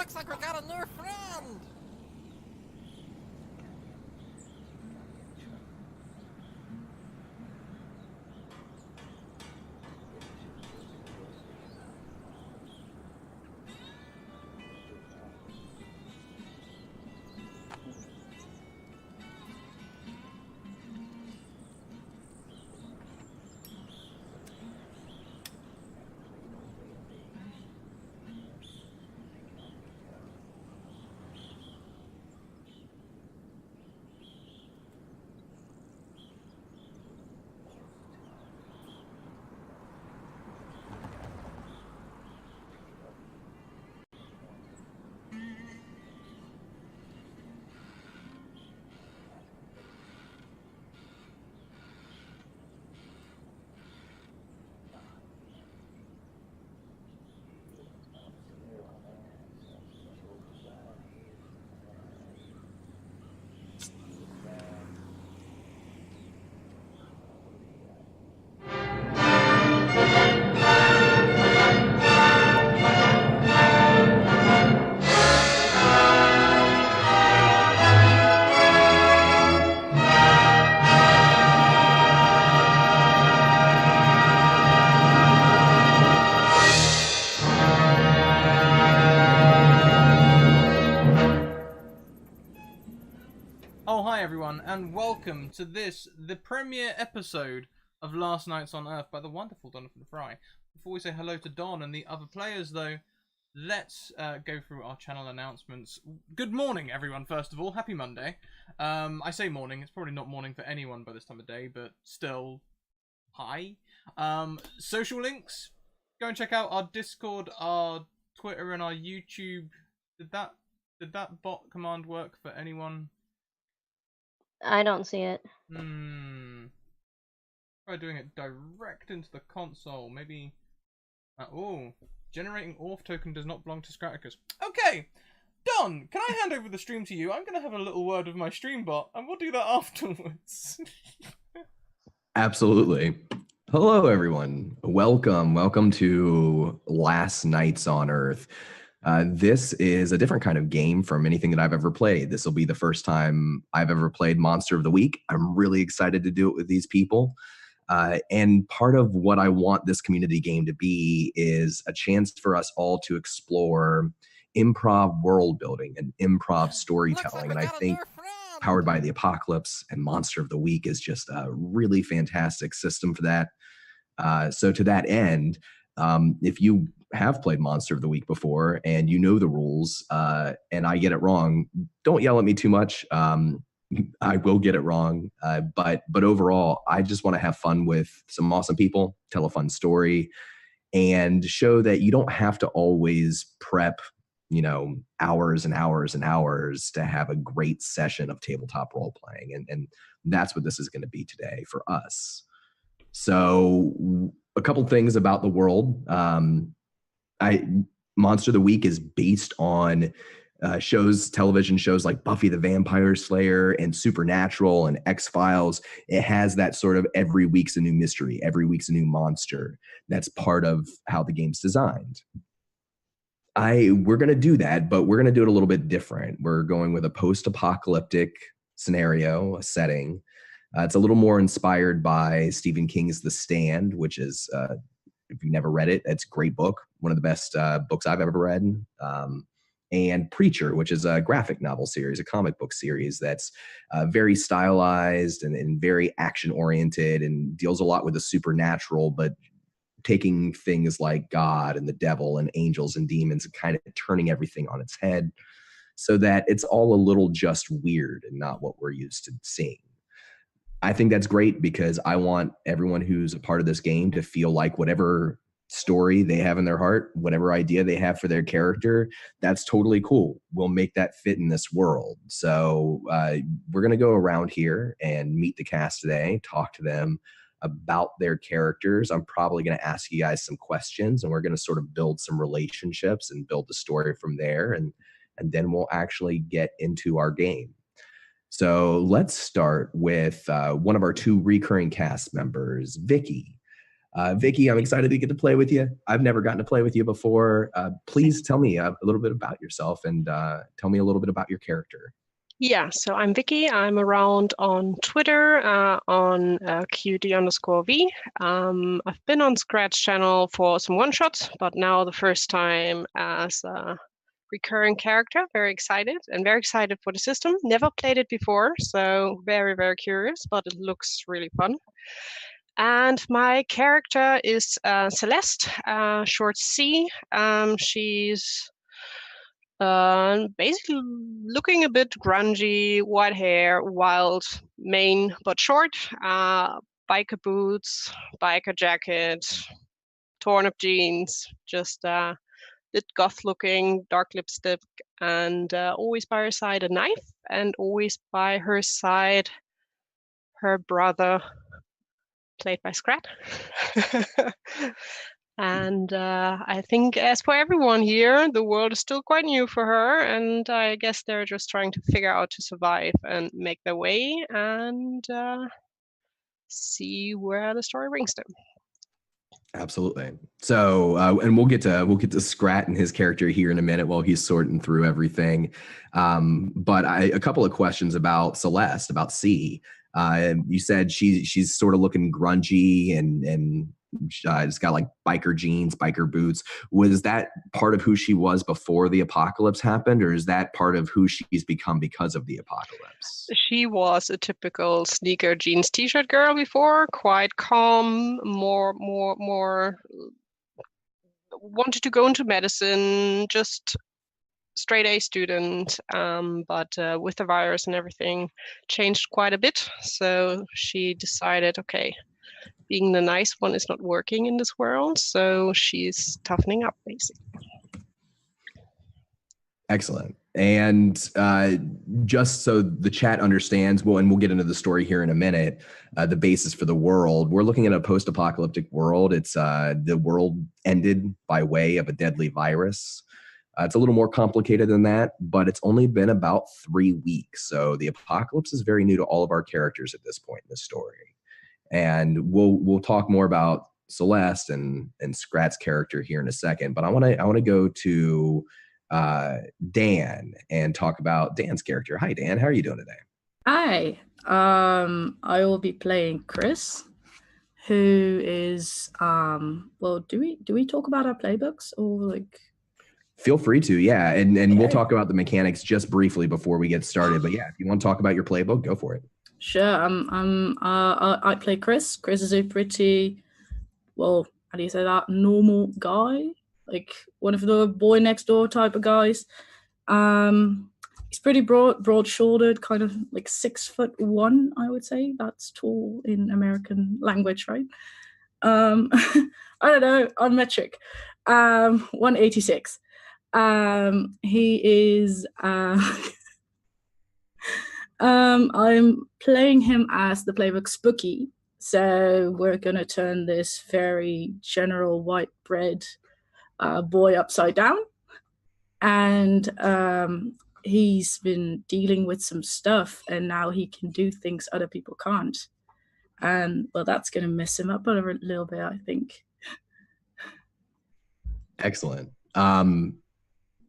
looks like we got a new friend! Oh, hi everyone, and welcome to the premiere episode of Last Nights on Earth by the wonderful Donovan Fry. Before we say hello to Don and the other players, though, let's go through our channel announcements. Good morning, everyone, first of all. Happy Monday. I say morning, it's probably not morning for anyone by this time of day, but still, hi. Social links, go and check out our Discord, our Twitter, and our YouTube. Did that bot command work for anyone? I don't see it. Try doing it direct into the console. Maybe. Oh, generating Orf token does not belong to Scraticus. Okay, Don, can I hand over the stream to you? I'm going to have a little word with my stream bot, and we'll do that afterwards. Absolutely. Hello, everyone. Welcome to Last Nights on Earth. This is a different kind of game from anything that I've ever played. This will be the first time I've ever played Monster of the Week. I'm really excited to do it with these people. And part of what I want this community game to be is a chance for us all to explore improv world building and improv storytelling. And I think Powered by the Apocalypse and Monster of the Week is just a really fantastic system for that. So to that end, if you have played Monster of the Week before and you know the rules and I get it wrong, don't yell at me too much. I will get it wrong. But overall, I just want to have fun with some awesome people, tell a fun story, and show that you don't have to always prep, hours and hours and hours to have a great session of tabletop role playing. And that's what this is going to be today for us. So a couple things about the world. Monster of the Week is based on television shows like Buffy the Vampire Slayer and Supernatural and X-Files. It has that sort of every week's a new mystery, every week's a new monster. That's part of how the game's designed. We're going to do that, but we're going to do it a little bit different. We're going with a post-apocalyptic scenario, a setting. It's a little more inspired by Stephen King's The Stand, which is, if you've never read it, it's a great book, one of the best books I've ever read. And Preacher, which is a graphic novel series, a comic book series that's very stylized and very action-oriented and deals a lot with the supernatural, but taking things like God and the devil and angels and demons and kind of turning everything on its head so that it's all a little just weird and not what we're used to seeing. I think that's great because I want everyone who's a part of this game to feel like whatever story they have in their heart, whatever idea they have for their character, that's totally cool. We'll make that fit in this world. So we're going to go around here and meet the cast today, talk to them about their characters. I'm probably going to ask you guys some questions and we're going to sort of build some relationships and build the story from there. And then we'll actually get into our game. So let's start with one of our two recurring cast members, Vicky. Vicky, I'm excited to get to play with you. I've never gotten to play with you before. Please tell me a little bit about yourself and tell me a little bit about your character. Yeah, so I'm Vicky. I'm around on Twitter on QD_V. I've been on Scratch channel for some one-shots, but now the first time as a recurring character. Very excited for the system. Never played it before, so very, very curious, but it looks really fun. And my character is Celeste, short C. She's basically looking a bit grungy, white hair, wild, mane but short, biker boots, biker jacket, torn up jeans, just bit goth looking, dark lipstick, and always by her side a knife, and always by her side her brother, played by Scrat. And I think, as for everyone here, the world is still quite new for her, and I guess they're just trying to figure out to survive and make their way and see where the story brings them. Absolutely. So, and we'll get to Scrat and his character here in a minute while he's sorting through everything. But a couple of questions about Celeste, about C. You said she's sort of looking grungy and it's got like biker jeans, biker boots. Was that part of who she was before the apocalypse happened, or is that part of who she's become because of the apocalypse? She was a typical sneaker jeans t-shirt girl before, quite calm, more wanted to go into medicine, just straight A student, but with the virus and everything changed quite a bit. So she decided, okay, being the nice one is not working in this world, so she's toughening up, basically. Excellent. And just so the chat understands, well, and we'll get into the story here in a minute, the basis for the world. We're looking at a post-apocalyptic world. It's the world ended by way of a deadly virus. It's a little more complicated than that, but it's only been about 3 weeks. So the apocalypse is very new to all of our characters at this point in the story. And we'll talk more about Celeste and Scrat's character here in a second. But I want to go to Dan and talk about Dan's character. Hi, Dan. How are you doing today? Hi. I will be playing Chris, who is well, do we talk about our playbooks or like? Feel free to, yeah, and we'll talk about the mechanics just briefly before we get started. But yeah, if you want to talk about your playbook, go for it. Sure. I play Chris. Chris is a pretty, well, how do you say that? Normal guy, like one of the boy next door type of guys. He's pretty broad-shouldered, kind of like 6'1", I would say. That's tall in American language, right? I don't know, on metric. 186. He is. I'm playing him as the playbook Spooky, so we're gonna turn this very general white bread boy upside down, and he's been dealing with some stuff, and now he can do things other people can't, and well, that's gonna mess him up a little bit, I think. Excellent.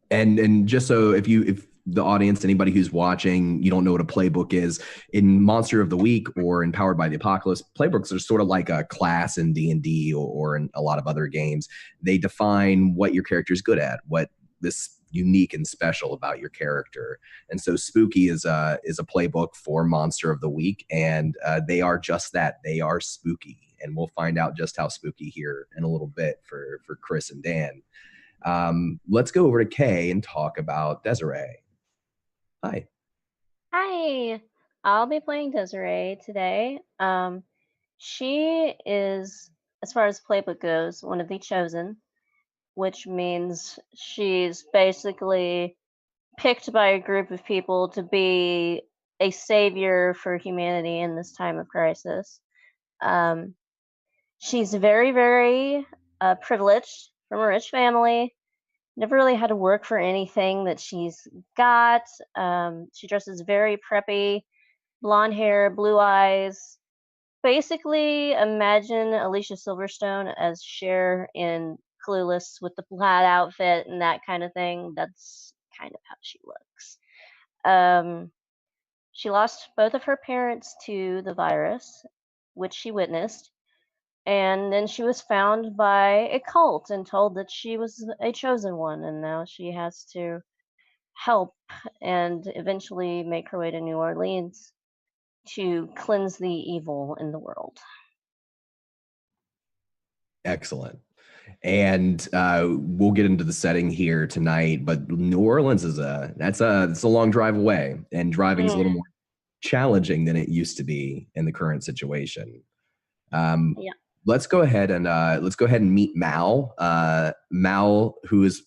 And just so if the audience, anybody who's watching, you don't know what a playbook is, in Monster of the Week or in Powered by the Apocalypse, playbooks are sort of like a class in D&D or in a lot of other games. They define what your character is good at, what this unique and special about your character. And so Spooky is a playbook for Monster of the Week, and they are just that. They are spooky, and we'll find out just how spooky here in a little bit for Chris and Dan. Let's go over to Kay and talk about Desiree. Hi. Hi. I'll be playing Desiree today. She is, as far as playbook goes, one of the chosen, which means she's basically picked by a group of people to be a savior for humanity in this time of crisis. She's very, very privileged, from a rich family. Never really had to work for anything that she's got. She dresses very preppy, blonde hair, blue eyes, basically imagine Alicia Silverstone as Cher in Clueless with the plaid outfit and that kind of thing. That's kind of how she looks. She lost both of her parents to the virus, which she witnessed, and then she was found by a cult and told that she was a chosen one, and now she has to help and eventually make her way to New Orleans to cleanse the evil in the world. Excellent. And we'll get into the setting here tonight, but New Orleans is it's a long drive away, and driving is a little more challenging than it used to be in the current situation. Yeah. Let's go ahead and meet Mal. Mal, who is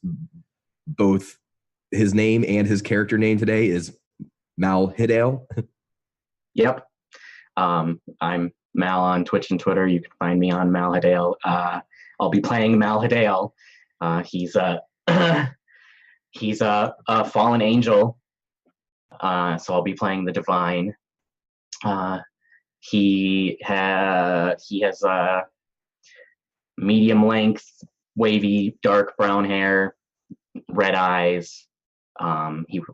both his name and his character name today, is Mal Hidale. Yep. I'm Mal on Twitch and Twitter. You can find me on Mal Hidale. I'll be playing Mal Hidale. He's a he's a fallen angel. So I'll be playing the divine. He has medium length, wavy, dark brown hair, red eyes.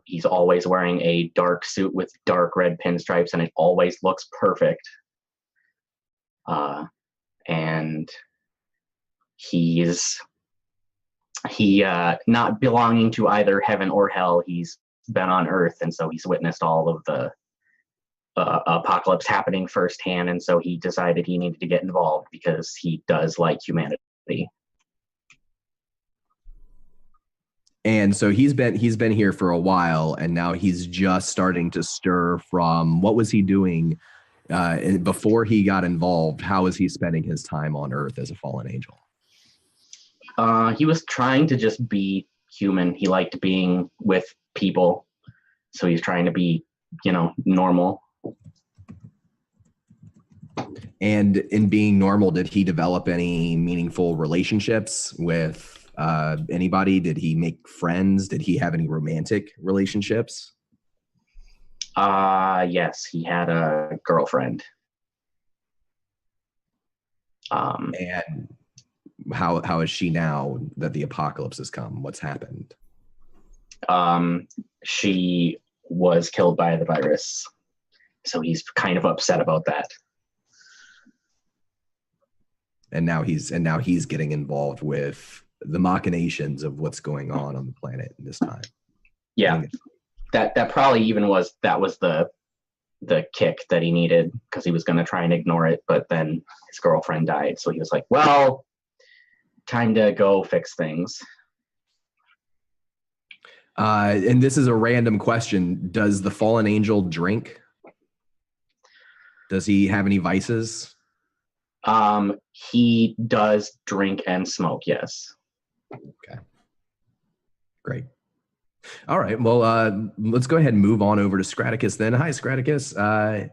He's always wearing a dark suit with dark red pinstripes, and it always looks perfect. And he's not belonging to either heaven or hell. He's been on Earth, and so he's witnessed all of the apocalypse happening firsthand, and so he decided he needed to get involved because he does like humanity. And so he's been here for a while, and now he's just starting to stir from what was he doing before he got involved? How was he spending his time on Earth as a fallen angel? He was trying to just be human. He liked being with people, so he's trying to be, normal. And in being normal, did he develop any meaningful relationships with anybody? Did he make friends? Did he have any romantic relationships? Yes, he had a girlfriend. And how is she now that the apocalypse has come? What's happened? She was killed by the virus, so he's kind of upset about that. And now he's getting involved with the machinations of what's going on the planet this time. Yeah, that probably even was the kick that he needed, because he was going to try and ignore it, but then his girlfriend died, so he was like, well, time to go fix things. And this is a random question. Does the fallen angel drink? Does he have any vices? He does drink and smoke, yes. Okay. Great. All right. Well, let's go ahead and move on over to Scraticus then. Hi, Scraticus.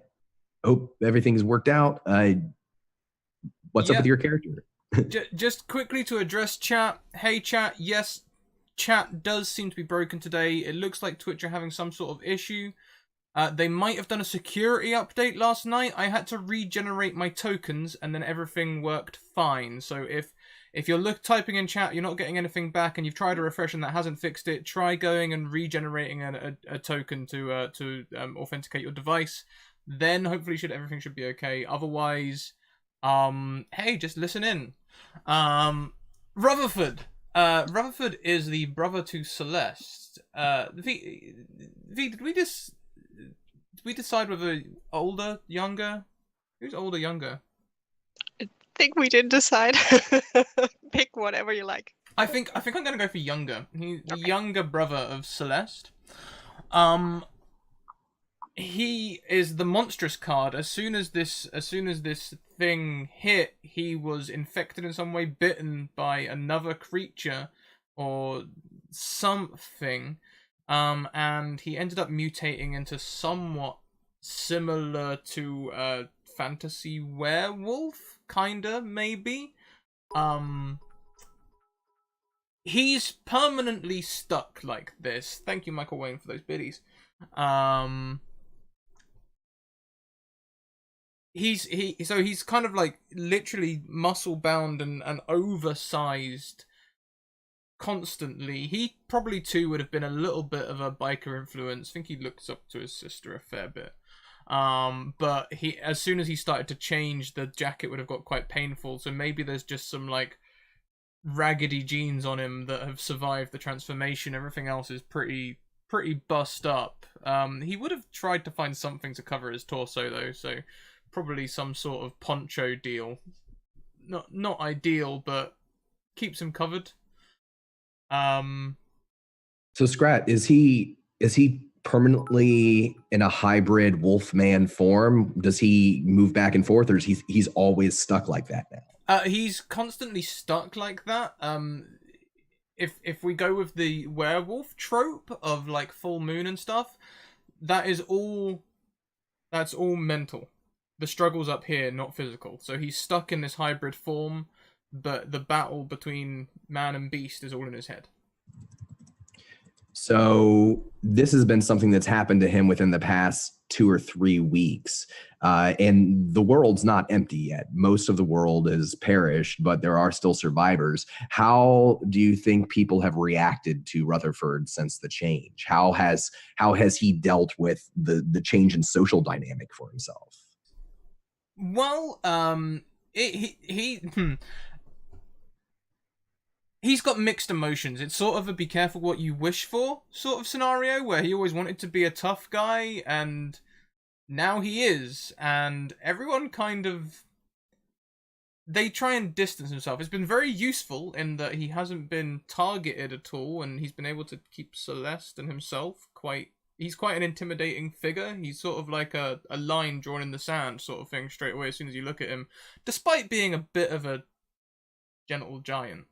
Hope everything's worked out. What's up with your character? Just quickly to address chat. Hey, chat. Yes, chat does seem to be broken today. It looks like Twitch are having some sort of issue. They might have done a security update last night. I had to regenerate my tokens, and then everything worked fine. So if you're typing in chat, you're not getting anything back, and you've tried a refresh and that hasn't fixed it, try going and regenerating a token to authenticate your device. Then hopefully everything should be okay. Otherwise, hey, just listen in. Rutherford. Rutherford is the brother to Celeste. V, did we decide whether older, younger? Who's older, younger? I think we did decide. Pick whatever you like. I think I'm gonna go for younger. He's the younger brother of Celeste. He is the monstrous card. As soon as this thing hit, he was infected in some way, bitten by another creature or something. And he ended up mutating into somewhat similar to a fantasy werewolf, kinda, maybe. He's permanently stuck like this. Thank you, Michael Wayne, for those biddies. he's kind of like literally muscle bound and oversized constantly. He probably too would have been a little bit of a biker influence. I think he looks up to his sister a fair bit. But he, as soon as he started to change, the jacket would have got quite painful. So maybe there's just some like raggedy jeans on him that have survived the transformation. Everything else is pretty bust up. He would have tried to find something to cover his torso though, so probably some sort of poncho deal. Not ideal, but keeps him covered. So Scrat, is he permanently in a hybrid Wolfman form? Does he move back and forth, or is he's always stuck like that now? He's constantly stuck like that. If we go with the werewolf trope of like full moon and stuff, that's all mental. The struggle's up here, not physical. So he's stuck in this hybrid form, but the battle between man and beast is all in his head. So this has been something that's happened to him within the past 2 or 3 weeks. And the world's not empty yet. Most of the world is perished, but there are still survivors. How do you think people have reacted to Rutherford since the change? How has he dealt with the change in social dynamic for himself? Well, he's got mixed emotions. It's sort of a be careful what you wish for sort of scenario where he always wanted to be a tough guy and now he is. And everyone kind of... they try and distance himself. It's been very useful in that he hasn't been targeted at all and he's been able to keep Celeste and himself quite... he's quite an intimidating figure. He's sort of like a line drawn in the sand sort of thing straight away as soon as you look at him. Despite being a bit of a gentle giant.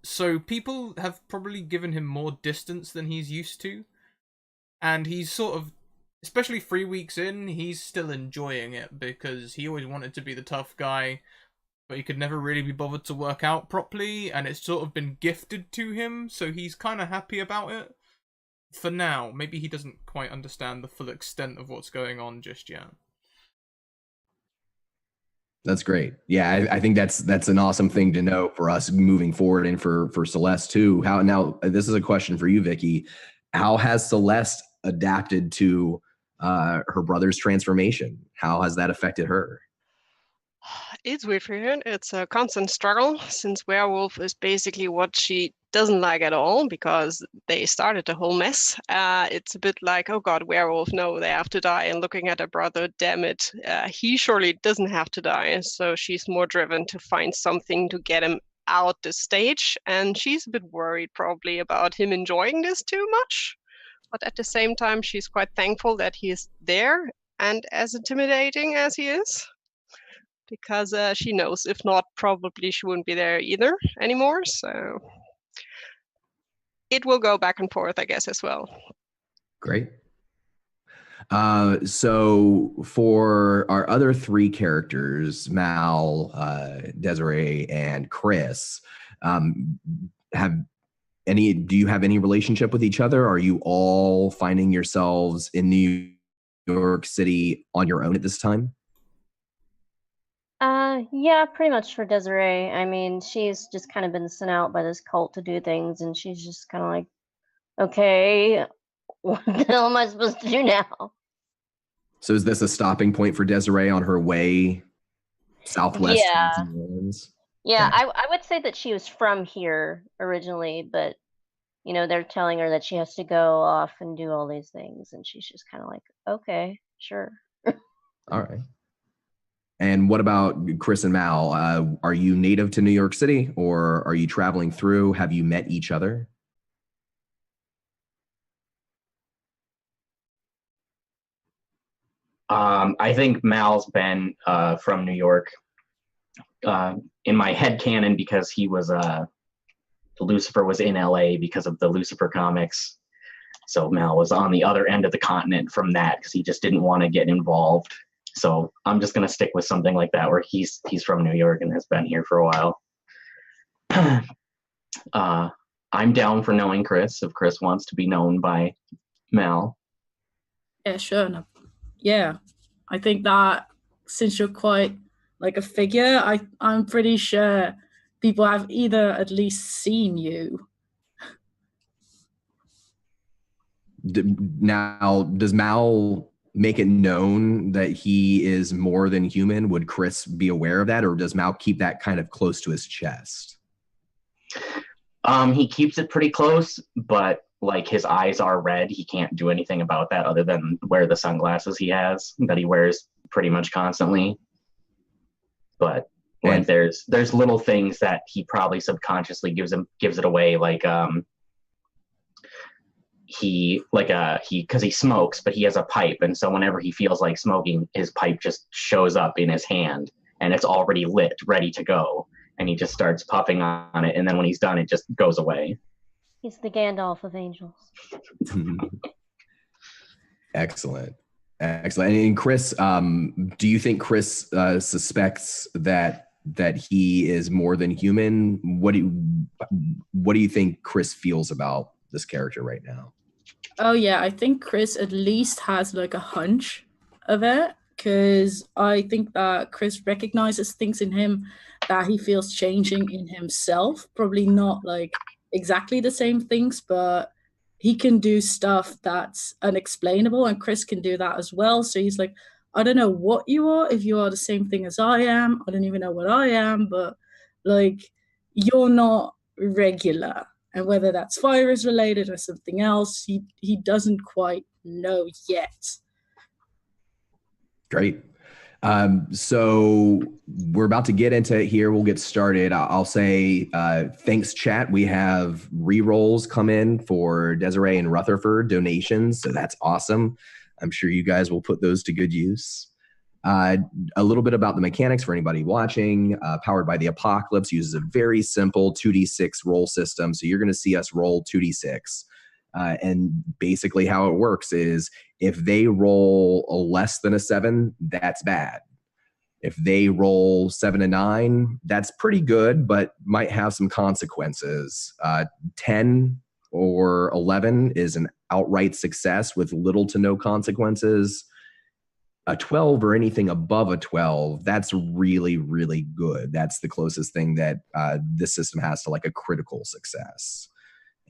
So people have probably given him more distance than he's used to. And he's sort of, especially 3 weeks in, he's still enjoying it because he always wanted to be the tough guy, but he could never really be bothered to work out properly, and it's sort of been gifted to him, so he's kind of happy about it. For now, maybe he doesn't quite understand the full extent of what's going on just yet. That's great. Yeah, I think that's an awesome thing to know for us moving forward and for Celeste too. How now? This is a question for you, Vicky. How has Celeste adapted to her brother's transformation? How has that affected her? It's weird for her. It's a constant struggle since werewolf is basically what she doesn't like at all because they started the whole mess. It's a bit like, oh God, werewolf, no, they have to die. And looking at her brother, damn it, he surely doesn't have to die. So she's more driven to find something to get him out the stage. And she's a bit worried probably about him enjoying this too much. But at the same time, she's quite thankful that he is there and as intimidating as he is. Because she knows, if not, probably she wouldn't be there either anymore. So it will go back and forth, I guess, as well. Great. So for our other 3 characters, Mal, Desiree, and Chris, do you have any relationship with each other? Are you all finding yourselves in New York City on your own at this time? Yeah, pretty much for Desiree. I mean, she's just kind of been sent out by this cult to do things, and she's just kind of like, okay, what the hell am I supposed to do now? So is this a stopping point for Desiree on her way southwest? Yeah. towards New Orleans? Yeah, Okay. I would say that she was from here originally, but, they're telling her that she has to go off and do all these things, and she's just kind of like, okay, sure. All right. And what about Chris and Mal? Are you native to New York City, or are you traveling through? Have you met each other? I think Mal's been from New York in my head canon because he was Lucifer was in LA because of the Lucifer comics. So Mal was on the other end of the continent from that because he just didn't want to get involved. So I'm just going to stick with something like that where he's from New York and has been here for a while. I'm down for knowing Chris if Chris wants to be known by Mal. Yeah, sure. No. Yeah, I think that since you're quite like a figure, I'm pretty sure people have either at least seen you. Now, does Mal make it known that he is more than human? Would Chris be aware of that, or does Mal keep that kind of close to his chest? He keeps it pretty close, but like his eyes are red. He can't do anything about that other than wear the sunglasses he has that he wears pretty much constantly. But like there's little things that he probably subconsciously gives it away, like he because he smokes, but he has a pipe, and so whenever he feels like smoking, his pipe just shows up in his hand and it's already lit, ready to go, and he just starts puffing on it, and then when he's done, it just goes away. He's the Gandalf of angels. Excellent. And Chris, do you think Chris suspects that he is more than human? What do you think Chris feels about this character right now? Oh yeah, I think Chris at least has like a hunch of it, because I think that Chris recognizes things in him that he feels changing in himself. Probably not like exactly the same things, but he can do stuff that's unexplainable, and Chris can do that as well. So he's like, I don't know what you are, if you are the same thing as I am. I don't even know what I am, but like, you're not regular. And whether that's virus related or something else, he doesn't quite know yet. Great. So we're about to get into it here. We'll get started. I'll say thanks, chat. We have re-rolls come in for Desiree and Rutherford donations, so that's awesome. I'm sure you guys will put those to good use. A little bit about the mechanics for anybody watching. Powered by the Apocalypse uses a very simple 2d6 roll system. So you're going to see us roll 2d6. And basically how it works is if they roll less than a 7, that's bad. If they roll 7 and 9, that's pretty good, but might have some consequences. 10 or 11 is an outright success with little to no consequences. A 12 or anything above a 12, that's really, really good. That's the closest thing that this system has to like a critical success.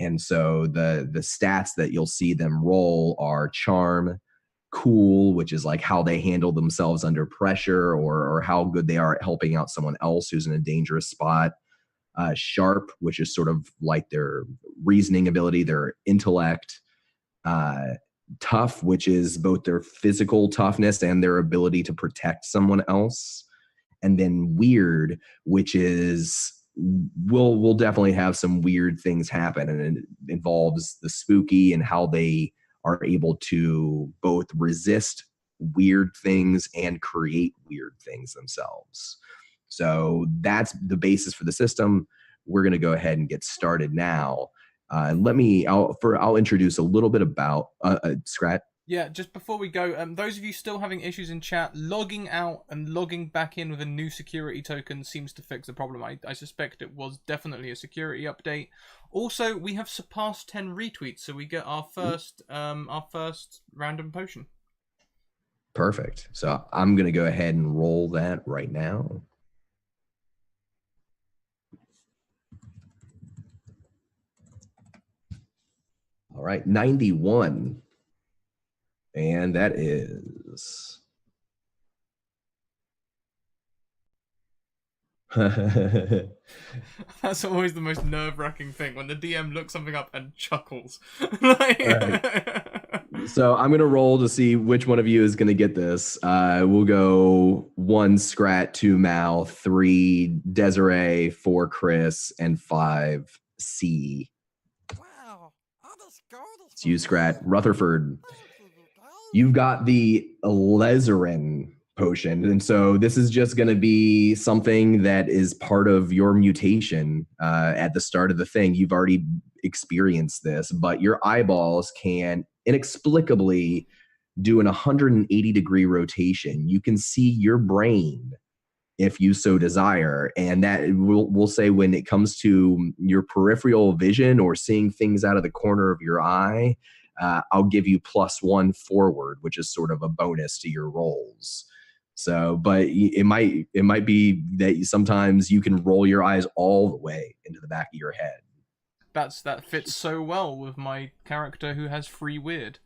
And so the stats that you'll see them roll are charm, cool, which is like how they handle themselves under pressure or how good they are at helping out someone else who's in a dangerous spot. Sharp, which is sort of like their reasoning ability, their intellect. Tough, which is both their physical toughness and their ability to protect someone else. And then weird, which is we'll definitely have some weird things happen, and it involves the spooky and how they are able to both resist weird things and create weird things themselves. So that's the basis for the system. We're going to go ahead and get started now. I'll introduce a little bit about Scrat. Yeah, just before we go, those of you still having issues in chat, logging out and logging back in with a new security token seems to fix the problem. I suspect it was definitely a security update. Also, we have surpassed 10 retweets, so we get our first random potion. Perfect. So I'm going to go ahead and roll that right now. All right, 91. And that is... That's always the most nerve-wracking thing, when the DM looks something up and chuckles. Like... Right. So I'm going to roll to see which one of you is going to get this. We'll go 1 Scrat, 2 Mal, 3 Desiree, 4 Chris, and 5 C. Wow. It's you, Scrat. Rutherford, you've got the Lezerin potion. And so this is just going to be something that is part of your mutation at the start of the thing. You've already experienced this, but your eyeballs can inexplicably do an 180-degree rotation. You can see your brain if you so desire. And that we'll say when it comes to your peripheral vision or seeing things out of the corner of your eye, I'll give you +1 forward, which is sort of a bonus to your rolls. So, but it might be that sometimes you can roll your eyes all the way into the back of your head. That fits so well with my character who has free weird.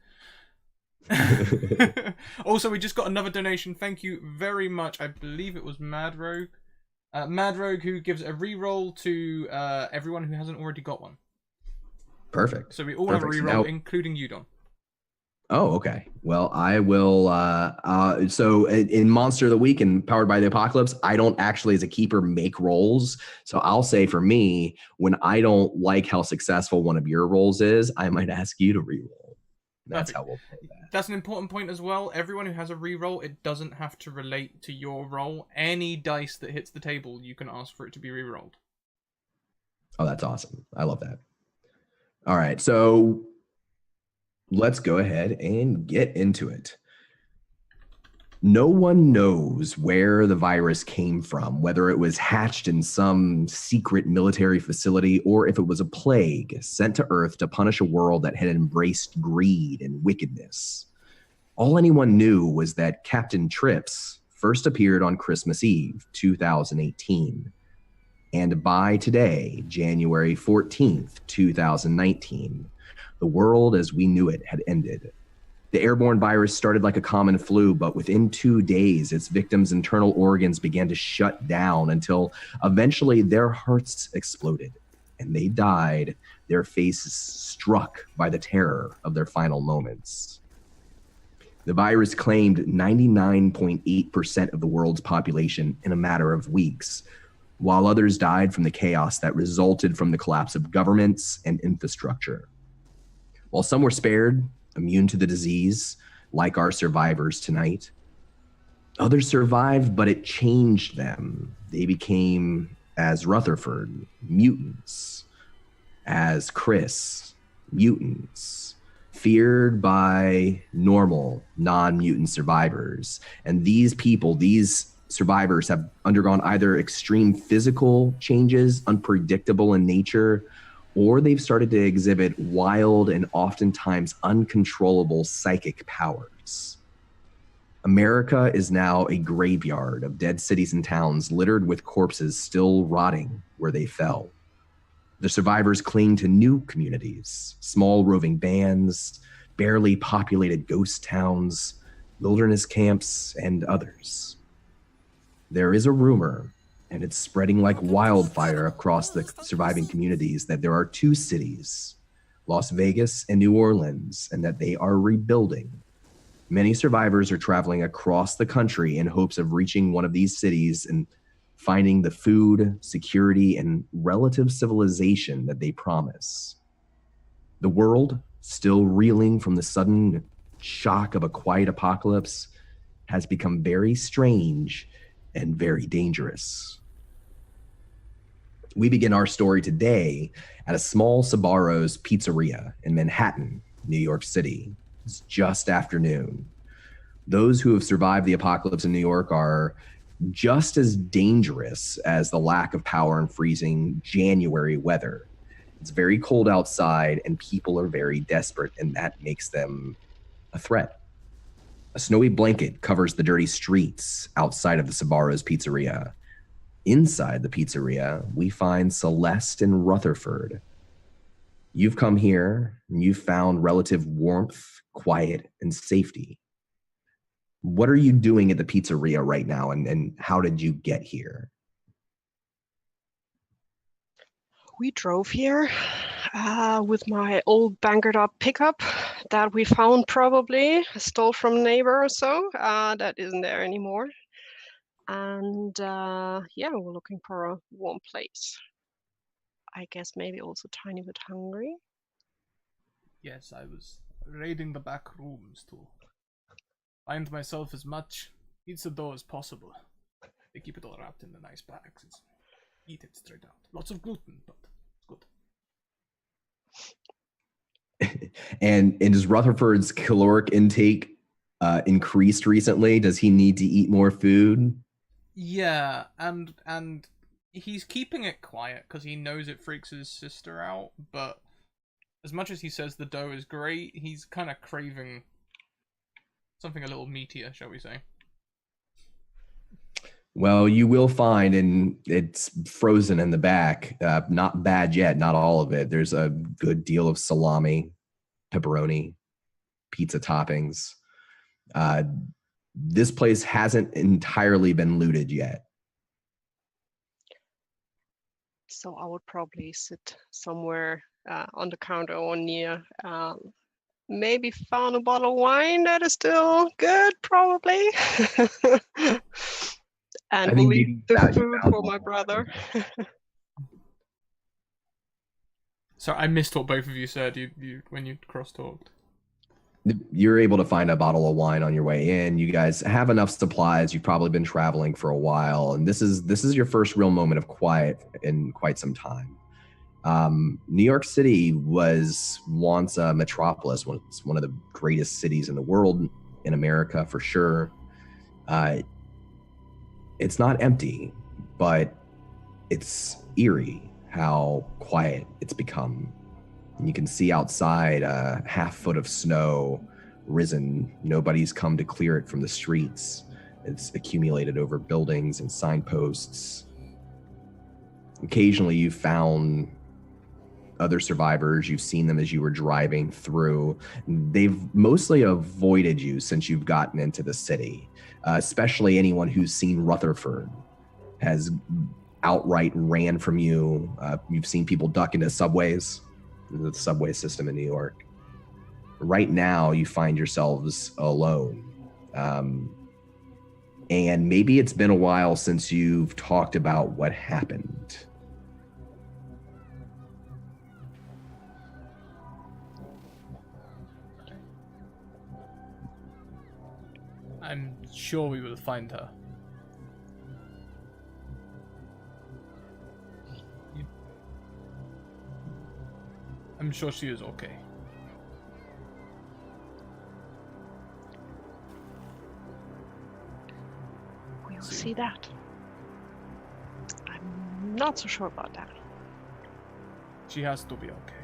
Also, we just got another donation. Thank you very much. I believe it was Mad Rogue. Mad Rogue, who gives a reroll to everyone who hasn't already got one. Perfect. So we all have a reroll, Now, including you, Don. oh, okay. Well, I will. So in Monster of the Week and Powered by the Apocalypse, I don't actually, as a keeper, make rolls. So I'll say for me, when I don't like how successful one of your rolls is, I might ask you to reroll. That's how we'll play that. That's an important point as well. Everyone who has a reroll, it doesn't have to relate to your roll. Any dice that hits the table, you can ask for it to be rerolled. Oh, that's awesome. I love that. All right. So let's go ahead and get into it. No one knows where the virus came from, whether it was hatched in some secret military facility or if it was a plague sent to Earth to punish a world that had embraced greed and wickedness. All anyone knew was that Captain Trips first appeared on Christmas Eve, 2018. And by today, January 14th, 2019, the world as we knew it had ended. The airborne virus started like a common flu, but within 2 days, its victims' internal organs began to shut down until eventually their hearts exploded and they died, their faces struck by the terror of their final moments. The virus claimed 99.8% of the world's population in a matter of weeks, while others died from the chaos that resulted from the collapse of governments and infrastructure. While some were spared, immune to the disease, like our survivors tonight, others survived, but it changed them. They became, as Rutherford, mutants. As Chris, mutants. Feared by normal, non-mutant survivors. And these people, these survivors, have undergone either extreme physical changes, unpredictable in nature, or they've started to exhibit wild and oftentimes uncontrollable psychic powers. America is now a graveyard of dead cities and towns littered with corpses still rotting where they fell. The survivors cling to new communities, small roving bands, barely populated ghost towns, wilderness camps, and others. There is a rumor, and it's spreading like wildfire across the surviving communities, that there are 2 cities, Las Vegas and New Orleans, and that they are rebuilding. Many survivors are traveling across the country in hopes of reaching one of these cities and finding the food, security, and relative civilization that they promise. The world, still reeling from the sudden shock of a quiet apocalypse, has become very strange and very dangerous. We begin our story today at a small Sbarro's pizzeria in Manhattan, New York City. It's just afternoon. Those who have survived the apocalypse in New York are just as dangerous as the lack of power and freezing January weather. It's very cold outside and people are very desperate, and that makes them a threat. A snowy blanket covers the dirty streets outside of the Sbarro's pizzeria. Inside the pizzeria, we find Celeste and Rutherford. You've come here and you've found relative warmth, quiet, and safety. What are you doing at the pizzeria right now, and how did you get here? We drove here with my old bangered up pickup that we found probably stole from a neighbor or so. That isn't there anymore. And yeah, we're looking for a warm place. I guess maybe also a tiny bit hungry. Yes, I was raiding the back rooms to find myself as much pizza dough as possible. They keep it all wrapped in the nice bags. Eat it straight out. Lots of gluten, but it's good. And does Rutherford's caloric intake increased recently? Does he need to eat more food? Yeah, and he's keeping it quiet because he knows it freaks his sister out, but as much as he says the dough is great, he's kind of craving something a little meatier, shall we say. Well, you will find, and it's frozen in the back, not bad yet, not all of it. There's a good deal of salami, pepperoni, pizza toppings. This place hasn't entirely been looted yet. So I would probably sit somewhere on the counter or near. Maybe found a bottle of wine that is still good, probably. And we'll leave the food for my brother. So I missed what both of you said when you cross-talked. You're able to find a bottle of wine on your way in. You guys have enough supplies. You've probably been traveling for a while, and this is your first real moment of quiet in quite some time. New York City was once a metropolis, one of the greatest cities in the world, in America for sure. It's not empty, but it's eerie how quiet it's become. You can see outside a half foot of snow risen. Nobody's come to clear it from the streets. It's accumulated over buildings and signposts. Occasionally you've found other survivors. You've seen them as you were driving through. They've mostly avoided you since you've gotten into the city, especially anyone who's seen Rutherford has outright ran from you. You've seen people duck into subways, the subway system in New York. Right now, you find yourselves alone. And maybe it's been a while since you've talked about what happened. I'm sure we will find her. I'm sure she is okay. We'll see that. I'm not so sure about that. She has to be okay.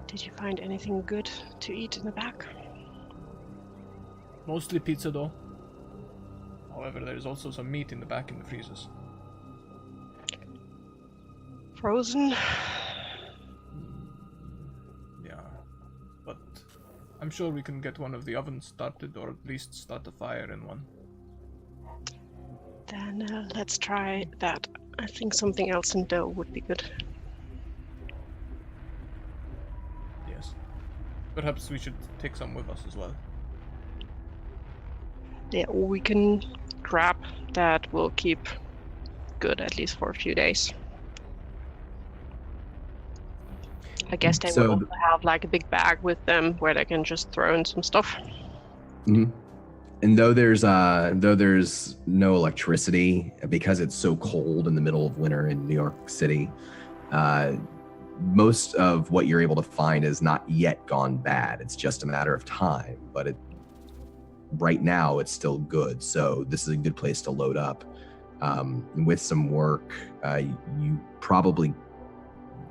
Did you find anything good to eat in the back? Mostly pizza though. However, there's also some meat in the back in the freezers. Frozen? Yeah, but I'm sure we can get one of the ovens started, or at least start a fire in one. Then let's try that. I think something else in dough would be good. Yes. Perhaps we should take some with us as well. Yeah, we can grab that will keep good at least for a few days. I guess they will also have like a big bag with them where they can just throw in some stuff. Mm-hmm. And though there's no electricity because it's so cold in the middle of winter in New York City, most of what you're able to find is not yet gone bad. It's just a matter of time, but right now it's still good. So this is a good place to load up. With some work, you probably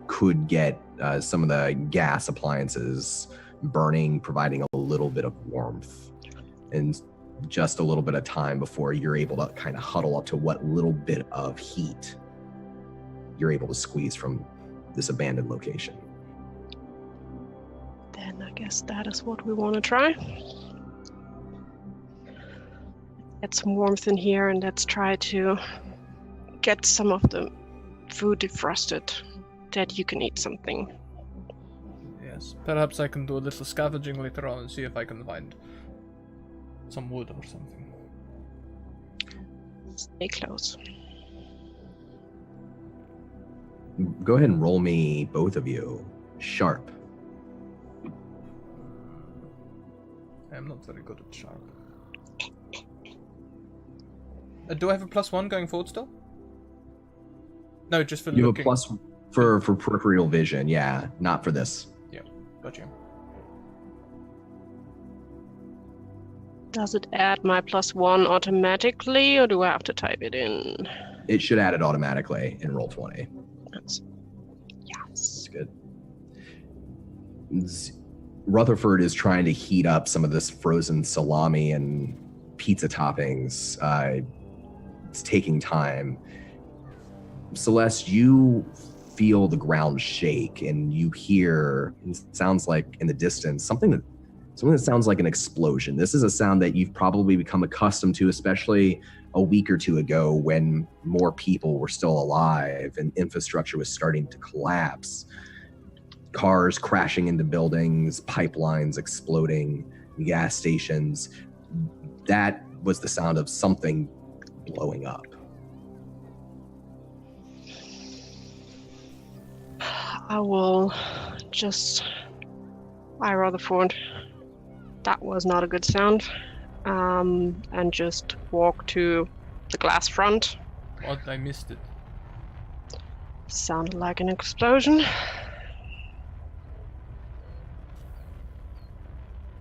could get some of the gas appliances burning, providing a little bit of warmth and just a little bit of time before you're able to kind of huddle up to what little bit of heat you're able to squeeze from this abandoned location. Then I guess that is what we want to try. Get some warmth in here, and let's try to get some of the food defrosted that you can eat something. Yes, perhaps I can do a little scavenging later on and see if I can find some wood or something. Stay close. Go ahead and roll me, both of you, sharp. I'm not very good at sharp. Do I have a +1 going forward still? No, just for you looking. You have a plus for peripheral vision, yeah, not for this. Yeah, gotcha. Does it add my +1 automatically, or do I have to type it in? It should add it automatically in Roll20. happens. Yes. Good. Rutherford is trying to heat up some of this frozen salami and pizza toppings. It's taking time. Celeste, you feel the ground shake, and you hear, it sounds like in the distance, something that sounds like an explosion. This is a sound that you've probably become accustomed to, especially a week or two ago when more people were still alive and infrastructure was starting to collapse. Cars crashing into buildings, pipelines exploding, gas stations. That was the sound of something blowing up. I will just... Rutherford, that was not a good sound. And just walk to the glass front. What? I missed it. Sounded like an explosion.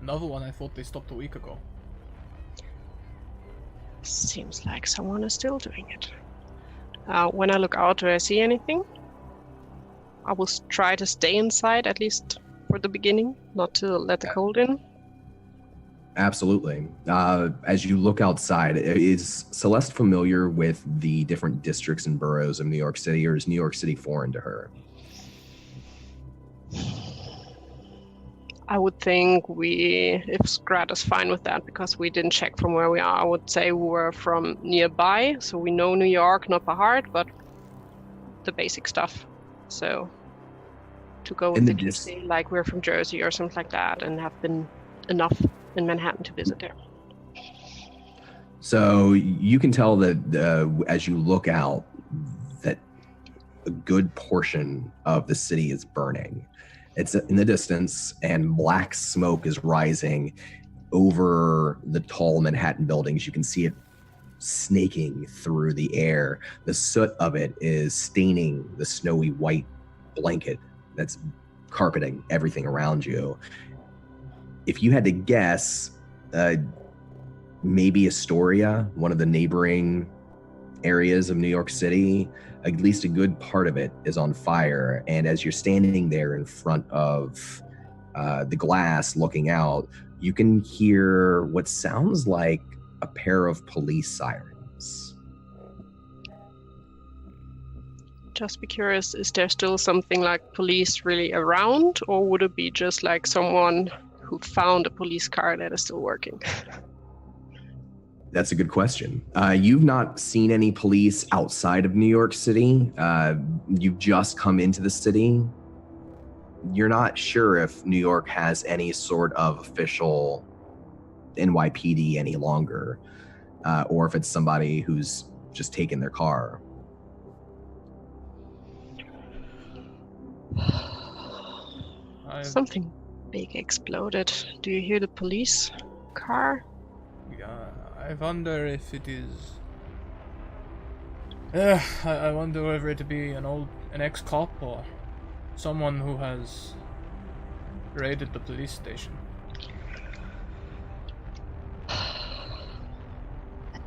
Another one I thought they stopped a week ago. Seems like someone is still doing it. When I look out, do I see anything? I will try to stay inside, at least for the beginning, not to let the cold in. Absolutely. As you look outside, is Celeste familiar with the different districts and boroughs of New York City, or is New York City foreign to her? I would think if Scrat is fine with that, because we didn't check from where we are, I would say we were from nearby, so we know New York, not by heart, but the basic stuff. So to go with the say like we're from Jersey or something like that, and have been enough in Manhattan to visit there. So you can tell that as you look out, that a good portion of the city is burning. It's in the distance, and black smoke is rising over the tall Manhattan buildings. You can see it snaking through the air. The soot of it is staining the snowy white blanket that's carpeting everything around you. If you had to guess, maybe Astoria, one of the neighboring areas of New York City, at least a good part of it is on fire. And as you're standing there in front of the glass looking out, you can hear what sounds like a pair of police sirens. Just be curious, is there still something like police really around, or would it be just like someone who found a police car that is still working? That's a good question. You've not seen any police outside of New York City. You've just come into the city. You're not sure if New York has any sort of official NYPD any longer, or if it's somebody who's just taken their car. Something big exploded. Do you hear the police car? Yeah, I wonder if it is... I wonder whether it be an ex-cop or someone who has raided the police station.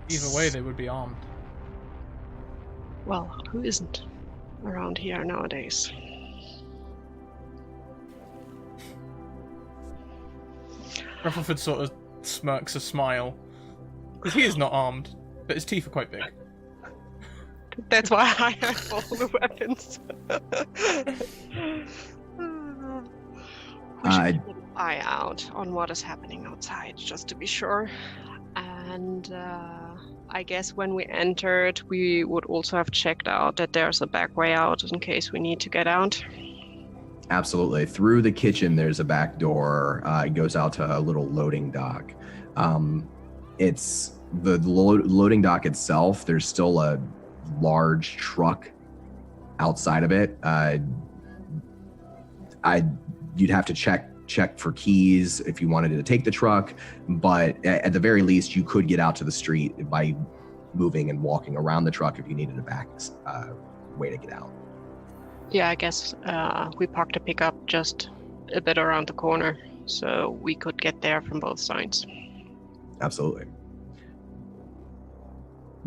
Either way, they would be armed. Well, who isn't around here nowadays? Rutherford sort of smirks a smile. Because he is not armed, but his teeth are quite big. That's why I have all the weapons. We should keep an eye out on what is happening outside, just to be sure. And I guess when we entered, we would also have checked out that there's a back way out in case we need to get out. Absolutely. Through the kitchen, there's a back door. It goes out to a little loading dock. It's the loading dock itself. There's still a large truck outside of it. You'd have to check for keys if you wanted to take the truck, but at the very least, you could get out to the street by moving and walking around the truck if you needed a back way to get out. Yeah, I guess we parked a pickup just a bit around the corner, so we could get there from both sides. Absolutely.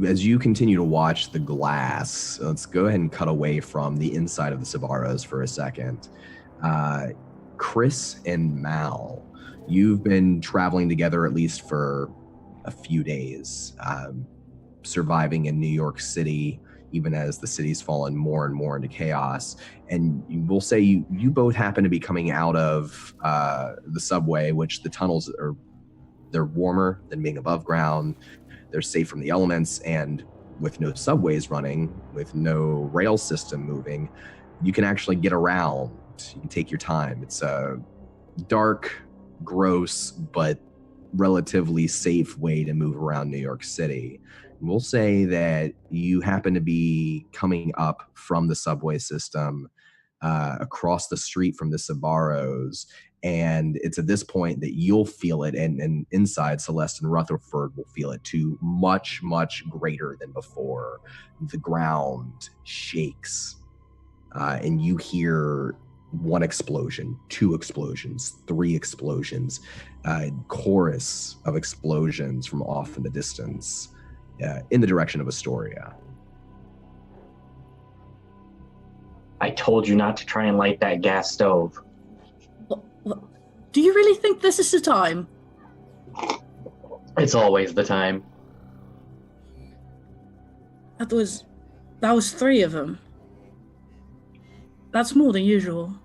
as you continue to watch the glass, let's go ahead and cut away from the inside of the Sabaros for a second. Chris and Mal, you've been traveling together at least for a few days, surviving in New York City, even as the city's fallen more and more into chaos. And we'll say you both happen to be coming out of the subway, which the tunnels they're warmer than being above ground. They're safe from the elements, and with no subways running, with no rail system moving, you can actually get around. You can take your time. It's a dark, gross, but relatively safe way to move around New York City. We'll say that you happen to be coming up from the subway system across the street from the Sabaros, and it's at this point that you'll feel it, and inside Celeste and Rutherford will feel it too, much, much greater than before. The ground shakes, and you hear one explosion, two explosions, three explosions, chorus of explosions from off in the distance, in the direction of Astoria. I told you not to try and light that gas stove. What? Do you really think this is the time? It's always the time. That was three of them. That's more than usual.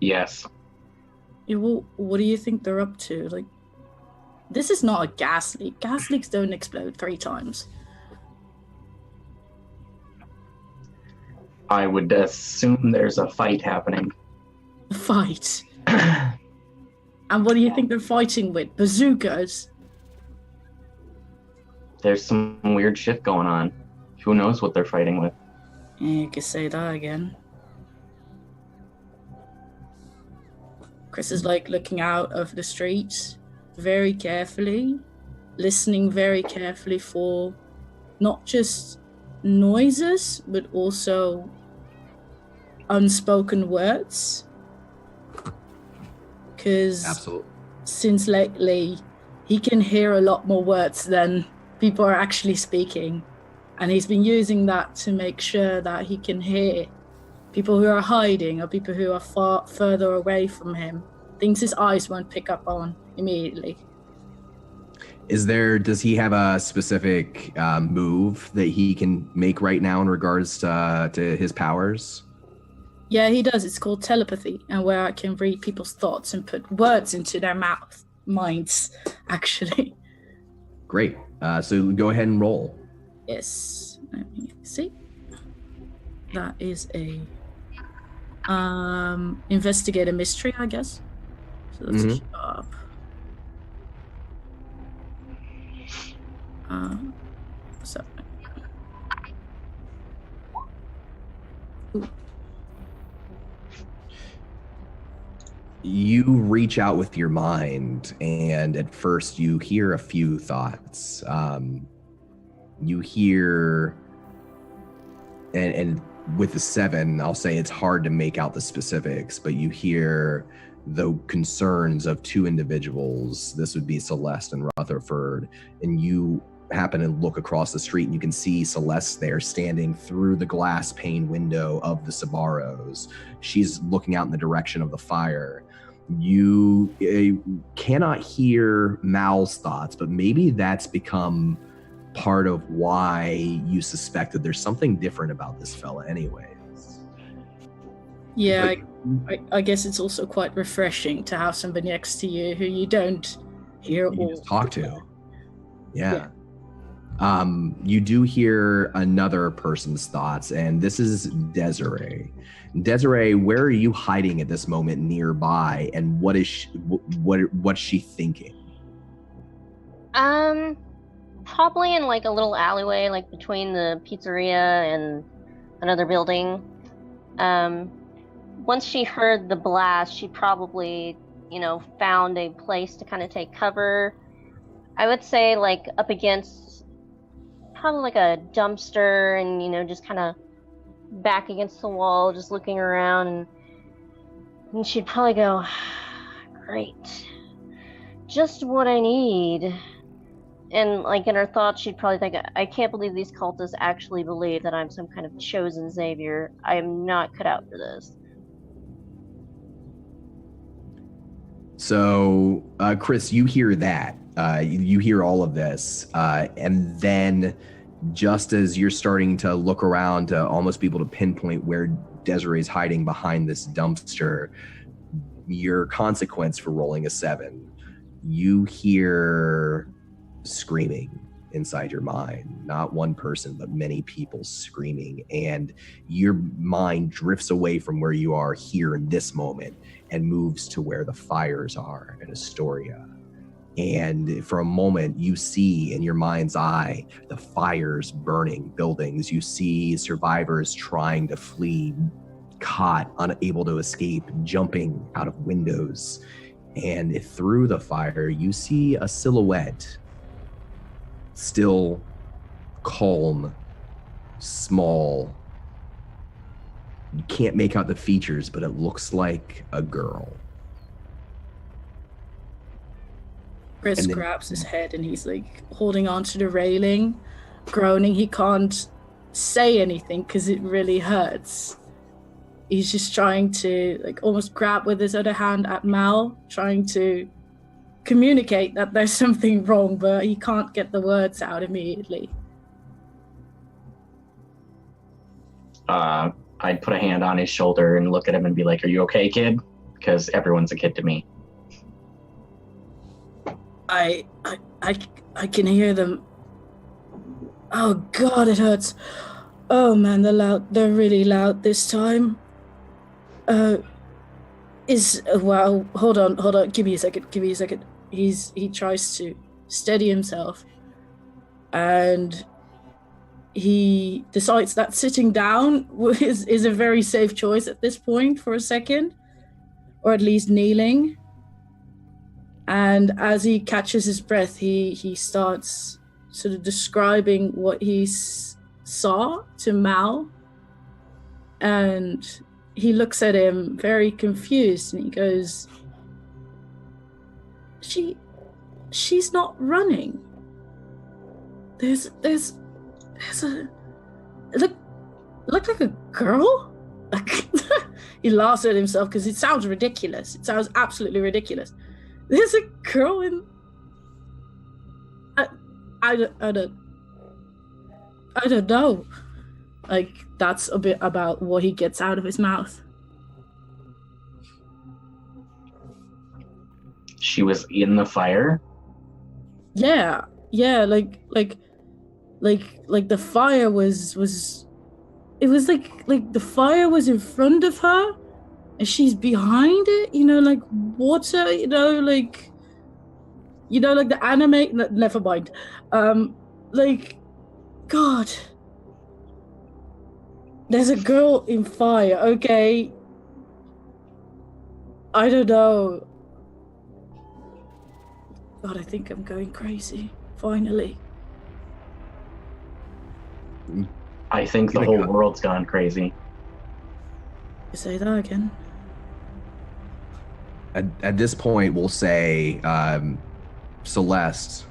Yes. Yeah, well, what do you think they're up to? Like, this is not a gas leak. Gas leaks don't explode 3 times. I would assume there's a fight happening. A fight? And what do you think they're fighting with? Bazookas? There's some weird shit going on. Who knows what they're fighting with? Yeah, you could say that again. Chris is like looking out of the street very carefully, listening very carefully for not just noises, but also unspoken words. Because Absolutely. since lately, he can hear a lot more words than people are actually speaking. And he's been using that to make sure that he can hear people who are hiding or people who are far further away from him, things his eyes won't pick up on immediately. Does he have a specific move that he can make right now in regards to his powers? Yeah, he does. It's called telepathy, and where I can read people's thoughts and put words into their minds, actually. Great. So go ahead and roll. Yes. Let me see. That is a investigate a mystery, I guess. So that's sharp. So. Ooh. You reach out with your mind, and at first you hear a few thoughts. You hear, and with the 7, I'll say it's hard to make out the specifics, but you hear the concerns of 2 individuals. This would be Celeste and Rutherford, and you happen to look across the street and you can see Celeste there standing through the glass pane window of the Sabaros. She's looking out in the direction of the fire. You cannot hear Mal's thoughts, but maybe that's become part of why you suspect that there's something different about this fella anyways. Yeah, I guess it's also quite refreshing to have somebody next to you who you don't hear you all just talk to. Yeah. You do hear another person's thoughts, and this is Desiree. Desiree, where are you hiding at this moment nearby, and what's she thinking? Probably in like a little alleyway, like between the pizzeria and another building. Once she heard the blast, she probably, found a place to kind of take cover. I would say like up against probably like a dumpster, and just kind of back against the wall, just looking around, and she'd probably go, great, just what I need. And like in her thoughts, she'd probably think, I can't believe these cultists actually believe that I'm some kind of chosen savior. I am not cut out for this. So, Chris, you hear that. You hear all of this. And then just as you're starting to look around to almost be able to pinpoint where Desiree's hiding behind this dumpster, your consequence for rolling a 7, you hear screaming inside your mind. Not one person, but many people screaming. And your mind drifts away from where you are here in this moment and moves to where the fires are in Astoria. And for a moment, you see in your mind's eye the fires burning buildings. You see survivors trying to flee, caught, unable to escape, jumping out of windows. And through the fire, you see a silhouette, still calm, small. You can't make out the features, but it looks like a girl. Chris grabs his head and he's like holding onto the railing, groaning. He can't say anything because it really hurts. He's just trying to like almost grab with his other hand at Mal, trying to communicate that there's something wrong, but he can't get the words out immediately. I'd put a hand on his shoulder and look at him and be like, "Are you okay, kid?" Because everyone's a kid to me. I can hear them. Oh God, it hurts. Oh man, they're loud. They're really loud this time. Wow. Hold on. Give me a second. He tries to steady himself, and he decides that sitting down is a very safe choice at this point for a second, or at least kneeling. And as he catches his breath, he starts sort of describing what he saw to Mal. And he looks at him very confused and he goes, She's not running. There's a look like a girl? Like he laughs at himself because it sounds ridiculous. It sounds absolutely ridiculous. There's a girl in. I don't know. Like that's a bit about what he gets out of his mouth. She was in the fire? Yeah, like the fire was it was like the fire was in front of her and she's behind it, like water, like the anime. Never mind. Like, God, there's a girl in fire. Okay, I don't know. God, I think I'm going crazy. Finally. I think the whole world's gone crazy. You say that again? At this point, we'll say Celeste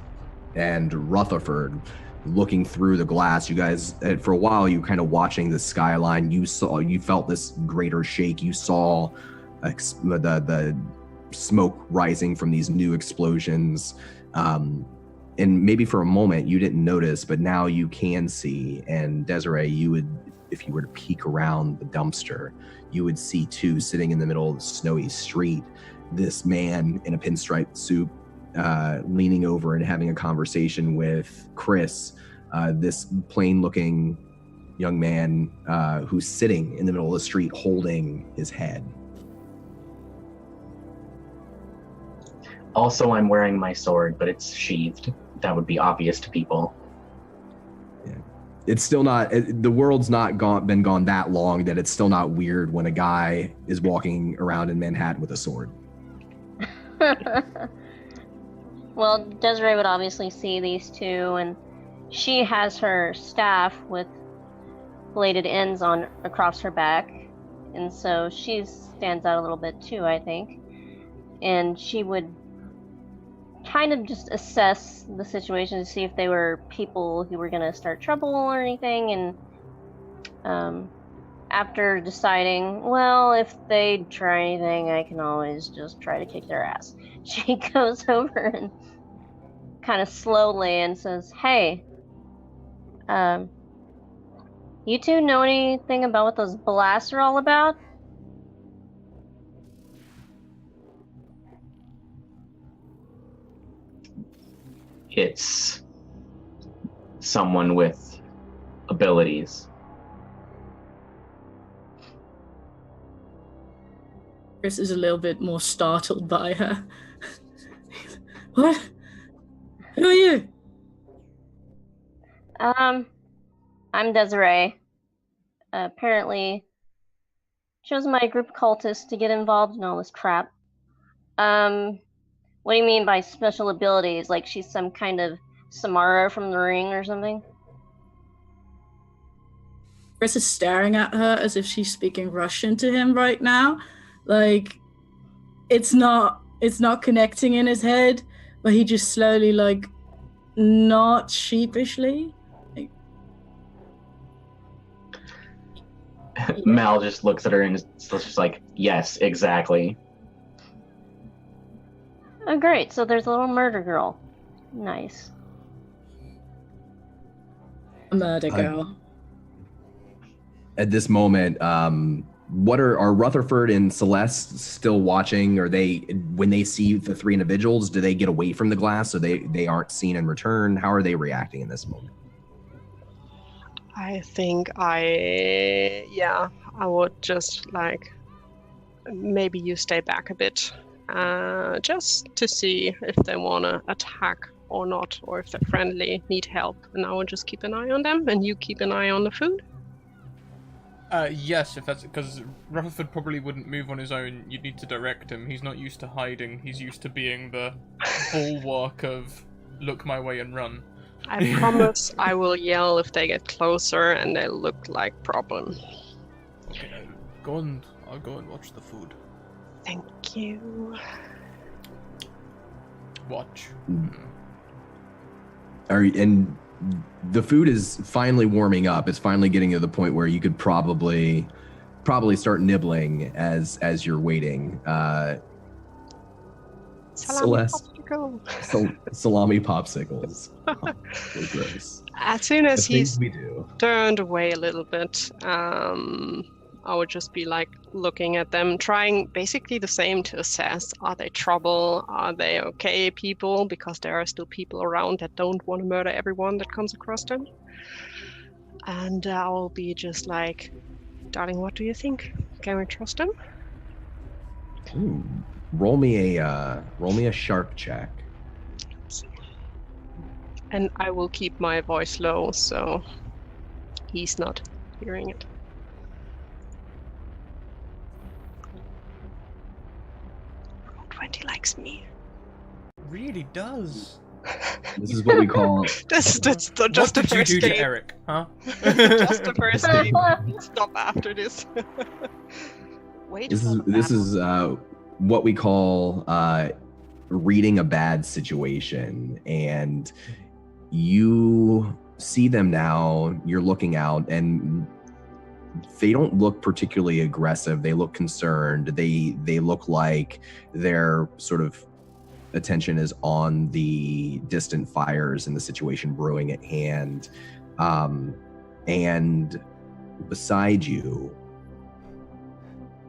and Rutherford looking through the glass. You guys, for a while, you kind of watching the skyline. You felt this greater shake. You saw the smoke rising from these new explosions. And maybe for a moment you didn't notice, but now you can see. And Desiree, you would, if you were to peek around the dumpster, you would see too, sitting in the middle of the snowy street, this man in a pinstripe suit, leaning over and having a conversation with Chris, this plain-looking young man who's sitting in the middle of the street holding his head. Also, I'm wearing my sword, but it's sheathed. That would be obvious to people. Yeah. It's still not, the world's not been gone that long that it's still not weird when a guy is walking around in Manhattan with a sword. Well, Desiree would obviously see these two, and she has her staff with bladed ends on across her back, and so she stands out a little bit too, I think. And she would kind of just assess the situation to see if they were people who were going to start trouble or anything. And after deciding, well, if they try anything, I can always just try to kick their ass, she goes over and kind of slowly and says, "Hey, you two know anything about what those blasts are all about?" It's someone with abilities. Chris is a little bit more startled by her. What? Who are you? I'm Desiree. Apparently chose my group of cultists to get involved in all this crap. What do you mean by special abilities? Like she's some kind of Samara from the Ring or something? Chris is staring at her as if she's speaking Russian to him right now. Like, it's not connecting in his head, but he just slowly, like, not sheepishly. Like, Mal just looks at her and is just like, yes, exactly. Oh, great. So there's a little murder girl. Nice. a murder girl. At this moment, what are Rutherford and Celeste still watching? Are they, when they see the three individuals, do they get away from the glass so they aren't seen and return? How are they reacting in this moment? I think I would just like, maybe you stay back a bit, just to see if they want to attack or not, or if they're friendly, need help, and I would just keep an eye on them, and you keep an eye on the food. Yes, if that's because Rutherford probably wouldn't move on his own. You'd need to direct him. He's not used to hiding. He's used to being the bulwark of look my way and run. I promise I will yell if they get closer and they look like problem. Okay, I'll go and watch the food. Thank you. Watch. And the food is finally warming up. It's finally getting to the point where you could probably start nibbling as you're waiting. Salami Celeste, popsicle. salami popsicles. Oh, so gross. As soon as The he's things we do. turned away a little bit, I would just be like looking at them, trying basically the same to assess, are they trouble? Are they okay people? Because there are still people around that don't want to murder everyone that comes across them. And I'll be just like, darling, what do you think? Can we trust them? Ooh, roll me a sharp check. And I will keep my voice low so he's not hearing it. 20 likes me. Really does. This is what we call. That's just What the did you first do to game. Eric? Huh? Just the first game. Stop after this. Wait. This is what we call reading a bad situation, and you see them now. You're looking out, and they don't look particularly aggressive. They look concerned. They look like their sort of attention is on the distant fires and the situation brewing at hand. And beside you,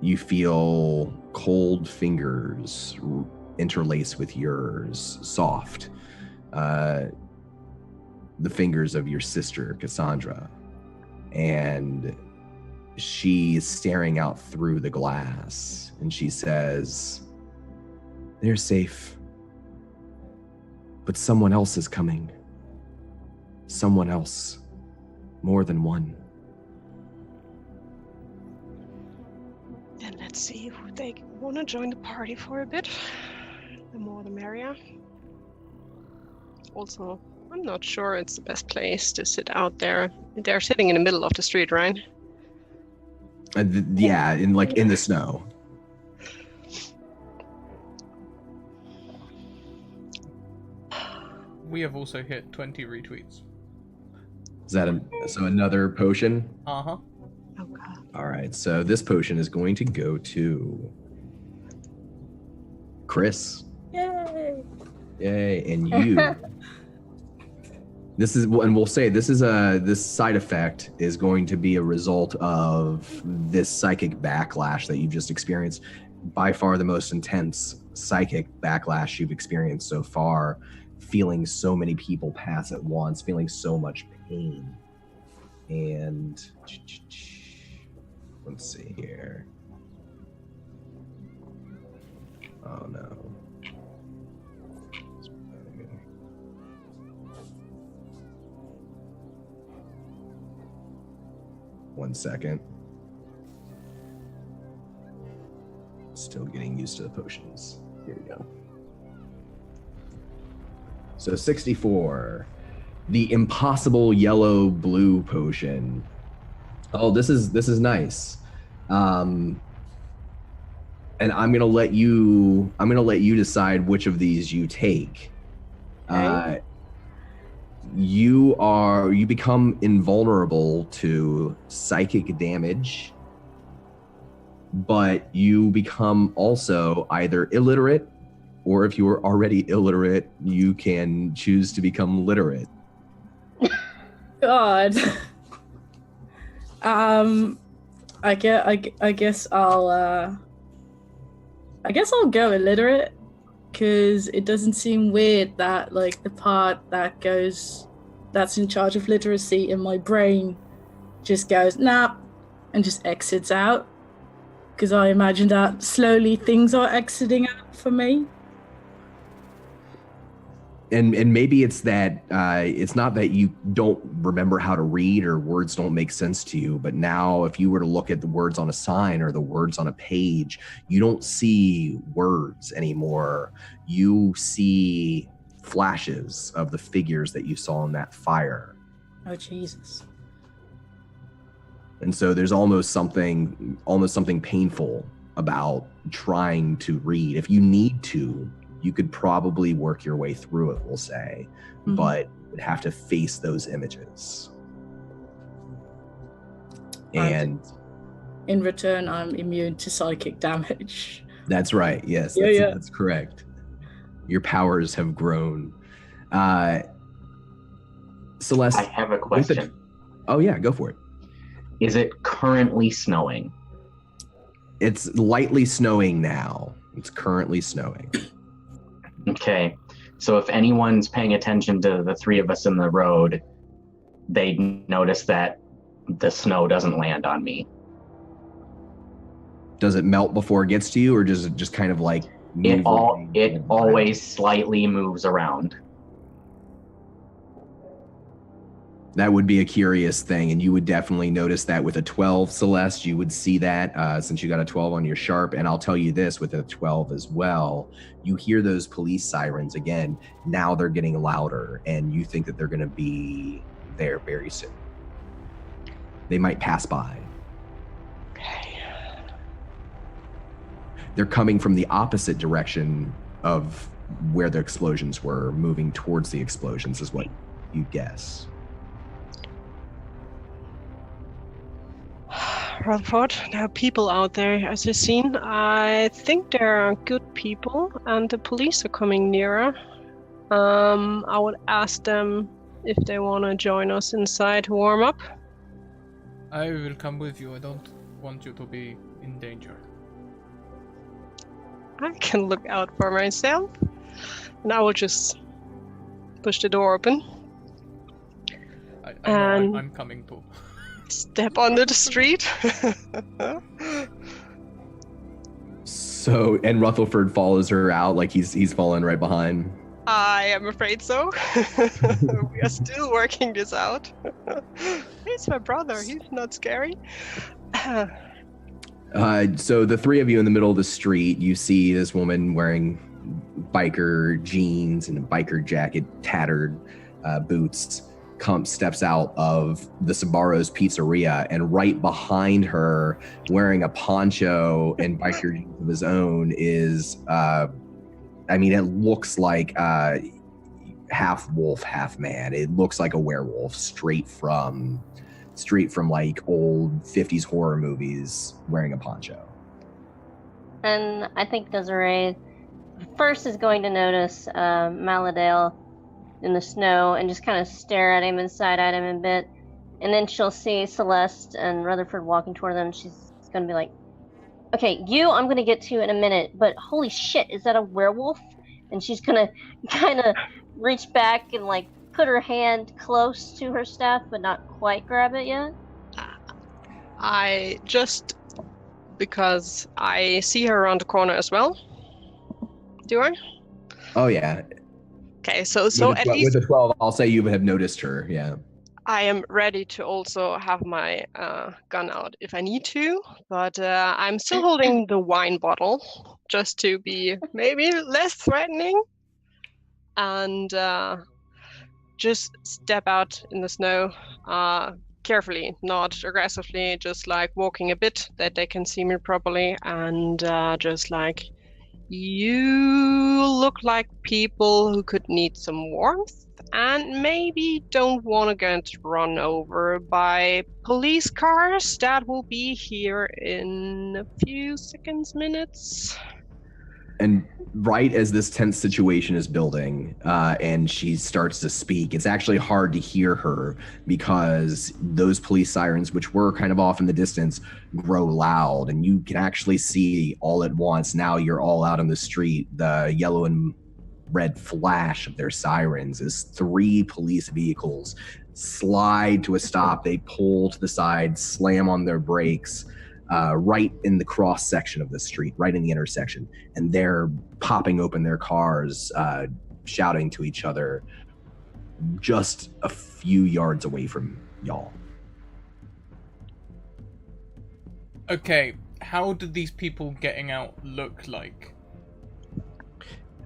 you feel cold fingers interlace with yours, soft. The fingers of your sister, Cassandra. And she's staring out through the glass, and she says, "They're safe. But someone else is coming. Someone else. More than one." Then let's see if they want to join the party for a bit. The more the merrier. Also, I'm not sure it's the best place to sit out there. They're sitting in the middle of the street, right? Yeah, in the snow. we have also hit 20 retweets. Is that so another potion? Uh-huh. Oh god. All right, so this potion is going to go to Chris. Yay! Yay, and you. This is, and we'll say this side effect is going to be a result of this psychic backlash that you've just experienced. By far the most intense psychic backlash you've experienced so far. Feeling so many people pass at once, feeling so much pain. And let's see here. Oh no. 1 second. Still getting used to the potions. Here we go. So 64. The impossible yellow blue potion. Oh, this is nice. And I'm gonna let you decide which of these you take. Okay. You become invulnerable to psychic damage, but you become also either illiterate, or if you are already illiterate, you can choose to become literate. God. I guess I'll go illiterate, because it doesn't seem weird that like the part that's in charge of literacy in my brain just goes nah and just exits out, because I imagine that slowly things are exiting out for me. And maybe it's that it's not that you don't remember how to read or words don't make sense to you, but now if you were to look at the words on a sign or the words on a page, you don't see words anymore. You see flashes of the figures that you saw in that fire. Oh Jesus. And so there's almost something painful about trying to read. If you need to, you could probably work your way through it, we'll say, but you'd have to face those images. And in return, I'm immune to psychic damage. That's right. Yes, that's correct. Your powers have grown. Celeste, I have a question. Oh yeah, go for it. Is it currently snowing? It's lightly snowing now. It's currently snowing. Okay, so if anyone's paying attention to the three of us in the road, they'd notice that the snow doesn't land on me. Does it melt before it gets to you, or does it just kind of like move It always slightly moves around. That would be a curious thing, and you would definitely notice that with a 12, Celeste. You would see that since you got a 12 on your sharp. And I'll tell you this, with a 12 as well, you hear those police sirens again. Now they're getting louder, and you think that they're going to be there very soon. They might pass by. Okay. They're coming from the opposite direction of where the explosions were, moving towards the explosions is what you guess. Rutherford, there are people out there, as you've seen. I think there are good people, and the police are coming nearer. I would ask them if they want to join us inside to warm up. I will come with you. I don't want you to be in danger. I can look out for myself, and I will just push the door open. I'm coming too. Step onto the street. So, and Rutherford follows her out like he's falling right behind. I am afraid so. We are still working this out. He's my brother. He's not scary. So the three of you in the middle of the street, you see this woman wearing biker jeans and a biker jacket, tattered boots, steps out of the Sabaro's Pizzeria, and right behind her, wearing a poncho and biker jeans of his own, is, it looks like, half wolf, half man. It looks like a werewolf straight from like old 50s horror movies, wearing a poncho. And I think Desiree first is going to notice Maladale in the snow and just kind of stare at him and side at him a bit. And then she'll see Celeste and Rutherford walking toward them. And she's going to be like, okay, you I'm going to get to in a minute, but holy shit, is that a werewolf? And she's going to kind of reach back and like put her hand close to her staff, but not quite grab it yet. I just, because I see her around the corner as well. Do I? Oh yeah. Okay, so with at least with the 12, I'll say you have noticed her. Yeah. I am ready to also have my gun out if I need to, but I'm still holding the wine bottle just to be maybe less threatening, and just step out in the snow carefully, not aggressively, just like walking a bit that they can see me properly, and just like, you look like people who could need some warmth and maybe don't want to get run over by police cars that will be here in a few seconds, minutes. And right as this tense situation is building and she starts to speak, it's actually hard to hear her because those police sirens, which were kind of off in the distance, grow loud. And you can actually see all at once, now you're all out on the street, the yellow and red flash of their sirens as 3 police vehicles slide to a stop. They pull to the side, slam on their brakes, right in the cross section of the street, right in the intersection. And they're popping open their cars, shouting to each other just a few yards away from y'all. Okay, how did these people getting out look like?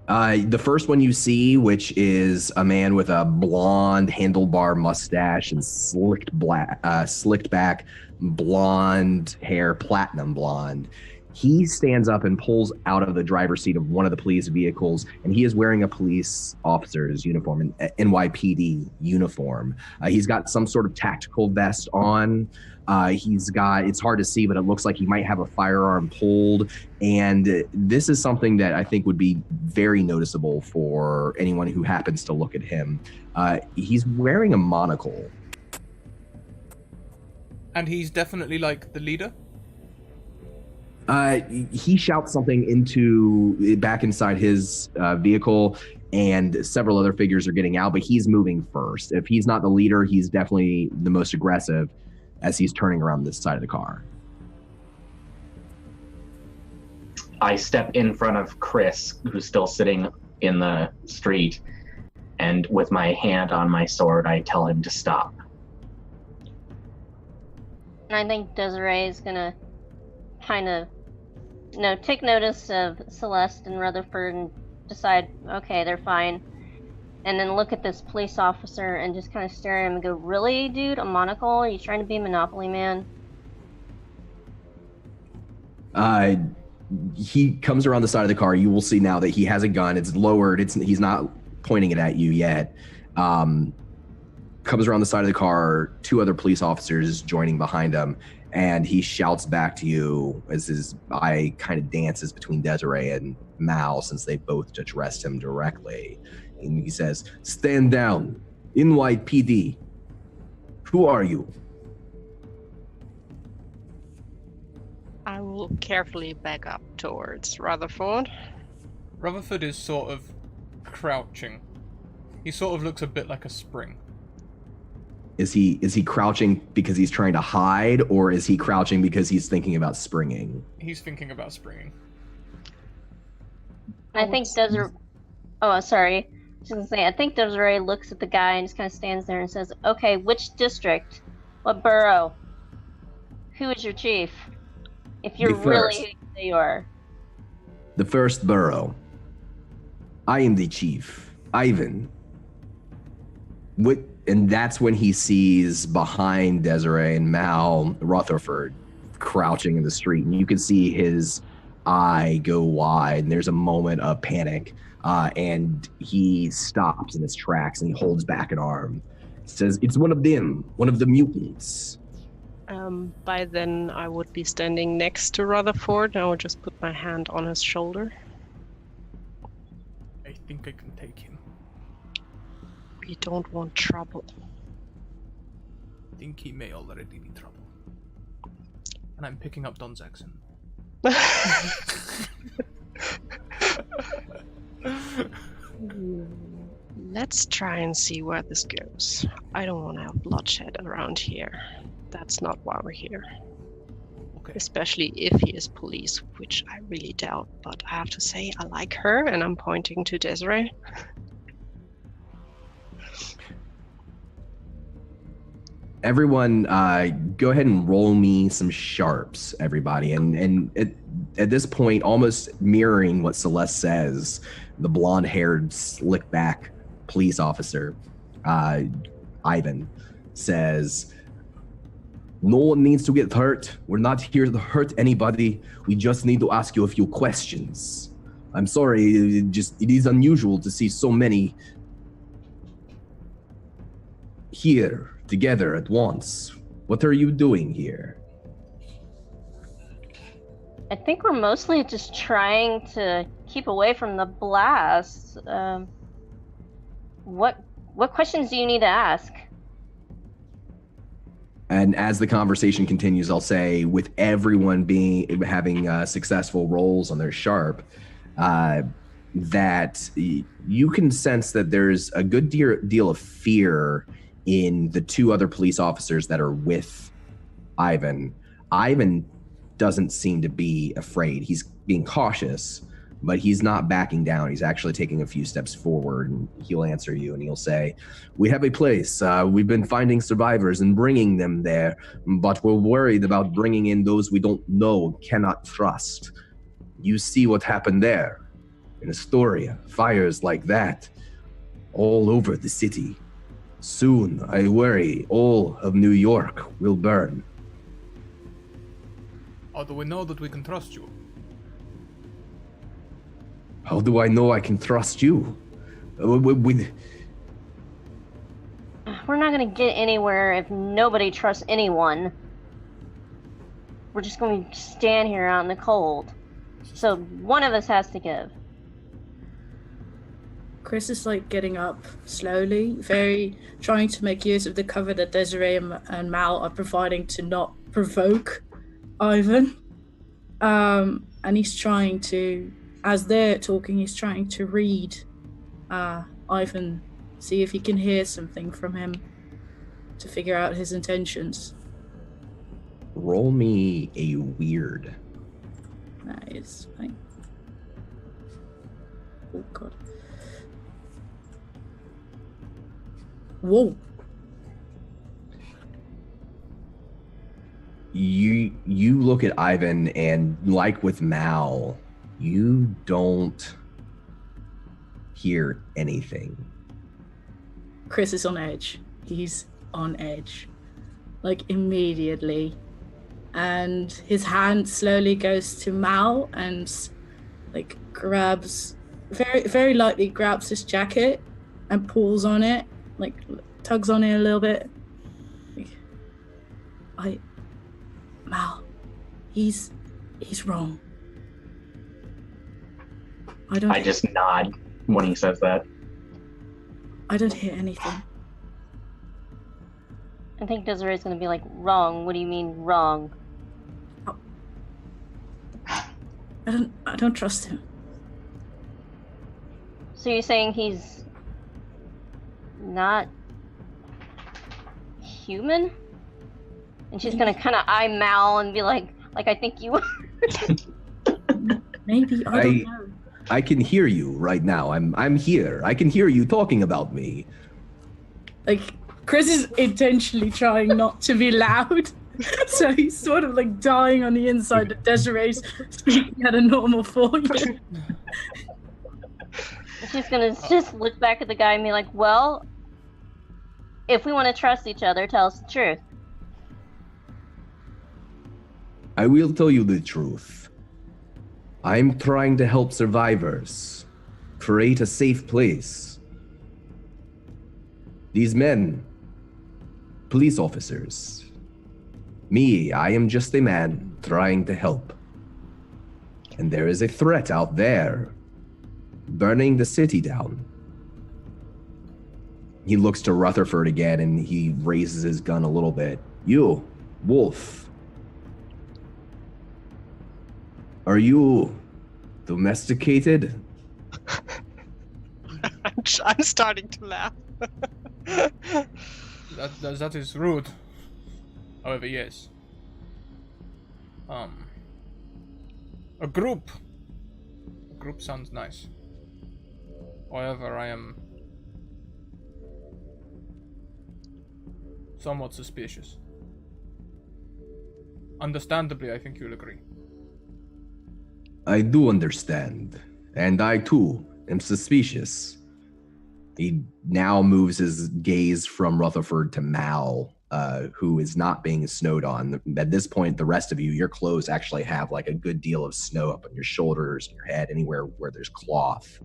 The first one you see, which is a man with a blonde handlebar mustache and slicked back blonde hair, platinum blonde. He stands up and pulls out of the driver's seat of one of the police vehicles, and he is wearing a police officer's uniform, an NYPD uniform. He's got some sort of tactical vest on. It's hard to see, but it looks like he might have a firearm pulled. And this is something that I think would be very noticeable for anyone who happens to look at him. He's wearing a monocle. And he's definitely like the leader? He shouts something back inside his vehicle, and several other figures are getting out, but he's moving first. If he's not the leader, he's definitely the most aggressive as he's turning around this side of the car. I step in front of Chris, who's still sitting in the street, and with my hand on my sword, I tell him to stop. And I think Desiree is gonna kind of, take notice of Celeste and Rutherford and decide, okay, they're fine. And then look at this police officer and just kind of stare at him and go, really, dude? A monocle? Are you trying to be Monopoly Man? He comes around the side of the car. You will see now that he has a gun. It's lowered. He's not pointing it at you yet. Comes around the side of the car, 2 other police officers joining behind him, and he shouts back to you as his eye kind of dances between Desiree and Mal, since they both addressed him directly. And he says, "Stand down. NYPD. Who are you?" I will carefully back up towards Rutherford. Rutherford is sort of crouching. He sort of looks a bit like a spring. Is he crouching because he's trying to hide, or is he crouching because he's thinking about springing? He's thinking about springing. I think Desiree... Oh, sorry. I was going to say, I think Desiree looks at the guy and just kind of stands there and says, okay, which district? What borough? Who is your chief? If you're really who you say you are. The 1st borough. I am the chief. Ivan. And that's when he sees behind Desiree and Mal, Rutherford, crouching in the street. And you can see his eye go wide, and there's a moment of panic, and he stops in his tracks and he holds back an arm. Says, "It's one of them, one of the mutants." By then, I would be standing next to Rutherford. I would just put my hand on his shoulder. I think I can take him. We don't want trouble. I think he may already be trouble. And I'm picking up Don's accent. Let's try and see where this goes. I don't want to have bloodshed around here. That's not why we're here. Okay. Especially if he is police, which I really doubt. But I have to say, I like her, and I'm pointing to Desiree. Everyone, go ahead and roll me some sharps, everybody. And at this point, almost mirroring what Celeste says, the blonde-haired, slick-back police officer, Ivan, says, "No one needs to get hurt. We're not here to hurt anybody. We just need to ask you a few questions. I'm sorry, it is unusual to see so many here together at once. What are you doing here?" I think we're mostly just trying to keep away from the blast. What questions do you need to ask? And as the conversation continues, I'll say, with everyone having successful rolls on their sharp, that you can sense that there's a good deal of fear in the two other police officers that are with Ivan. Ivan doesn't seem to be afraid. He's being cautious, but he's not backing down. He's actually taking a few steps forward, and he'll answer you, and he'll say, "We have a place. We've been finding survivors and bringing them there, but we're worried about bringing in those we don't know, cannot trust. You see what happened there in Astoria, fires like that all over the city. Soon, I worry, all of New York will burn." How do we know that we can trust you? How do I know I can trust you? With We're not gonna get anywhere if nobody trusts anyone. We're just going to stand here out in the cold. So one of us has to give. Chris is like getting up slowly, very trying to make use of the cover that Desiree and Mal are providing to not provoke Ivan. And he's trying to, as they're talking, he's trying to read Ivan, see if he can hear something from him to figure out his intentions. roll me a weird. That is fine. Oh god. Whoa. You look at Ivan, and like with Mal, you don't hear anything. Chris is on edge. He's on edge. Like immediately. And his hand slowly goes to Mal and like grabs, very, very lightly grabs his jacket and pulls on it, like tugs on it a little bit. Mal, he's wrong. I just nod when he says that. I don't hear anything. I think Desiree's gonna be like, wrong? What do you mean, wrong? I don't trust him. So you're saying he's not human? And she's gonna kind of eye Mal and be like I think you are. Maybe, I don't know. I can hear you right now. I'm here. I can hear you talking about me. Like, Chris is intentionally trying not to be loud. So he's sort of like dying on the inside that Desiree's speaking at a normal volume. She's gonna just look back at the guy and be like, well, if we want to trust each other, tell us the truth. I will tell you the truth. I'm trying to help survivors create a safe place. These men, police officers. Me, I am just a man trying to help. And there is a threat out there, burning the city down. He looks to Rutherford again and he raises his gun a little bit. You, Wolf. Are you domesticated? I'm starting to laugh. That is rude. However, yes. A group. A group sounds nice. However, I am somewhat suspicious. Understandably, I think you'll agree. I do understand, and I too am suspicious. He now moves his gaze from Rutherford to Mal, who is not being snowed on. At this point, the rest of you, your clothes actually have like a good deal of snow up on your shoulders, your head, anywhere where there's cloth.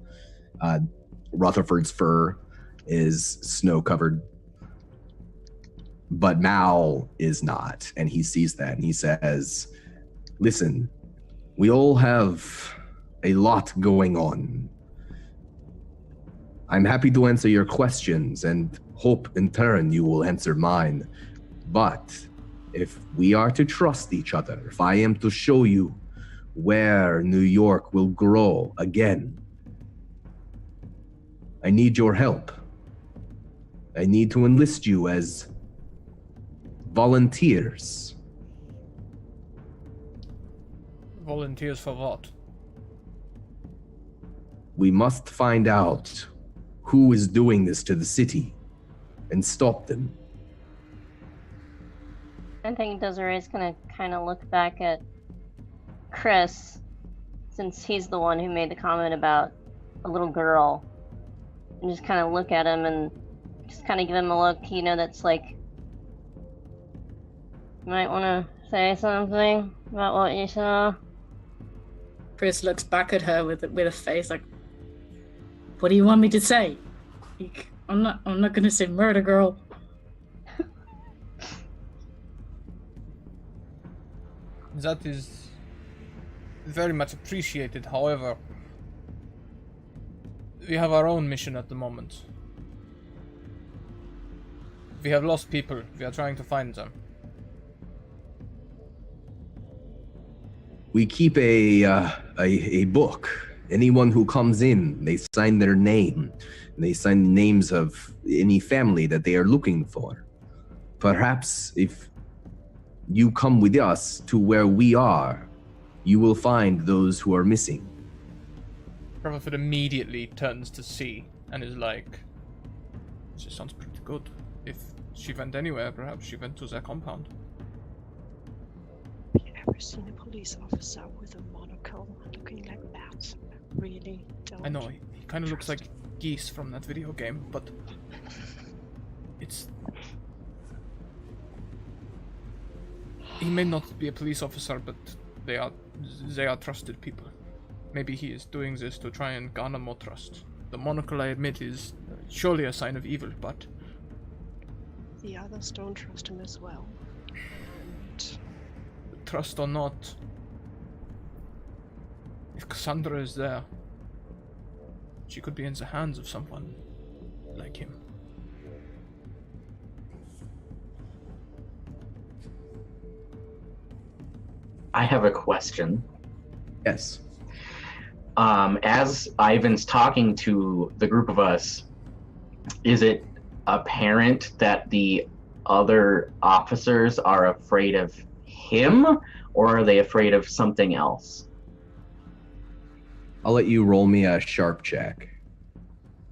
Rutherford's fur is snow-covered, but Mal is not, and he sees that, and he says, listen, we all have a lot going on. I'm happy to answer your questions and hope in turn you will answer mine. But if we are to trust each other, if I am to show you where New York will grow again, I need your help. I need to enlist you as volunteers. Volunteers for what? We must find out who is doing this to the city and stop them. I think Desiree's gonna kind of look back at Chris, since he's the one who made the comment about a little girl, and just kind of look at him and just kind of give him a look, you know, that's like, you might want to say something about what you saw. Chris looks back at her with a face like, what do you want me to say? I'm not gonna say murder girl. That is very much appreciated. However, we have our own mission at the moment. We have lost people. We are trying to find them. We keep a book. Anyone who comes in, they sign their name. They sign the names of any family that they are looking for. Perhaps if you come with us to where we are, you will find those who are missing. Rutherford immediately turns to C and is like, this sounds pretty good. If she went anywhere, perhaps she went to their compound. Have you ever seen a police officer with a monocle looking like that? Really don't. I know, he kind of looks like Geese from that video game, but it's... He may not be a police officer, but they are trusted people. Maybe he is doing this to try and garner more trust. The monocle, I admit, is surely a sign of evil, but... The others don't trust him as well. And trust or not, if Cassandra is there, she could be in the hands of someone like him. I have a question. Yes. As Ivan's talking to the group of us, is it apparent that the other officers are afraid of him, or are they afraid of something else? I'll let you roll me a sharp check.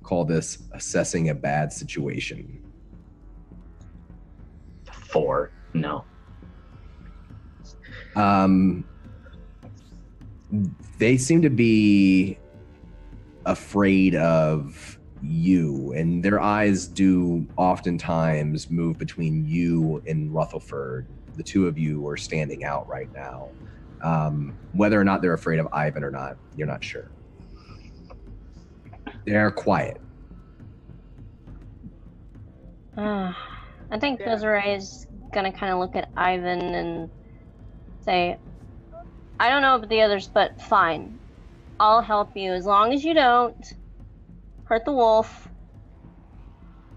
Call this assessing a bad situation. 4. No. They seem to be afraid of you, and their eyes do oftentimes move between you and Rutherford. The two of you are standing out right now. Whether or not they're afraid of Ivan or not, you're not sure. They're quiet. I think Desiree is gonna kind of look at Ivan and say, I don't know about the others, but fine. I'll help you as long as you don't hurt the wolf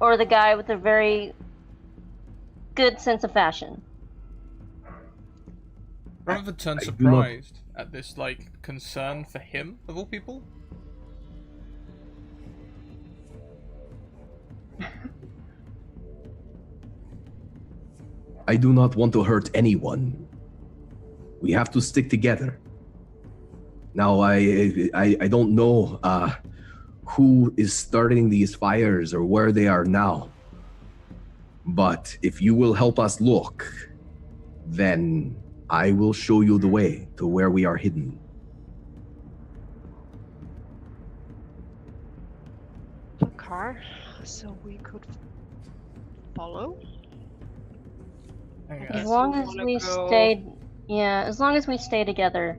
or the guy with a very good sense of fashion. Rather turned surprised at this, like, concern for him, of all people. I do not want to hurt anyone. We have to stick together. Now, I don't know who is starting these fires or where they are now. But if you will help us look, then I will show you the way to where we are hidden. A car, so we could follow. As long as we stay, as long as we stay together.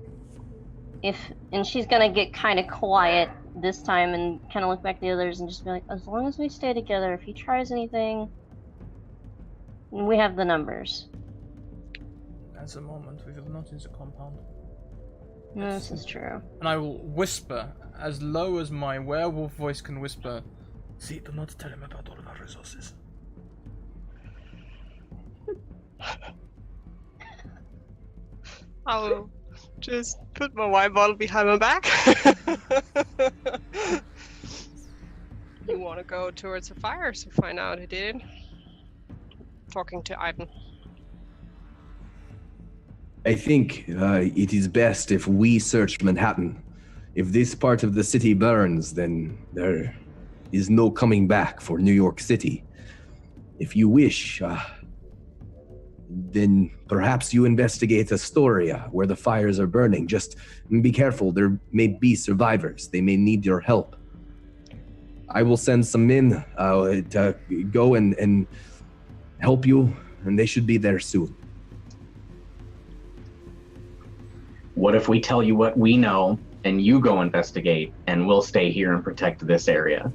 And she's gonna get kind of quiet this time and kind of look back at the others and just be like, as long as we stay together, if he tries anything, we have the numbers. At the moment, we will not use a compound. No, this is true. And I will whisper, as low as my werewolf voice can whisper, see, do not tell him about all of our resources. I will just put my wine bottle behind my back. You want to go towards the fire to find out who did it? Talking to Ivan. I think it is best if we search Manhattan. If this part of the city burns, then there is no coming back for New York City. If you wish, then perhaps you investigate Astoria, where the fires are burning. Just be careful, there may be survivors. They may need your help. I will send some men to go and help you, and they should be there soon. What if we tell you what we know, and you go investigate, and we'll stay here and protect this area?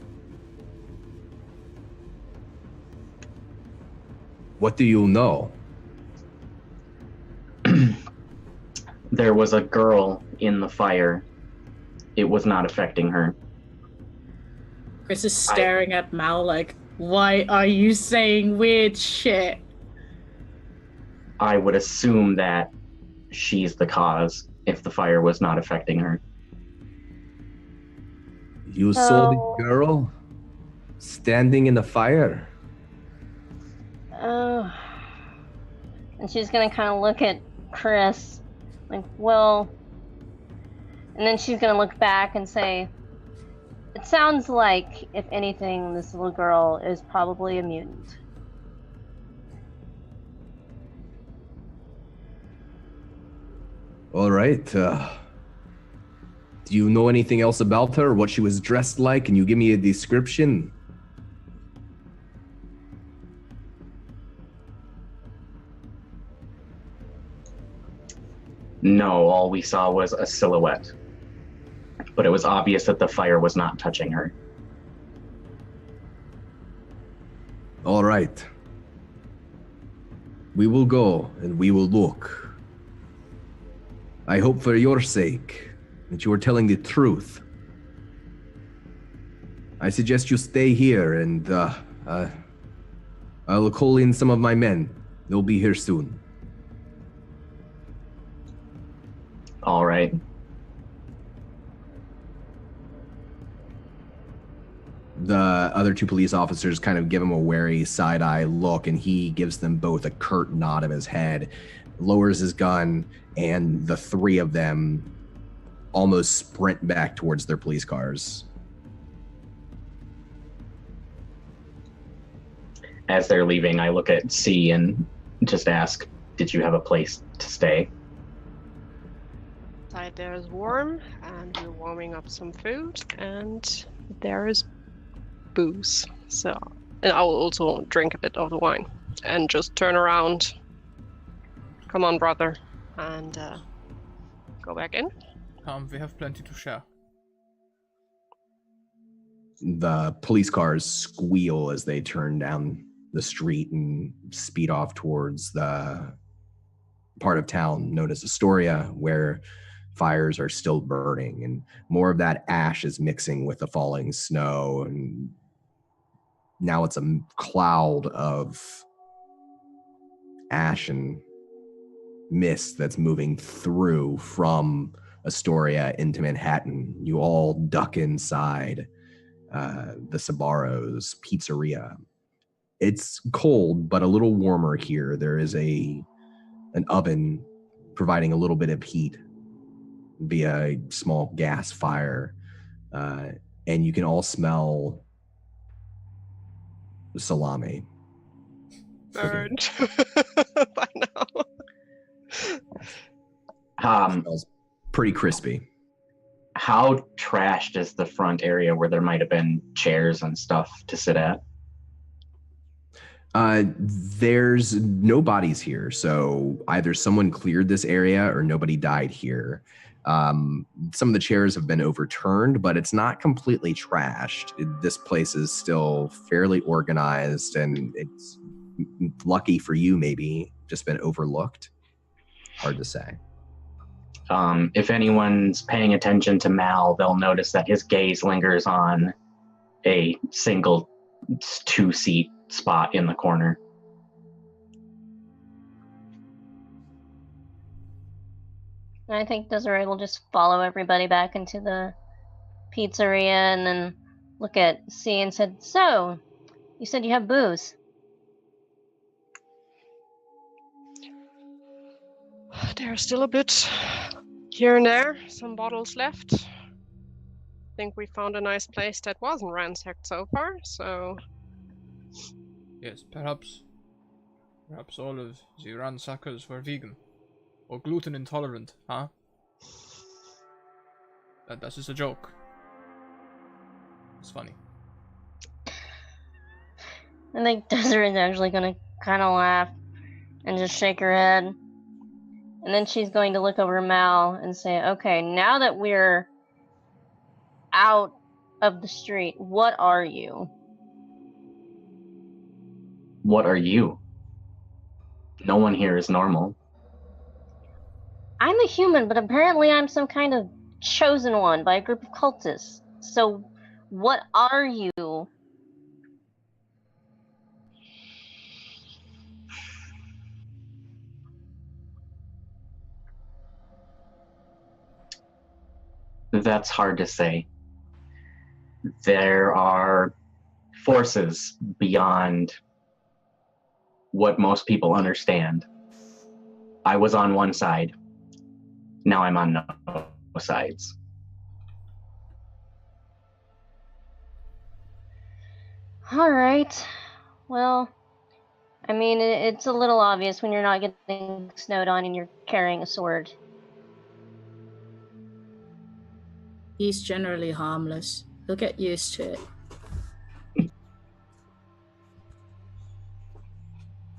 What do you know? There was a girl in the fire. It was not affecting her. Chris is staring at Mal like, why are you saying weird shit? I would assume that she's the cause if the fire was not affecting her. You saw the girl standing in the fire? Oh. And she's gonna kind of look at Chris, like, well, and then she's gonna look back and say, it sounds like, if anything, this little girl is probably a mutant. All right. Do you know anything else about her? What she was dressed like? Can you give me a description? No, all we saw was a silhouette. But it was obvious that the fire was not touching her. All right. We will go and we will look. I hope for your sake that you are telling the truth. I suggest you stay here and I'll call in some of my men. They'll be here soon. All right. The other two police officers kind of give him a wary side-eye look, and he gives them both a curt nod of his head, lowers his gun, and the three of them almost sprint back towards their police cars. As they're leaving, I look at C and just ask, did you have a place to stay? Outside there is warm, and we're warming up some food, and there is booze. So, and I will also drink a bit of the wine, and just turn around. Come on, brother, and go back in. Come, we have plenty to share. The police cars squeal as they turn down the street and speed off towards the part of town known as Astoria, where fires are still burning and more of that ash is mixing with the falling snow, and now it's a cloud of ash and mist that's moving through from Astoria into Manhattan. You all duck inside the Sabaro's pizzeria. It's cold, but a little warmer here. There is an oven providing a little bit of heat via a small gas fire, and you can all smell salami. Burned. By now. Smells pretty crispy. How trashed is the front area where there might have been chairs and stuff to sit at? There's no bodies here, so either someone cleared this area or nobody died here. Some of the chairs have been overturned, but it's not completely trashed. This place is still fairly organized, and it's lucky for you, maybe just been overlooked. Hard to say. If anyone's paying attention to Mal, they'll notice that his gaze lingers on a single 2-seat spot in the corner. I think Desiree will just follow everybody back into the pizzeria and then look at C and said, "So, you said you have booze." There's still a bit here and there, some bottles left. I think we found a nice place that wasn't ransacked so far, so... Yes, perhaps all of the ransackers were vegan. Or gluten intolerant, huh? That's just a joke. It's funny. I think Desiree's actually gonna kind of laugh and just shake her head. And then she's going to look over Mal and say, "Okay, now that we're out of the street, what are you?" What are you? No one here is normal. I'm a human, but apparently I'm some kind of chosen one by a group of cultists. So, what are you? That's hard to say. There are forces beyond what most people understand. I was on one side. Now I'm on no sides. All right. Well, I mean, it's a little obvious when you're not getting snowed on and you're carrying a sword. He's generally harmless. He'll get used to it.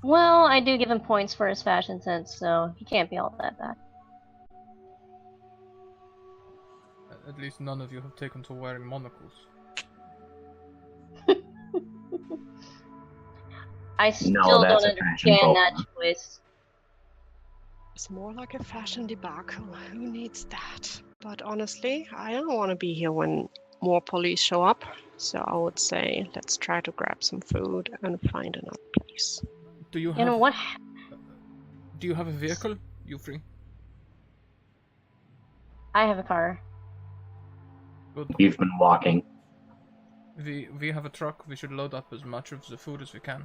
Well, I do give him points for his fashion sense, so he can't be all that bad. At least none of you have taken to wearing monocles. I still No, that's don't a fashion understand faux that pas. choice. It's more like a fashion debacle. Who needs that? But honestly, I don't want to be here when more police show up. So I would say let's try to grab some food and find another place. Do you You have? know what? Do you have a vehicle? You free? I have a car. Good. You've been walking. We have a truck. We should load up as much of the food as we can.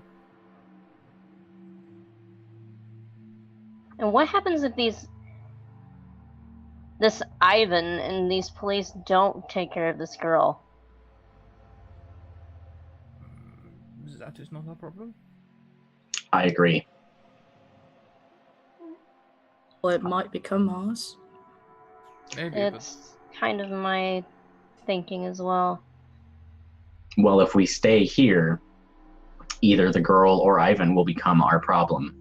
And what happens if this Ivan and these police don't take care of this girl? That is not a problem. I agree. Or it might become ours. Maybe, It's kind of my thinking as well. Well, if we stay here, either the girl or Ivan will become our problem.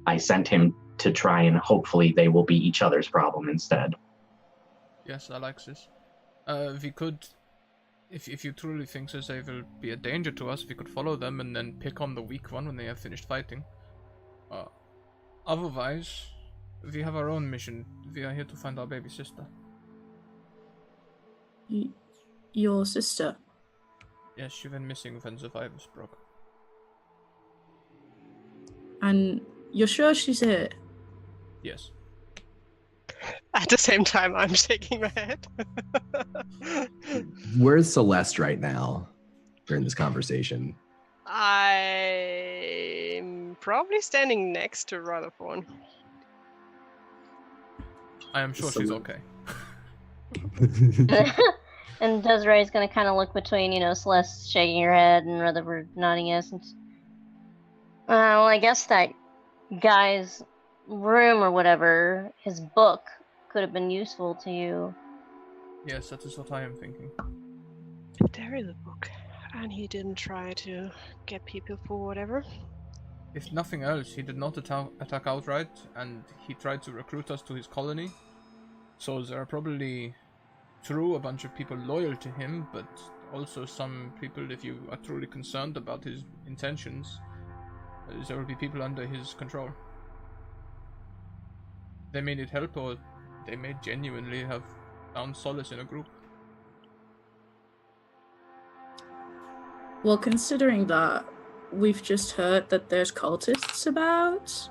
I sent him to try and hopefully they will be each other's problem instead. Yes, Alexis. We could, if you truly think that they will be a danger to us, we could follow them and then pick on the weak one when they have finished fighting. Otherwise, we have our own mission. We are here to find our baby sister. Your sister? Yes, she went missing when the virus broke. And you're sure she's here? Yes. At the same time, I'm shaking my head. Where's Celeste right now during this conversation? I'm probably standing next to Rutherford. I am sure she's okay. And Desiree's gonna kind of look between, Celeste shaking her head and Rutherford nodding yes. And, well, I guess that guy's room or whatever, his book, could have been useful to you. Yes, that is what I am thinking. There is a book, and he didn't try to get people for whatever. If nothing else, he did not attack outright, and he tried to recruit us to his colony. So there are probably, true, a bunch of people loyal to him, but also some people, if you are truly concerned about his intentions, there will be people under his control. They may need help, or they may genuinely have found solace in a group. Well, considering that we've just heard that there's cultists about,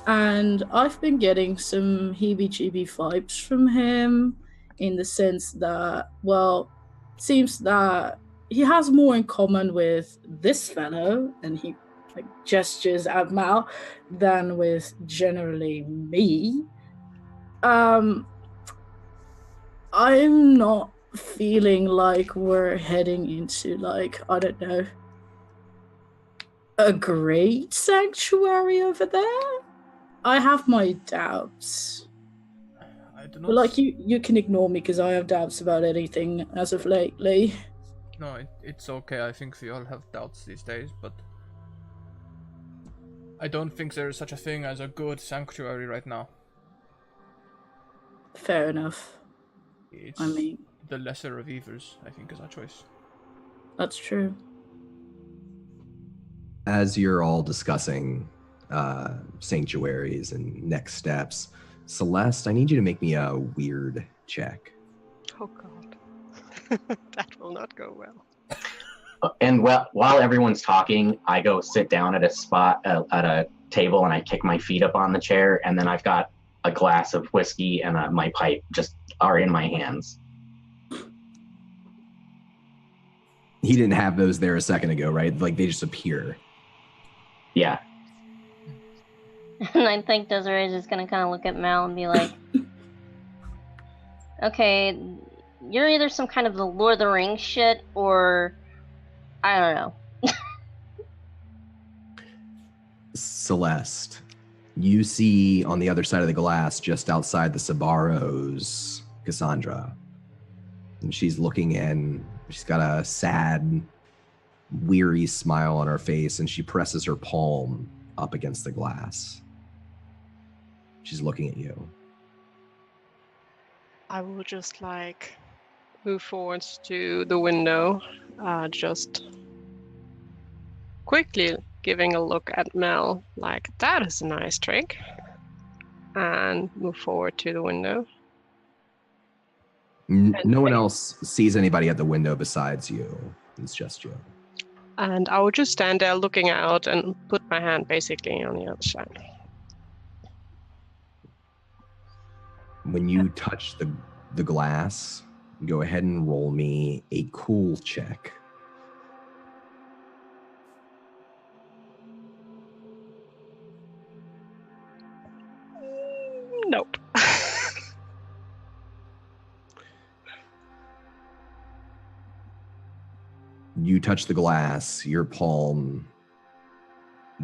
and I've been getting some heebie-jeebie vibes from him in the sense that, well, it seems that he has more in common with this fellow, and he gestures at Mal, than with generally me. I'm not feeling like we're heading into, I don't know, a great sanctuary over there. I have my doubts. I do not... But you can ignore me because I have doubts about anything as of lately. No, it's okay. I think we all have doubts these days, but I don't think there is such a thing as a good sanctuary right now. Fair enough. It's the lesser of evils, I think, is our choice. That's true. As you're all discussing sanctuaries and next steps, Celeste, I need you to make me a weird check. Oh god. That will not go well. And while everyone's talking, I go sit down at a spot at a table and I kick my feet up on the chair, and then I've got a glass of whiskey and my pipe just are in my hands. He didn't have those there a second ago, right? Like they just appear. Yeah. And I think Desiree's just gonna kind of look at Mal and be like, okay, you're either some kind of the Lord of the Rings shit, or I don't know. Celeste, you see on the other side of the glass, just outside the Sabaros, Cassandra. And she's looking in. She's got a sad, weary smile on her face, and she presses her palm up against the glass. She's looking at you. I will just move forwards to the window, just quickly giving a look at Mel, that is a nice trick, and move forward to the window. No one else sees anybody at the window besides you. It's just you. And I will just stand there looking out and put my hand basically on the other side. When you touch the glass, go ahead and roll me a cool check. Nope. You touch the glass, your palm,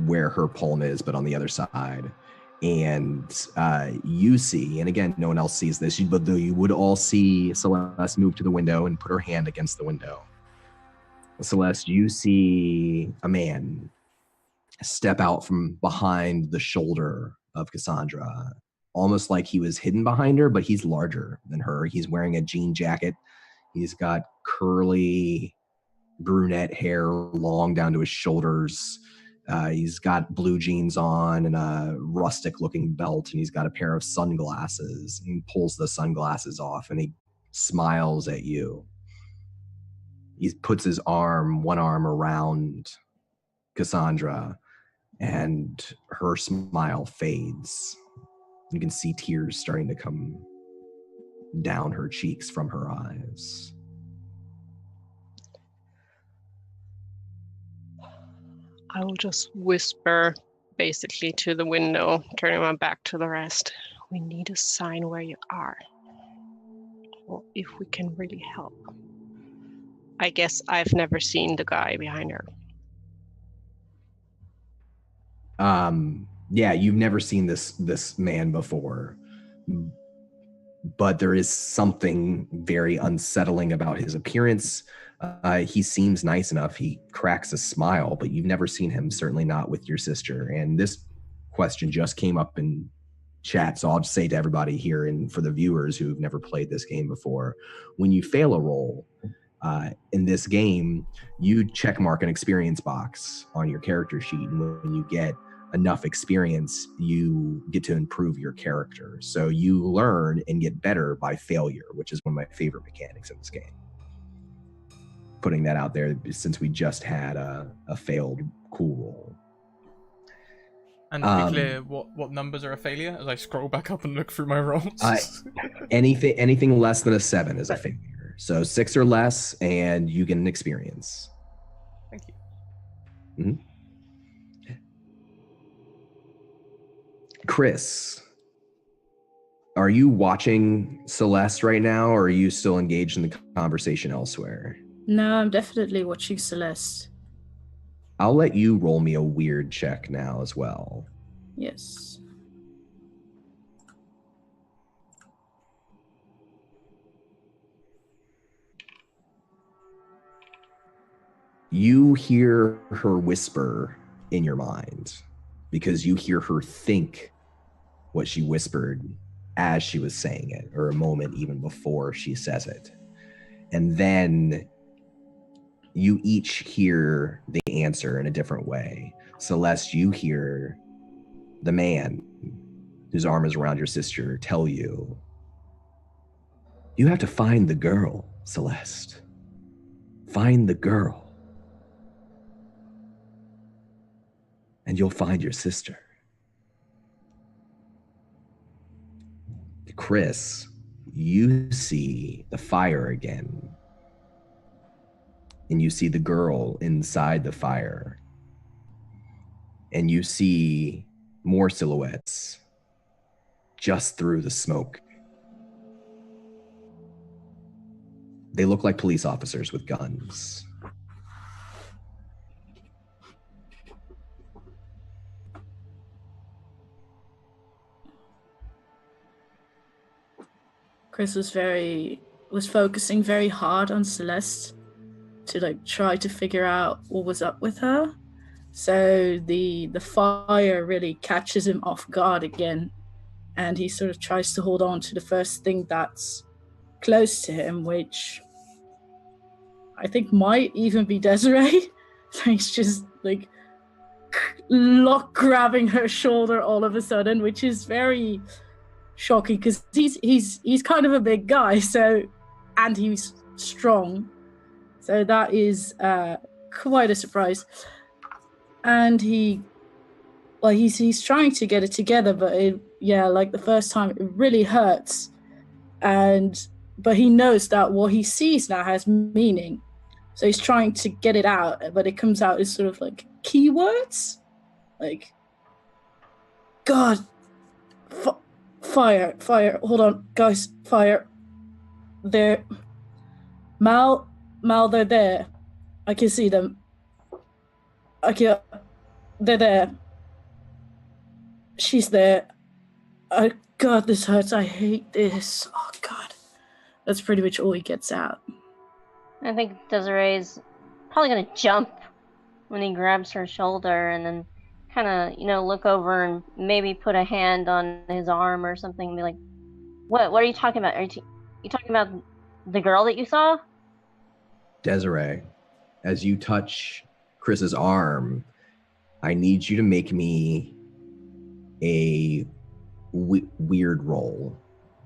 where her palm is, but on the other side. And you see, and again, no one else sees this, but though you would all see Celeste move to the window and put her hand against the window. Celeste, you see a man step out from behind the shoulder of Cassandra almost like he was hidden behind her, but he's larger than her. He's wearing a jean jacket. He's got curly brunette hair, long down to his shoulders. He's got blue jeans on and a rustic looking belt, and he's got a pair of sunglasses. He pulls the sunglasses off and he smiles at you. He puts his one arm around Cassandra, and her smile fades. You can see tears starting to come down her cheeks from her eyes. I will just whisper basically to the window, turning my back to the rest. We need a sign where you are, or if we can really help. I guess I've never seen the guy behind her. Yeah, you've never seen this man before, but there is something very unsettling about his appearance. He seems nice enough. He cracks a smile, but you've never seen him, certainly not with your sister. And this question just came up in chat, so I'll just say to everybody here and for the viewers who've never played this game before, when you fail a roll in this game, you check mark an experience box on your character sheet, and when you get enough experience, you get to improve your character. So you learn and get better by failure, which is one of my favorite mechanics in this game. Putting that out there, since we just had a failed cool roll. And to be clear, what numbers are a failure? As I scroll back up and look through my rolls. Anything less than a 7 is a failure. So 6 or less, and you get an experience. Thank you. Mm-hmm. Chris, are you watching Celeste right now, or are you still engaged in the conversation elsewhere? No, I'm definitely watching Celeste. I'll let you roll me a weird check now as well. Yes. You hear her whisper in your mind because you hear her think what she whispered as she was saying it, or a moment even before she says it. And then you each hear the answer in a different way. Celeste, you hear the man whose arm is around your sister tell you, "You have to find the girl, Celeste. Find the girl. And you'll find your sister." Chris, you see the fire again. And you see the girl inside the fire. And you see more silhouettes just through the smoke. They look like police officers with guns. Chris was focusing very hard on Celeste to try to figure out what was up with her. So the fire really catches him off guard again, and he sort of tries to hold on to the first thing that's close to him, which I think might even be Desiree. He's just grabbing her shoulder all of a sudden, which is very shocking because he's kind of a big guy, and he's strong, so that is quite a surprise. And he's trying to get it together, but the first time it really hurts, but he knows that what he sees now has meaning, so he's trying to get it out, but it comes out as sort of keywords, God. Fire, hold on, guys, fire. They're... Mal, they're there. I can see them. They're there. She's there. God, this hurts. I hate this. Oh, God. That's pretty much all he gets out. I think Desiree's probably going to jump when he grabs her shoulder and then kind of, look over and maybe put a hand on his arm or something and be like, What are you talking about? Are you talking about the girl that you saw? Desiree, as you touch Chris's arm, I need you to make me a weird roll.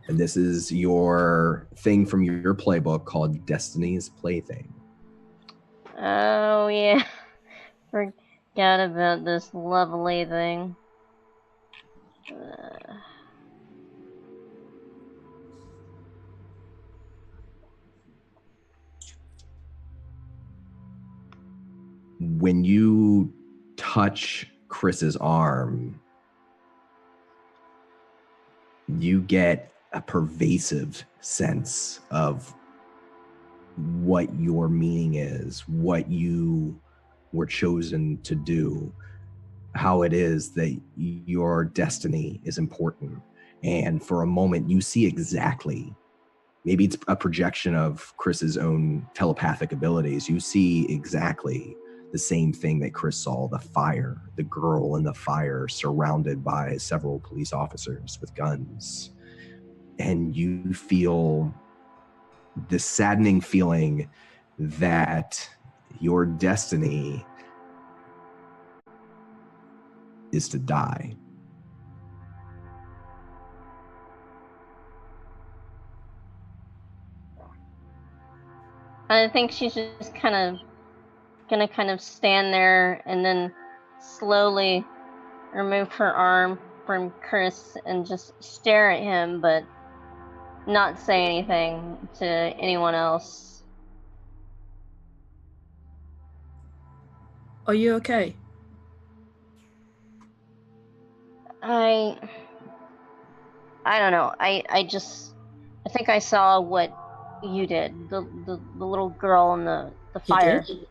And this is your thing from your playbook called Destiny's Plaything. Oh, yeah. Forgot about this lovely thing. When you touch Chris's arm, you get a pervasive sense of what your meaning is, what you were chosen to do, how it is that your destiny is important. And for a moment, you see exactly, maybe it's a projection of Chris's own telepathic abilities. You see exactly the same thing that Chris saw, the fire, the girl in the fire surrounded by several police officers with guns. And you feel this saddening feeling that your destiny is to die. I think she's just gonna stand there and then slowly remove her arm from Chris and just stare at him, but not say anything to anyone else. Are you okay? I don't know. I think I saw what you did. The little girl in the You fire. did?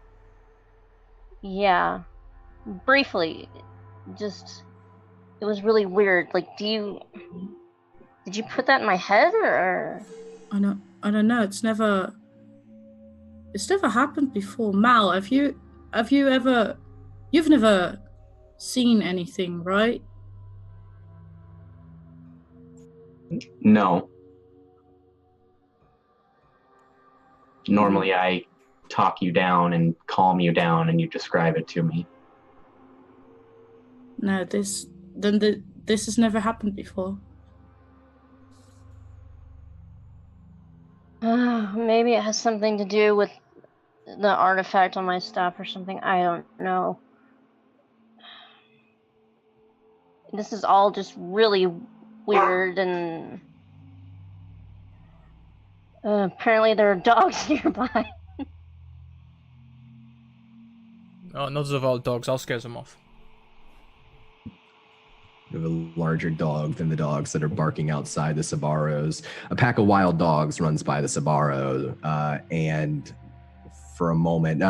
Yeah. Briefly. Just it was really weird. Like, did you put that in my head or I don't know. It's never happened before. Mal, have you ever, you've never seen anything, right? No. Normally I talk you down and calm you down and you describe it to me. No, this has never happened before. maybe it has something to do with the artifact on my stuff or something. I don't know. This is all just really weird, and apparently there are dogs nearby. Oh, not of all dogs. I'll scare them off. You have a larger dog than the dogs that are barking outside the Sabaros. A pack of wild dogs runs by the Sabaro, and for a moment,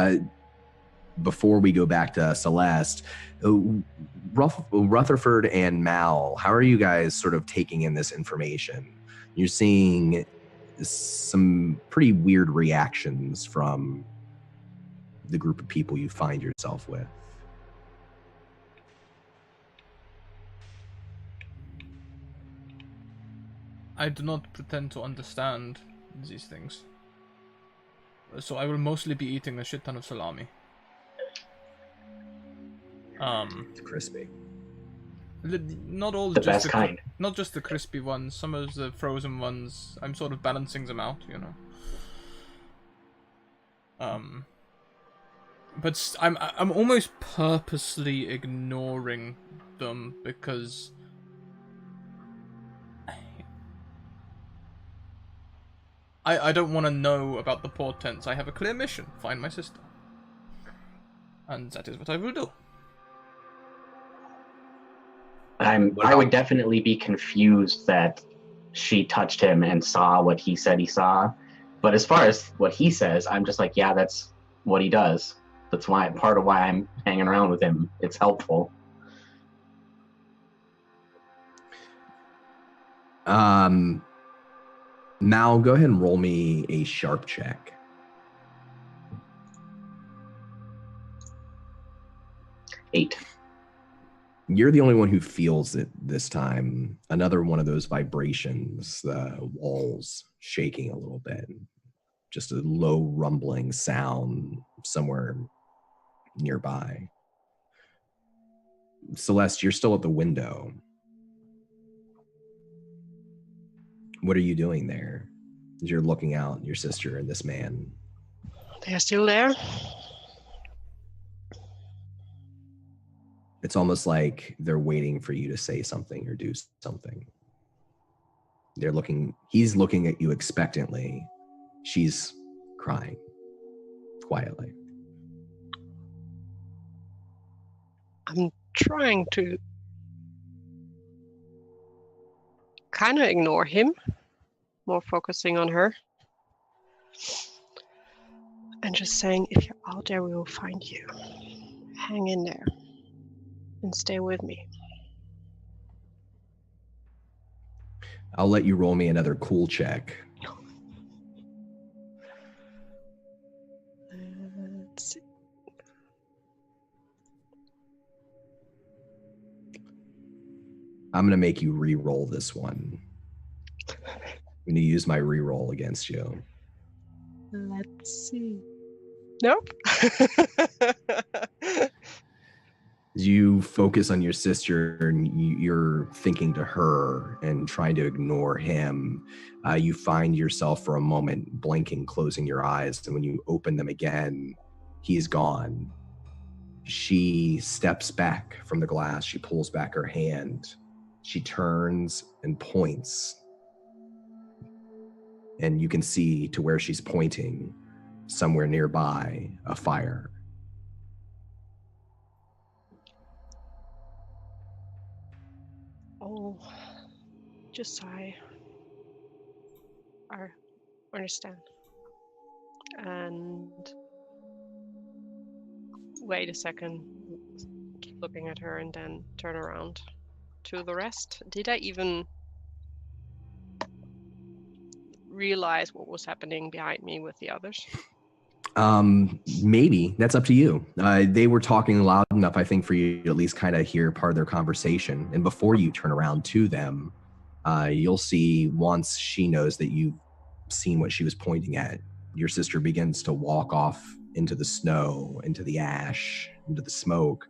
before we go back to Celeste, Rutherford and Mal, how are you guys sort of taking in this information? You're seeing some pretty weird reactions from the group of people you find yourself with. I do not pretend to understand these things. So I will mostly be eating a shit ton of salami. It's crispy. Not all The just best kind. Not just the crispy ones. Some of the frozen ones. I'm sort of balancing them out, you know. But I'm almost purposely ignoring them because I don't want to know about the portents. I have a clear mission: find my sister, and that is what I will do. I would definitely be confused that she touched him and saw what he said he saw. But as far as what he says, I'm just like, yeah, that's what he does. That's why part of why I'm hanging around with him. It's helpful. Mal, go ahead and roll me a sharp check. 8. You're the only one who feels it this time. Another one of those vibrations, the walls shaking a little bit. Just a low rumbling sound somewhere nearby. Celeste, you're still at the window. What are you doing there? As you're looking out at your sister and this man. They're still there. It's almost like they're waiting for you to say something or do something. He's looking at you expectantly. She's crying quietly. I'm trying to kind of ignore him, more focusing on her. And just saying, if you're out there, we will find you. Hang in there and stay with me. I'll let you roll me another cool check. Let's see. I'm going to make you re-roll this one. I'm going to use my re-roll against you. Let's see. Nope. You focus on your sister and you're thinking to her and trying to ignore him. You find yourself for a moment blinking, closing your eyes. And when you open them again, he's gone. She steps back from the glass. She pulls back her hand. She turns and points. And you can see to where she's pointing, somewhere nearby, a fire. Oh, just sigh. I understand. And wait a second. Keep looking at her and then turn around to the rest. Did I even realize what was happening behind me with the others? Maybe. That's up to you. They were talking loud enough, I think, for you to at least kind of hear part of their conversation. And before you turn around to them, you'll see, once she knows that you've seen what she was pointing at, your sister begins to walk off into the snow, into the ash, into the smoke.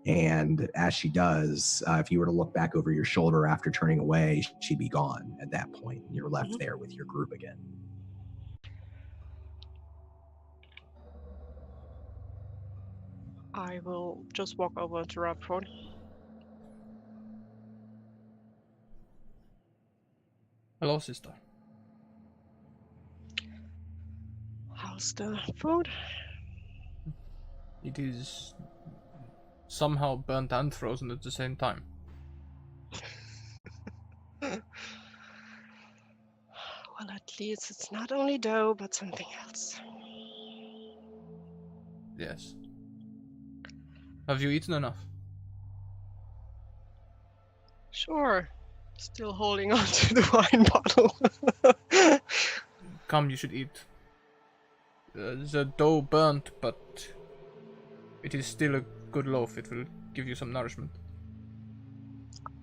And as she does, if you were to look back over your shoulder after turning away, she'd be gone at that point. You're left there with your group again. I will just walk over to Rutherford. Hello, sister. How's the food? It is somehow burnt and frozen at the same time. Well, at least it's not only dough, but something else. Yes. Have you eaten enough? Sure. Still holding on to the wine bottle. Come, you should eat. The dough burnt, but it is still a good loaf. It will give you some nourishment.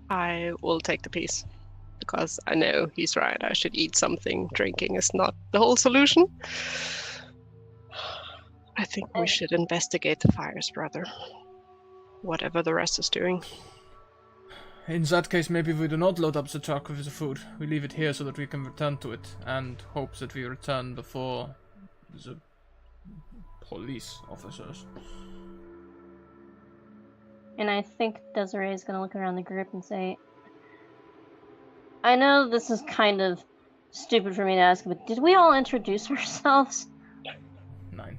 I will take the piece, because I know he's right. I should eat something. Drinking is not the whole solution. I think we should investigate the fires, brother. Whatever the rest is doing. In that case, maybe we do not load up the truck with the food. We leave it here so that we can return to it, and hope that we return before the police officers. And I think Desiree is going to look around the group and say, I know this is kind of stupid for me to ask, but did we all introduce ourselves? 9.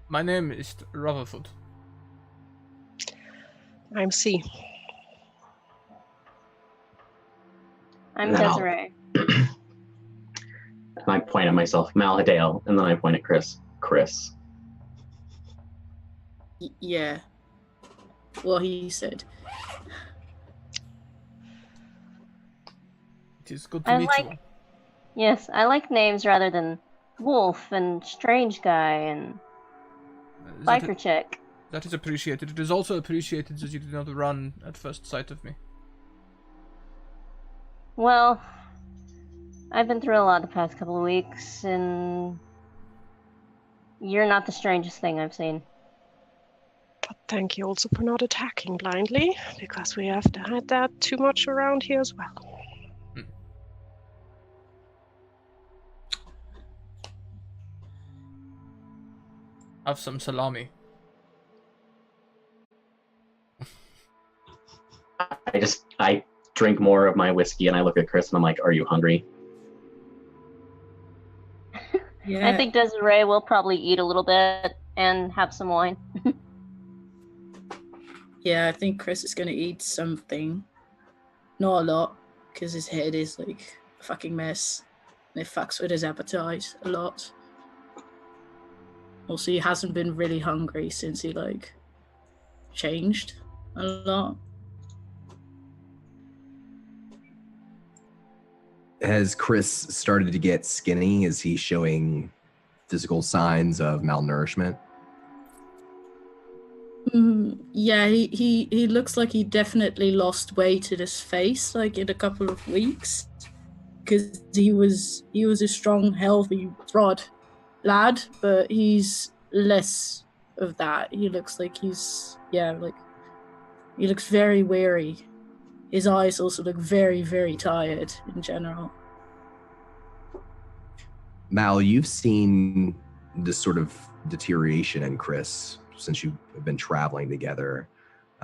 My name is Rutherford. I'm C. I'm No. Desiree. And I point at myself, Malhadale, and then I point at Chris. Chris. Yeah. What he said. It is good to I meet like- you. Yes, I like names rather than Wolf and Strange Guy and That, Biker Chick. That is appreciated. It is also appreciated that you did not run at first sight of me. Well, I've been through a lot the past couple of weeks, and you're not the strangest thing I've seen. But thank you also for not attacking blindly, because we have had that too much around here as well. Have some salami. I drink more of my whiskey and I look at Chris and I'm like, are you hungry? Yeah. I think Desiree will probably eat a little bit and have some wine. Yeah, I think Chris is gonna eat something. Not a lot, because his head is like a fucking mess. And it fucks with his appetite a lot. Also, he hasn't been really hungry since he like changed a lot. Has Chris started to get skinny? Is he showing physical signs of malnourishment? Yeah, he looks like he definitely lost weight in his face, like in a couple of weeks, because he was a strong, healthy, broad lad, but he's less of that. He looks like he looks very weary. His eyes also look very, very tired in general. Mal, you've seen this sort of deterioration in Chris since you've been traveling together.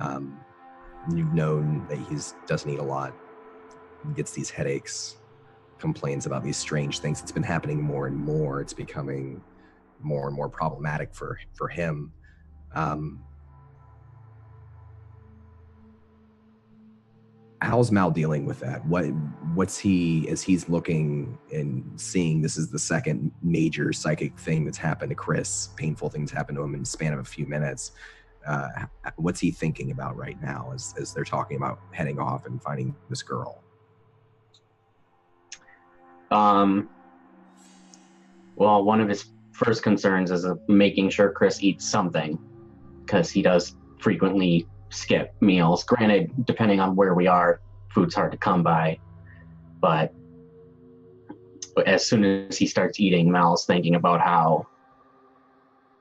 You've known that he doesn't eat a lot. He gets these headaches, complains about these strange things. It's been happening more and more. It's becoming more and more problematic for him. How's Mal dealing with that? What's he, as he's looking and seeing this is the second major psychic thing that's happened to Chris, painful things happen to him in the span of a few minutes. What's he thinking about right now as they're talking about heading off and finding this girl? Well, one of his first concerns is making sure Chris eats something, because he does frequently skip meals. Granted, depending on where we are, food's hard to come by, but as soon as he starts eating, Mal's thinking about how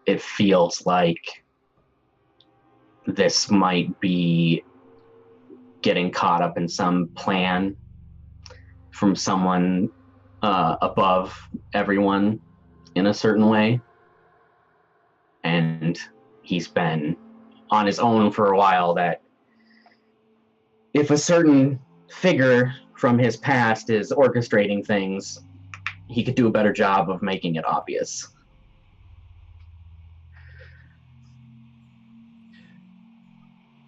it feels like this might be getting caught up in some plan from someone above everyone in a certain way. And he's been on his own for a while, that if a certain figure from his past is orchestrating things, he could do a better job of making it obvious.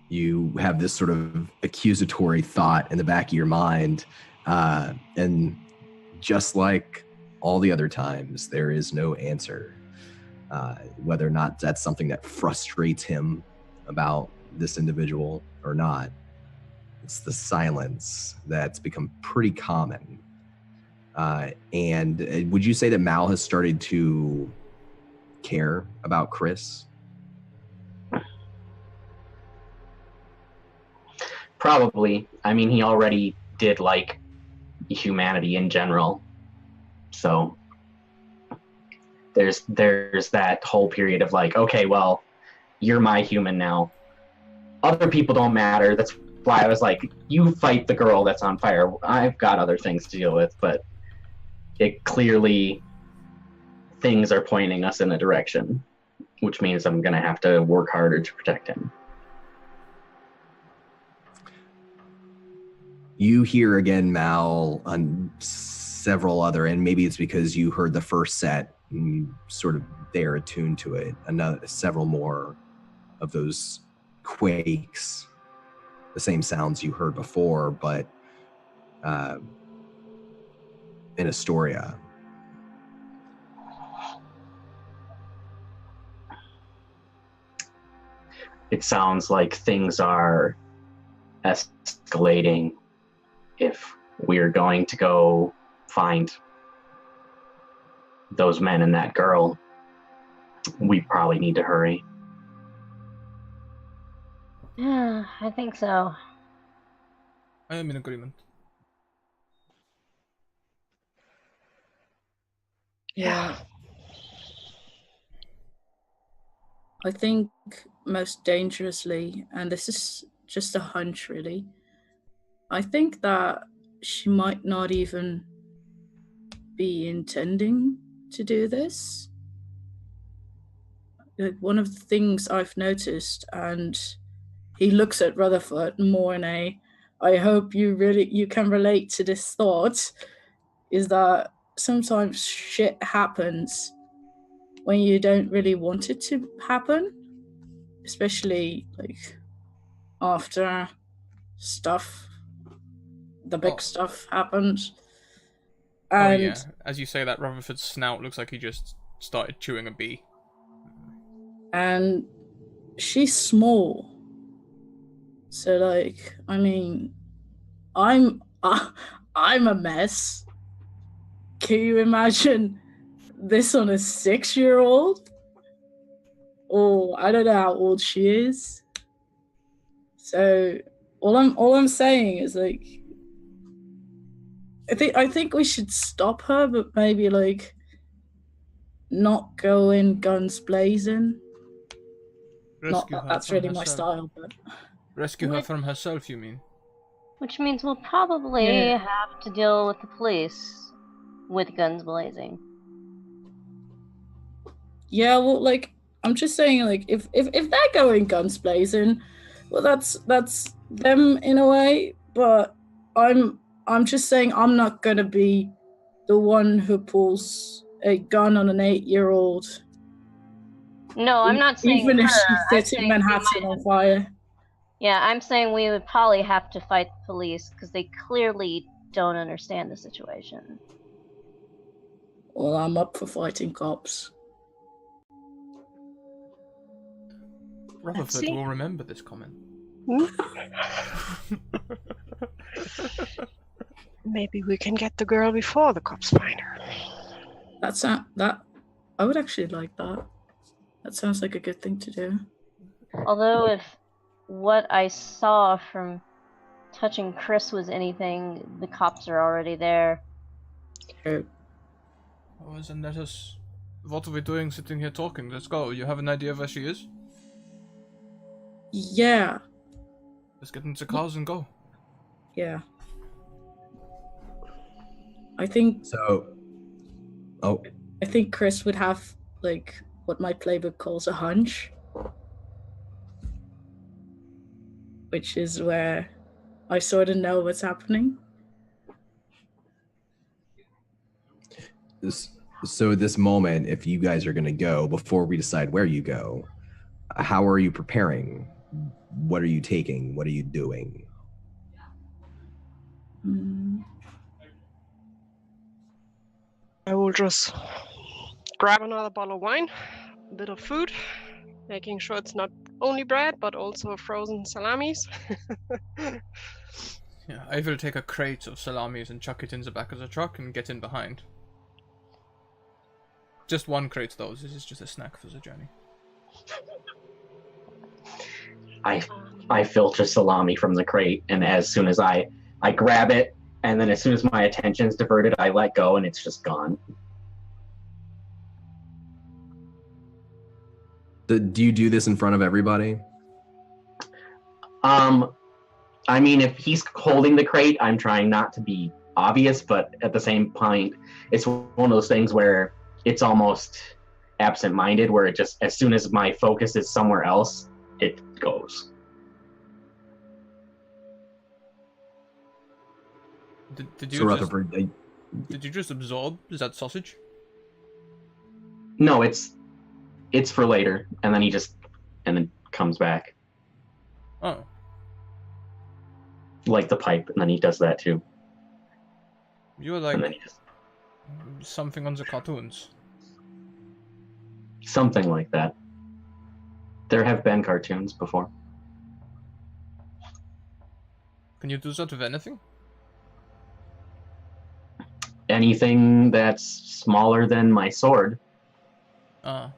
You have this sort of accusatory thought in the back of your mind, and just like all the other times, there is no answer. Whether or not that's something that frustrates him about this individual or not, it's the silence that's become pretty common. And would you say that Mal has started to care about Chris? Probably. I mean, he already did like humanity in general. So there's that whole period of like, okay, well, you're my human now. Other people don't matter. That's why I was like, you fight the girl that's on fire. I've got other things to deal with, but it clearly, things are pointing us in a direction, which means I'm going to have to work harder to protect him. You hear again, Mal, on several other, and maybe it's because you heard the first set and sort of they're attuned to it. Several more of those quakes, the same sounds you heard before, but in Astoria. It sounds like things are escalating. If we're going to go find those men and that girl, we probably need to hurry. Yeah, I think so. I am in agreement. Yeah. I think most dangerously, and this is just a hunch really, I think that she might not even be intending to do this. Like, one of the things I've noticed, and he looks at Rutherford more in a, I hope you can relate to this thought, is that sometimes shit happens when you don't really want it to happen, especially like after the big Oh. stuff happens. Oh And yeah, as you say that, Rutherford's snout looks like he just started chewing a bee. and she's small. So like, I mean, I'm I'm a mess. Can you imagine this on a 6-year-old? Or I don't know how old she is. So all I'm saying is like, I think we should stop her, but maybe like not go in guns blazing. Not Rescue that her that's from really my herself. style, but Rescue her from herself, you mean? Which means we'll probably yeah. have to deal with the police with guns blazing. Yeah, well, like I'm just saying, like if they're going guns blazing, well, that's them in a way. But I'm just saying I'm not gonna be the one who pulls a gun on an 8-year-old, No, I'm not saying even if her. she's I'm setting saying we Manhattan might. on fire. Yeah, I'm saying we would probably have to fight the police because they clearly don't understand the situation. Well, I'm up for fighting cops. Rutherford see. will remember this comment. Maybe we can get the girl before the cops find her. That I would actually like that. That sounds like a good thing to do. Although, if what I saw from touching Chris was anything, the cops are already there. Oh, Oh, then let us. What are we doing sitting here talking? Let's go. You have an idea of where she is? yeah, Let's get into cars and go. yeah. I think So, oh, Chris would have like what my playbook calls a hunch, which is where I sort of know what's happening. so this moment, if you guys are going to go, before we decide where you go, how are you preparing? What are you taking? What are you doing? I will just grab another bottle of wine, a bit of food, making sure it's not only bread but also frozen salamis. Yeah, I will take a crate of salamis and chuck it in the back of the truck and get in behind. Just one crate though, this is just a snack for the journey. I filter salami from the crate, and as soon as I grab it, and then as soon as my attention's diverted, I let go, and it's just gone. Do you do this in front of everybody? I mean, if he's holding the crate, I'm trying not to be obvious, but at the same point, it's one of those things where it's almost absent-minded, where it just, as soon as my focus is somewhere else, it goes. Did you So just, Rutherford, did you just absorb? Is that sausage? No, it's for later, and then comes back. Oh. Like the pipe, and then he does that too. You're And then like he just something on the cartoons. something like that. There have been cartoons before. Can you do that with anything? Anything that's smaller than my sword. Ah.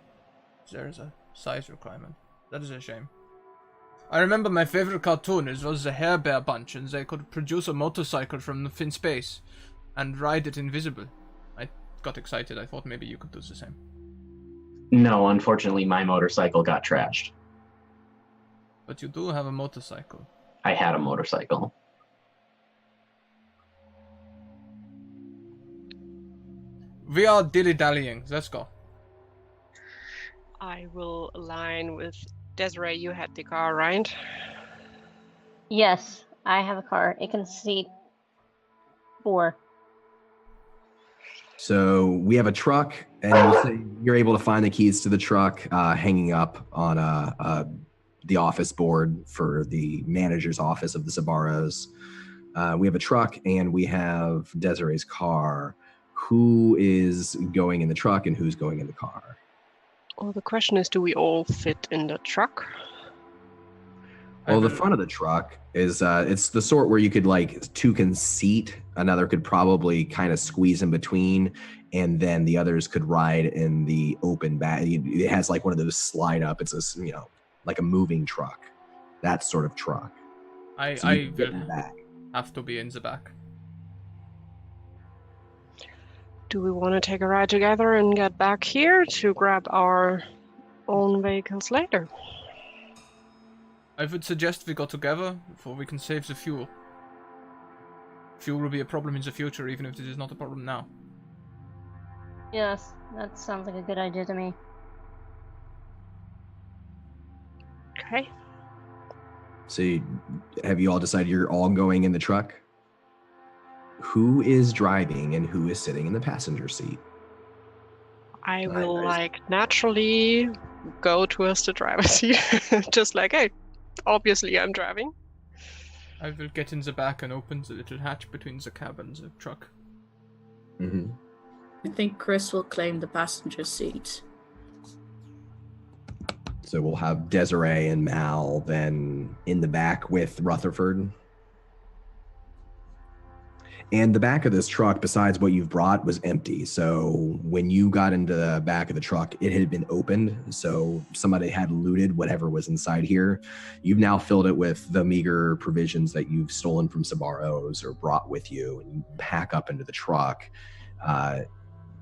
There's a size requirement. That is a shame. I remember my favorite cartoon was the Hair Bear Bunch, and they could produce a motorcycle from thin space and ride it invisible. I got excited. I thought maybe you could do the same. No, unfortunately, my motorcycle got trashed. But you do have a motorcycle. I had a motorcycle. We are dilly-dallying. Let's go. I will align with Desiree. You had the car, right? Yes, I have a car. It can seat 4. So we have a truck, and we'll say you're able to find the keys to the truck hanging up on the office board for the manager's office of the Sabaros. We have a truck, and we have Desiree's car. Who is going in the truck, and who's going in the car? Well, the question is, do we all fit in the truck? Well, the front of the truck is it's the sort where you could like two can seat, another could probably kind of squeeze in between, and then the others could ride in the open back. It has like one of those slide up. It's a like a moving truck, that sort of truck. I will have to be in the back. Do we want to take a ride together and get back here to grab our own vehicles later? I would suggest we go together before we can save the fuel. Fuel will be a problem in the future, even if it is not a problem now. Yes, that sounds like a good idea to me. Okay. So have you all decided you're all going in the truck? Who is driving and who is sitting in the passenger seat? I will naturally go towards the driver's seat. Just like, hey, obviously I'm driving. I will get in the back and open the little hatch between the cab and the truck. Mm-hmm. I think Chris will claim the passenger seat. So we'll have Desiree and Mal then in the back with Rutherford. And the back of this truck, besides what you've brought, was empty. So when you got into the back of the truck, it had been opened. So somebody had looted whatever was inside here. You've now filled it with the meager provisions that you've stolen from Sabaros or brought with you, and you pack up into the truck.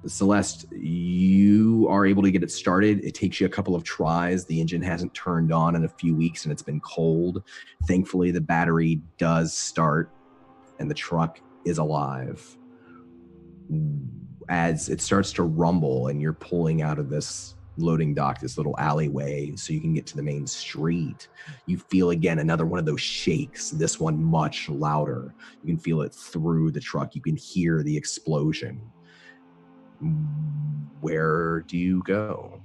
Celeste, you are able to get it started. It takes you a couple of tries. The engine hasn't turned on in a few weeks and it's been cold. Thankfully, the battery does start and the truck is alive. As it starts to rumble and you're pulling out of this loading dock, this little alleyway, so you can get to the main street, you feel again another one of those shakes, this one much louder. You can feel it through the truck. You can hear the explosion. Where do you go?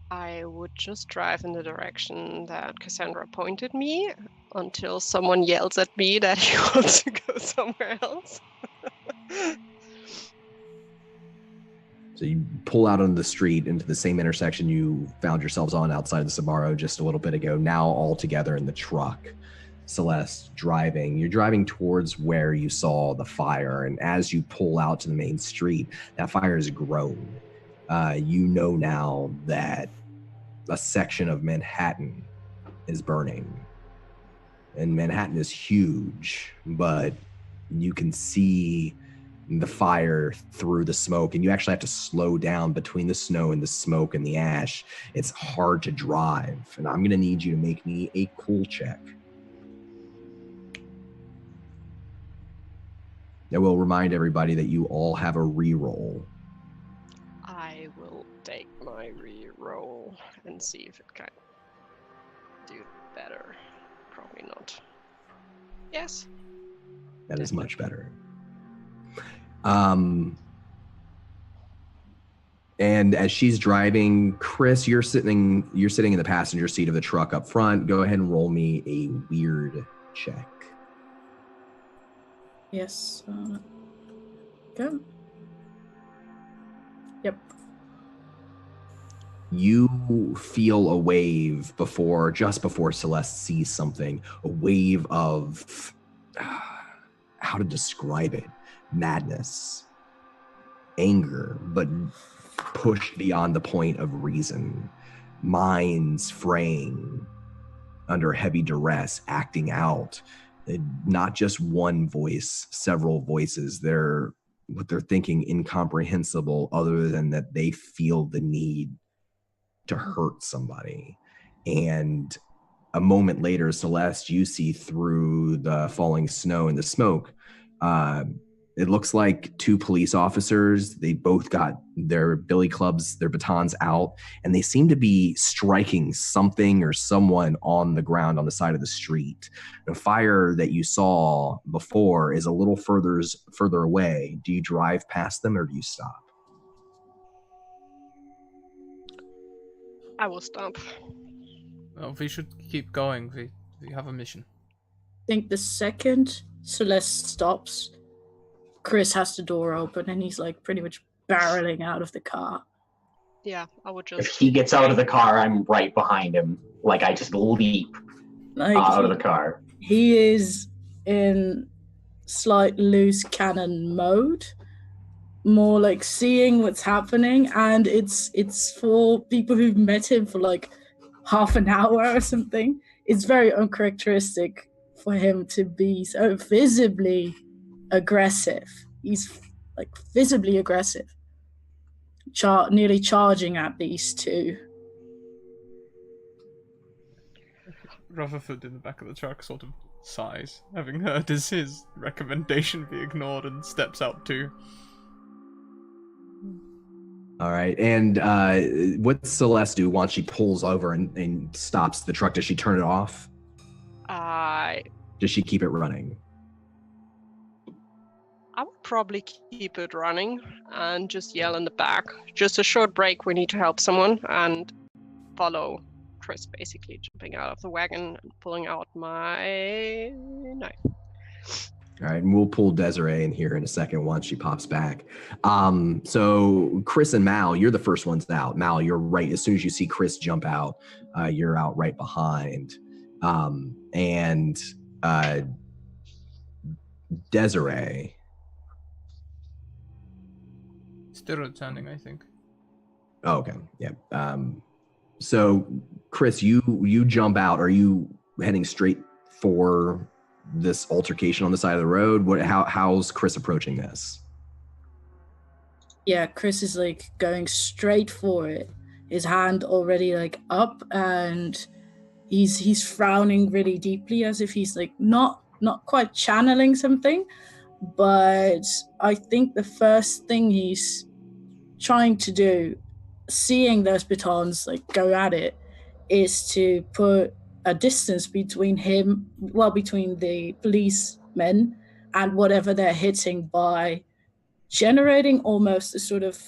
I would just drive in the direction that Cassandra pointed me until someone yells at me that he wants to go somewhere else. So you pull out onto the street into the same intersection you found yourselves on outside of the Sabaro just a little bit ago, now all together in the truck. Celeste driving. You're driving towards where you saw the fire, and as you pull out to the main street, that fire has grown. You know now that a section of Manhattan is burning. And Manhattan is huge, but you can see the fire through the smoke, and you actually have to slow down between the snow and the smoke and the ash. It's hard to drive, and I'm going to need you to make me a cool check. I will remind everybody that you all have a reroll. I will take my re-roll and see if it can do better. Probably not. Yes. That is much better. And as she's driving, Chris, you're sitting in the passenger seat of the truck up front. Go ahead and roll me a weird check. Yes. Go. Yep. You feel a wave just before Celeste sees something, a wave of, how to describe it, madness, anger, but pushed beyond the point of reason, minds fraying under heavy duress, acting out. Not just one voice, several voices. What they're thinking incomprehensible, other than that they feel the need to hurt somebody. And a moment later, Celeste, you see through the falling snow and the smoke, it looks like two police officers. They both got their billy clubs, their batons out, and they seem to be striking something or someone on the ground on the side of the street. The fire that you saw before is a little further away. Do you drive past them or do you stop? I will stop. Well, we should keep going. We have a mission. I think the second Celeste stops, Chris has the door open and he's like pretty much barreling out of the car. Yeah, I would just. If he gets out of the car, I'm right behind him. Like I just leap out of the car. He is in slight loose cannon mode, more like seeing what's happening, and it's for people who've met him for like half an hour or something. It's very uncharacteristic for him to be so visibly aggressive. He's like visibly aggressive, nearly charging at these two. Rutherford in the back of the truck sort of sighs, having heard his recommendation be ignored, and steps out too. All right. And what's Celeste do once she pulls over and stops the truck? Does she turn it off? Does she keep it running? I would probably keep it running and just yell in the back. Just a short break, we need to help someone, and follow Chris, basically jumping out of the wagon and pulling out my knife. All right, and we'll pull Desiree in here in a second once she pops back. So Chris and Mal, you're the first ones out. Mal, you're right. As soon as you see Chris jump out, you're out right behind. And Desiree. Still returning, I think. Oh, okay. Yeah. So Chris, you jump out. Are you heading straight for this altercation on the side of the road? How's Chris approaching this? Yeah, Chris is like going straight for it. His hand already like up, and he's frowning really deeply, as if he's like not quite channeling something. But I think the first thing he's trying to do, seeing those batons like go at it, is to put a distance between the policemen and whatever they're hitting by generating almost a sort of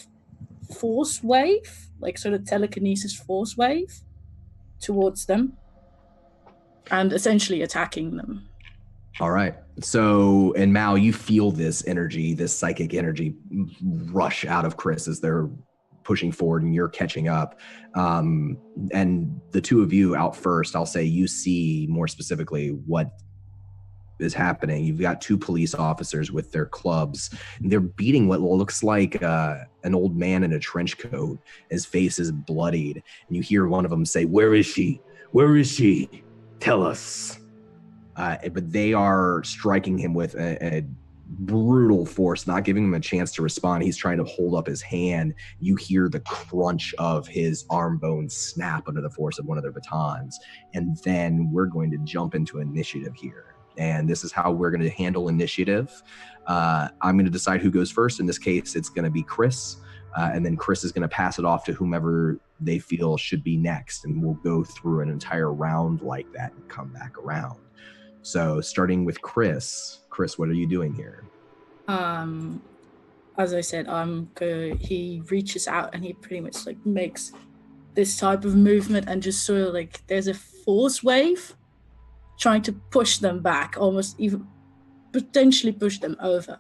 force wave, like sort of telekinesis force wave towards them and essentially attacking them. All right. So, and Mal, you feel this energy, this psychic energy rush out of Chris as they're pushing forward and you're catching up. And the two of you out first, I'll say you see more specifically what is happening. You've got two police officers with their clubs. And they're beating what looks like an old man in a trench coat. His face is bloodied. And you hear one of them say, "Where is she? Where is she? Tell us." But they are striking him with a brutal force, not giving him a chance to respond. He's trying to hold up his hand. You hear the crunch of his arm bones snap under the force of one of their batons. And then we're going to jump into initiative here. And this is how we're going to handle initiative. I'm going to decide who goes first. In this case, it's going to be Chris. And then Chris is going to pass it off to whomever they feel should be next. And we'll go through an entire round like that and come back around. So starting with Chris. Chris, what are you doing here? As I said, he reaches out and he pretty much like makes this type of movement and just sort of like there's a force wave trying to push them back, almost even potentially push them over.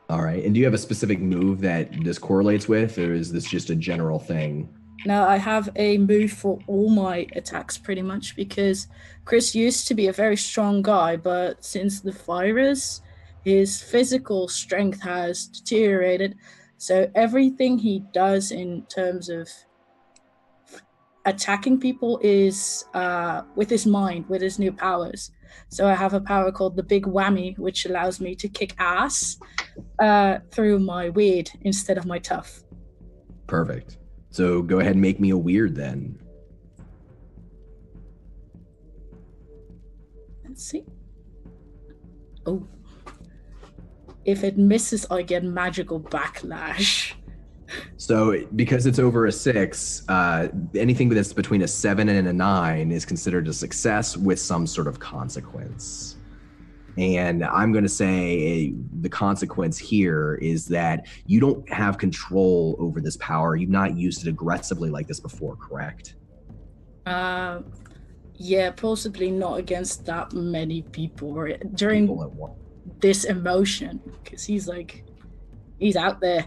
All right. And do you have a specific move that this correlates with, or is this just a general thing? Now, I have a move for all my attacks pretty much because Chris used to be a very strong guy, but since the virus, his physical strength has deteriorated. So everything he does in terms of attacking people is with his mind, with his new powers. So I have a power called the Big Whammy, which allows me to kick ass through my weird instead of my tough. Perfect. So go ahead and make me a weird then. Let's see. Oh. If it misses, I get magical backlash. So because it's over a 6, anything that's between a 7 and a 9 is considered a success with some sort of consequence. And I'm going to say the consequence here is that you don't have control over this power. You've not used it aggressively like this before, correct? Yeah, possibly not against that many people during People at once. this emotion, because he's out there.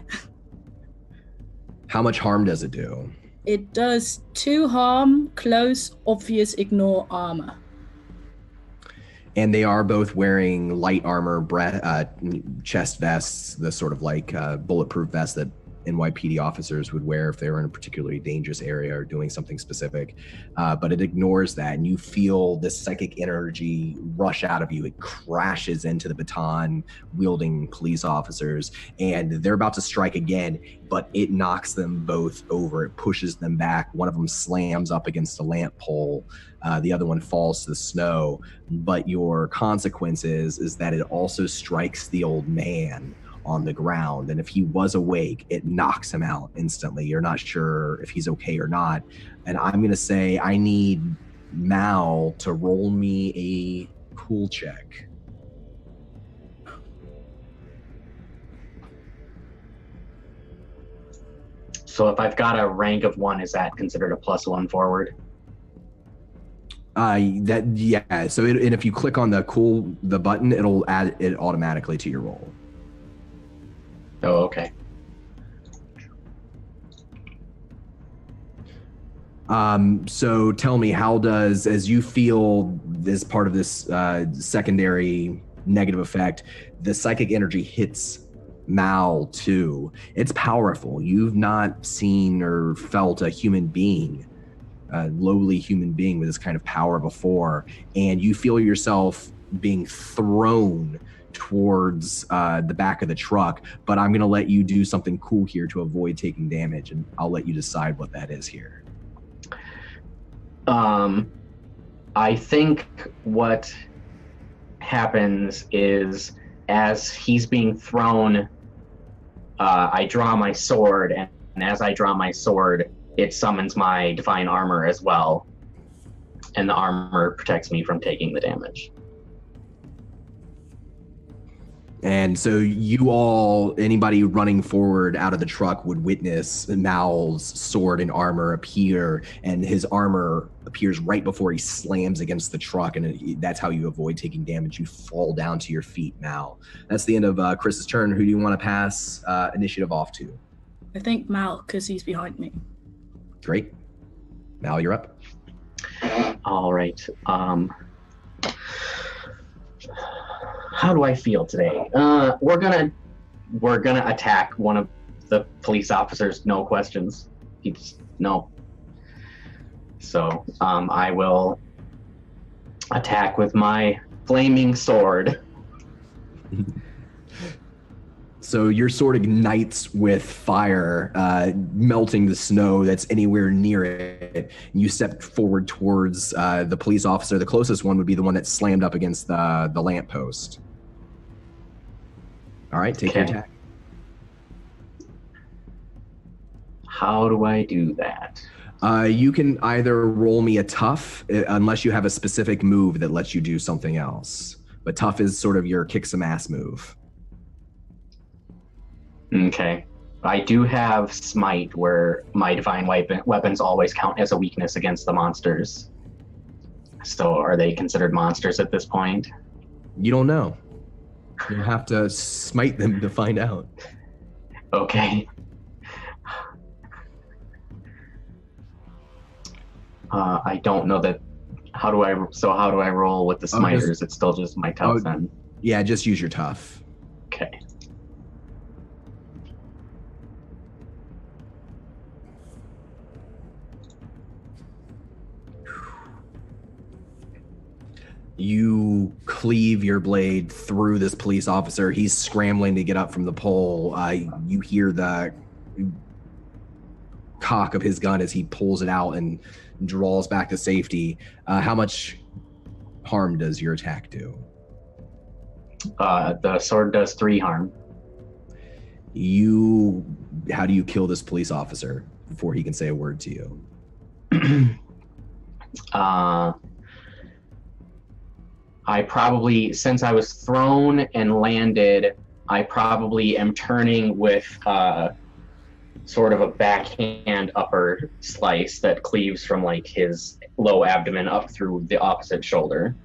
How much harm does it do? It does 2 harm, close, obvious, ignore, armor. And they are both wearing light armor, chest vests, the sort of like bulletproof vest that NYPD officers would wear if they were in a particularly dangerous area or doing something specific. But it ignores that, and you feel this psychic energy rush out of you. It crashes into the baton-wielding police officers, and they're about to strike again, but it knocks them both over. It pushes them back. One of them slams up against a lamp pole. The other one falls to the snow. But your consequence is that it also strikes the old man on the ground, and if he was awake, it knocks him out instantly. You're not sure if he's okay or not, and I'm gonna say I need Mal to roll me a cool check. So if I've got a rank of 1, is that considered a +1 forward? So and if you click on the button, it'll add it automatically to your roll. Oh, okay. So tell me, how does, as you feel this part of this secondary negative effect, the psychic energy hits Mal too. It's powerful. You've not seen or felt a human being, a lowly human being with this kind of power before, and you feel yourself being thrown towards the back of the truck, but I'm going to let you do something cool here to avoid taking damage, and I'll let you decide what that is here. I think what happens is, as he's being thrown, I draw my sword, and as I draw my sword, it summons my divine armor as well, and the armor protects me from taking the damage. And so anybody running forward out of the truck would witness Mal's sword and armor appear, and his armor appears right before he slams against the truck, and that's how you avoid taking damage. You fall down to your feet, Mal. That's the end of Chris's turn. Who do you want to pass initiative off to? I think Mal, because he's behind me. Great. Mal, you're up. All right. How do I feel today? We're gonna attack one of the police officers. No questions. No. So I will attack with my flaming sword. So your sword ignites with fire, melting the snow that's anywhere near it. You step forward towards the police officer. The closest one would be the one that slammed up against the lamppost. All right, take your attack. How do I do that? You can either roll me a tough, unless you have a specific move that lets you do something else. But tough is sort of your kick some ass move. Okay. I do have smite, where my divine weapons always count as a weakness against the monsters. So are they considered monsters at this point? You don't know. You'll have to smite them to find out. Okay. I don't know that. How do I roll with the smiters? It's still just my tough then. Yeah, just use your tough. Okay. You cleave your blade through this police officer. He's scrambling to get up from the pole. You hear the cock of his gun as he pulls it out and draws back to safety. How much harm does your attack do? The sword does 3 harm. How do you kill this police officer before he can say a word to you? I probably, since I was thrown and landed, I probably am turning with sort of a backhand upper slice that cleaves from like his low abdomen up through the opposite shoulder.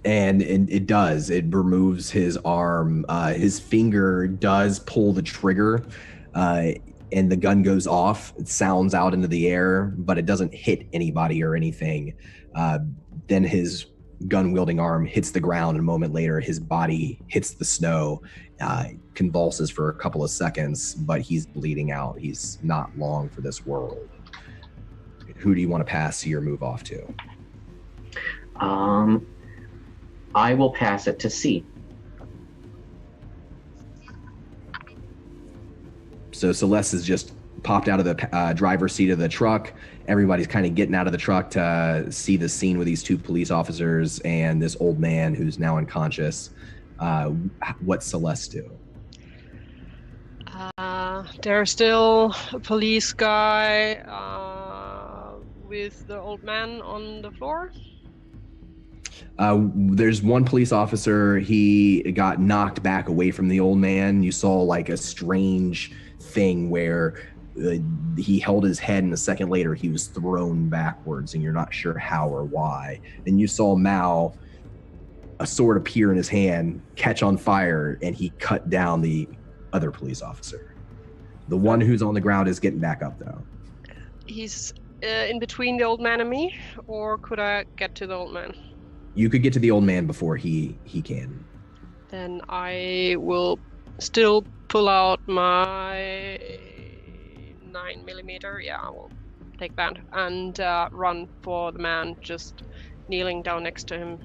And it does. It removes his arm. His finger does pull the trigger, and the gun goes off. It sounds out into the air, but it doesn't hit anybody or anything. Then his gun-wielding arm hits the ground, and a moment later, his body hits the snow, convulses for a couple of seconds, but he's bleeding out. He's not long for this world. Who do you want to pass your move off to? I will pass it to C. So Celeste has just popped out of the driver's seat of the truck. Everybody's kind of getting out of the truck to see the scene with these 2 police officers and this old man who's now unconscious. What's Celeste do? There's still a police guy with the old man on the floor. There's one police officer. He got knocked back away from the old man. You saw like a strange thing where he held his head, and a second later he was thrown backwards, and you're not sure how or why. And you saw Mao, a sword appear in his hand, catch on fire, and he cut down the other police officer. The one who's on the ground is getting back up, though. He's in between the old man and me, or could I get to the old man? You could get to the old man before he can. Then I will still pull out my 9mm. Yeah, I will take that and run for the man just kneeling down next to him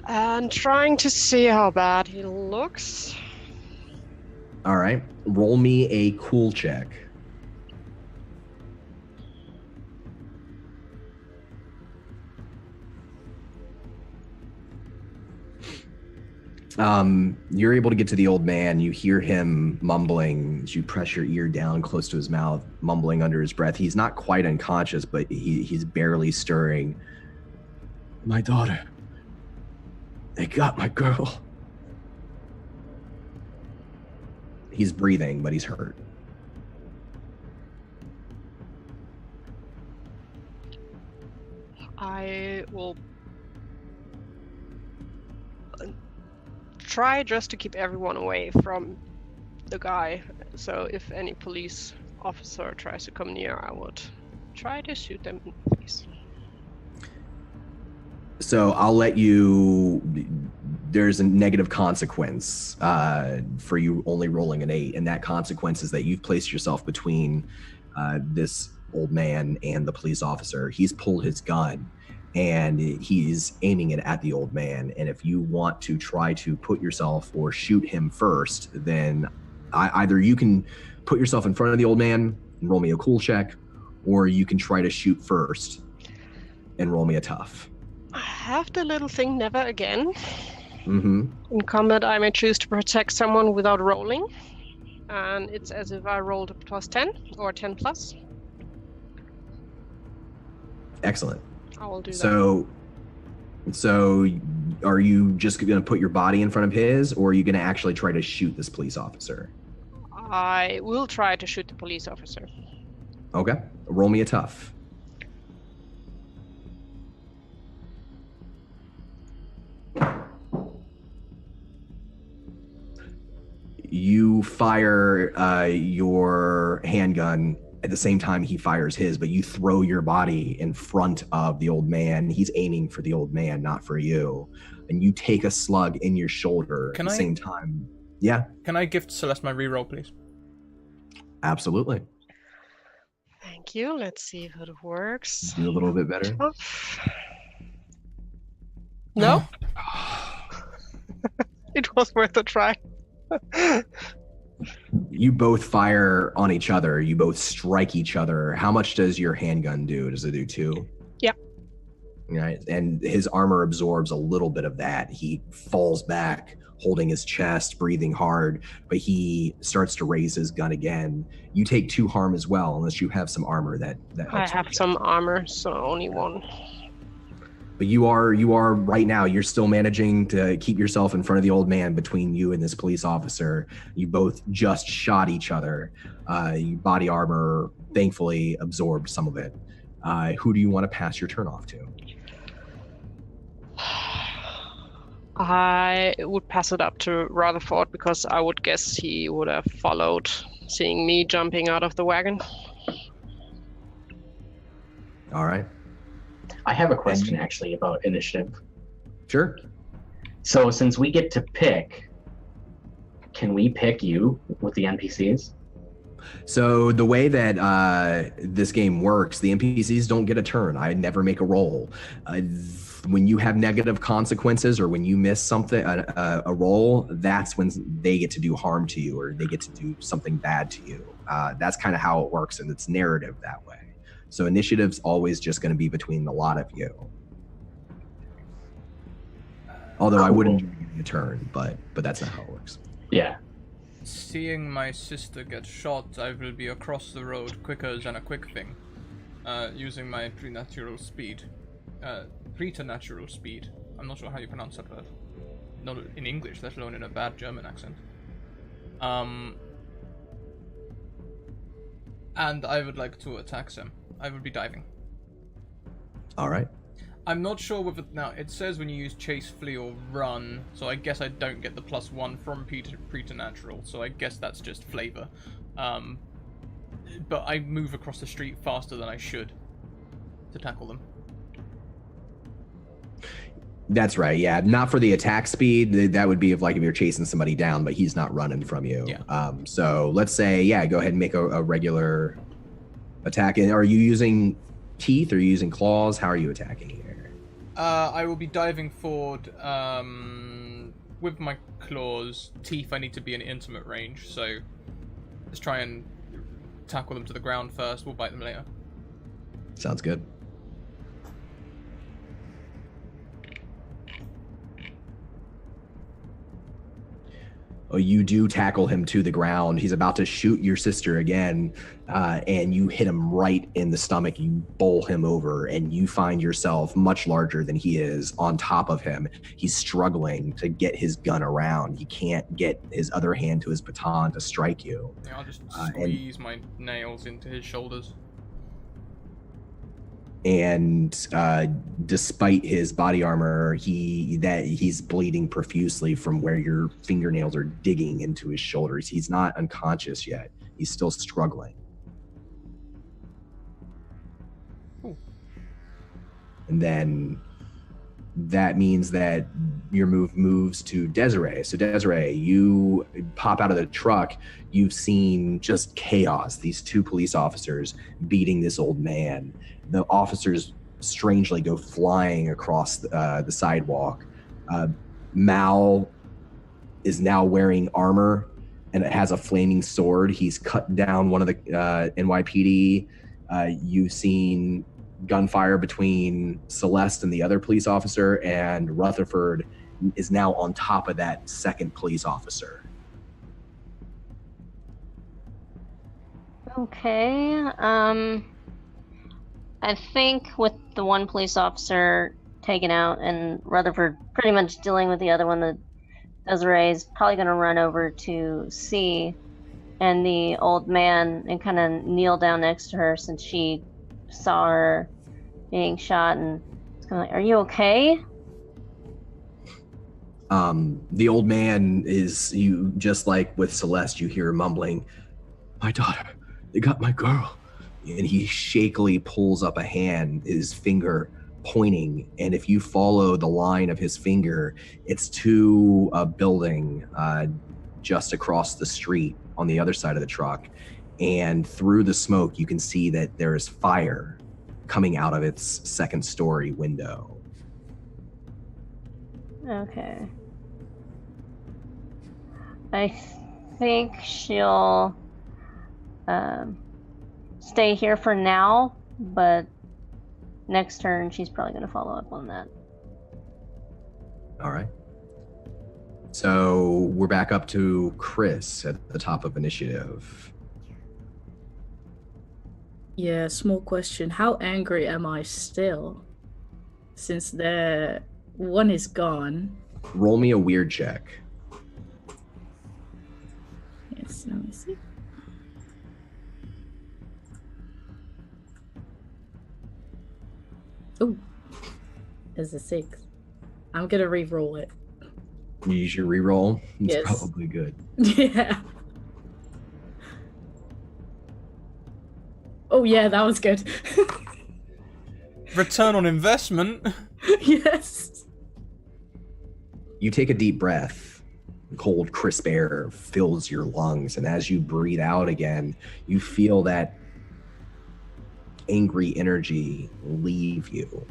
and trying to see how bad he looks. All right, roll me a cool check. You're able to get to the old man. You hear him mumbling as you press your ear down close to his mouth, mumbling under his breath. He's not quite unconscious, but he's barely stirring. My daughter. They got my girl. He's breathing, but he's hurt. I will try just to keep everyone away from the guy. So if any police officer tries to come near, I would try to shoot them in the face. So I'll let you. There's a negative consequence for you only rolling an 8, and that consequence is that you've placed yourself between this old man and the police officer. He's pulled his gun and he's aiming it at the old man. And if you want to try to put yourself or shoot him first, then either you can put yourself in front of the old man and roll me a cool check, or you can try to shoot first and roll me a tough. I have the little thing never again. Mm-hmm. In combat, I may choose to protect someone without rolling. And it's as if I rolled a plus 10 or 10 plus. Excellent. I will do that. So are you just going to put your body in front of his, or are you going to actually try to shoot this police officer? I will try to shoot the police officer. Okay. Roll me a tough. You fire your handgun at the same time he fires his, but you throw your body in front of the old man. He's aiming for the old man, not for you. And you take a slug in your shoulder at the same time. Yeah. Can I gift Celeste my reroll, please? Absolutely. Thank Thank you. Let's see if it works. Do a little bit better. Tough. No? It was worth a try. You both fire on each other. You both strike each other. How much does your handgun do? Does it do 2? Yeah. Right. And his armor absorbs a little bit of that. He falls back, holding his chest, breathing hard, but he starts to raise his gun again. You take 2 harm as well, unless you have some armor that helps. I have some armor, so only 1. But you are right now, you're still managing to keep yourself in front of the old man between you and this police officer. You both just shot each other. Your body armor thankfully absorbed some of it. Who do you want to pass your turn off to? I would pass it up to Rutherford because I would guess he would have followed, seeing me jumping out of the wagon. All right. I have a question actually about initiative. Sure. So since we get to pick, can we pick you with the NPCs? So the way that this game works, the NPCs don't get a turn. I never make a roll. When you have negative consequences or when you miss something, a roll, that's when they get to do harm to you or they get to do something bad to you. That's kind of how it works, and it's narrative that way. So initiative's always just going to be between the lot of you. Although I wouldn't give you a turn, but that's not how it works. Yeah. Seeing my sister get shot, I will be across the road quicker than a quick thing, using my preternatural speed. Preternatural speed. I'm not sure how you pronounce that word. Not in English, let alone in a bad German accent. And I would like to attack them. I will be diving. All right. I'm not sure whether... Now, it says when you use chase, flee, or run, so I guess I don't get the +1 from preternatural, so I guess that's just flavor. But I move across the street faster than I should to tackle them. That's right, yeah. Not for the attack speed. That would be if you're chasing somebody down, but he's not running from you. Yeah. So let's say, go ahead and make a regular attack. And are you using teeth or are you using claws? How are you attacking here? I will be diving forward with my claws. Teeth, I need to be in intimate range, so let's try and tackle them to the ground first. We'll bite them later. Sounds good. Oh, you do tackle him to the ground. He's about to shoot your sister again, and you hit him right in the stomach. You bowl him over, and you find yourself much larger than he is on top of him. He's struggling to get his gun around. He can't get his other hand to his baton to strike you. Yeah, I'll just squeeze my nails into his shoulders. And despite his body armor, he's bleeding profusely from where your fingernails are digging into his shoulders. He's not unconscious yet. He's still struggling. Ooh. And then that means that your move moves to Desiree. So Desiree, you pop out of the truck. You've seen just chaos. These 2 police officers beating this old man. The officers strangely go flying across the sidewalk. Mal is now wearing armor and it has a flaming sword. He's cut down one of the NYPD. You've seen gunfire between Celeste and the other police officer, and Rutherford is now on top of that second police officer. Okay. I think with the one police officer taken out and Rutherford pretty much dealing with the other one, that Desiree is probably going to run over to C and the old man and kind of kneel down next to her since she saw her being shot, and it's kind of like, "Are you okay?" The old man is, you just like with Celeste, you hear mumbling, "My daughter, they got my girl." And he shakily pulls up a hand, his finger pointing. And if you follow the line of his finger, it's to a building just across the street on the other side of the truck. and through the smoke, you can see that there is fire coming out of its second-story window. Okay. I think she'll stay here for now, but next turn she's probably going to follow up on that. All right. So we're back up to Chris at the top of initiative. Yeah, small question. How angry am I still? Since the one is gone. Roll me a weird check. Yes, let me see. Oh, there's a 6. I'm gonna re-roll it. You use your reroll. It's Yes. probably good. Yeah. Oh yeah, that was good. Return on investment. Yes. You take a deep breath. Cold, crisp air fills your lungs, and as you breathe out again, you feel that angry energy leave you.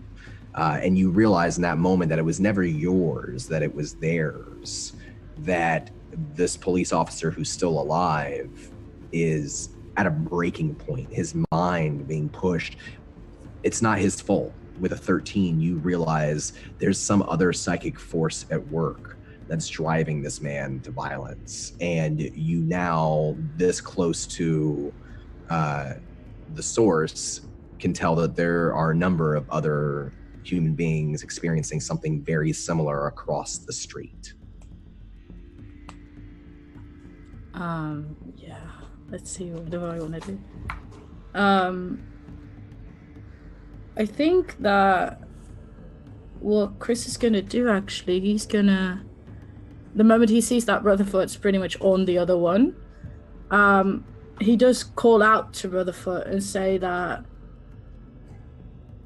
And you realize in that moment that it was never yours, that it was theirs, that this police officer who's still alive is at a breaking point, his mind being pushed. It's not his fault. With a 13, you realize there's some other psychic force at work that's driving this man to violence. And you now, this close to the source, can tell that there are a number of other human beings experiencing something very similar across the street. Yeah. Let's see, what do I want to do? I think that what Chris is gonna do, actually, he's gonna, the moment he sees that Rutherford's pretty much on the other one, he does call out to Rutherford and say that,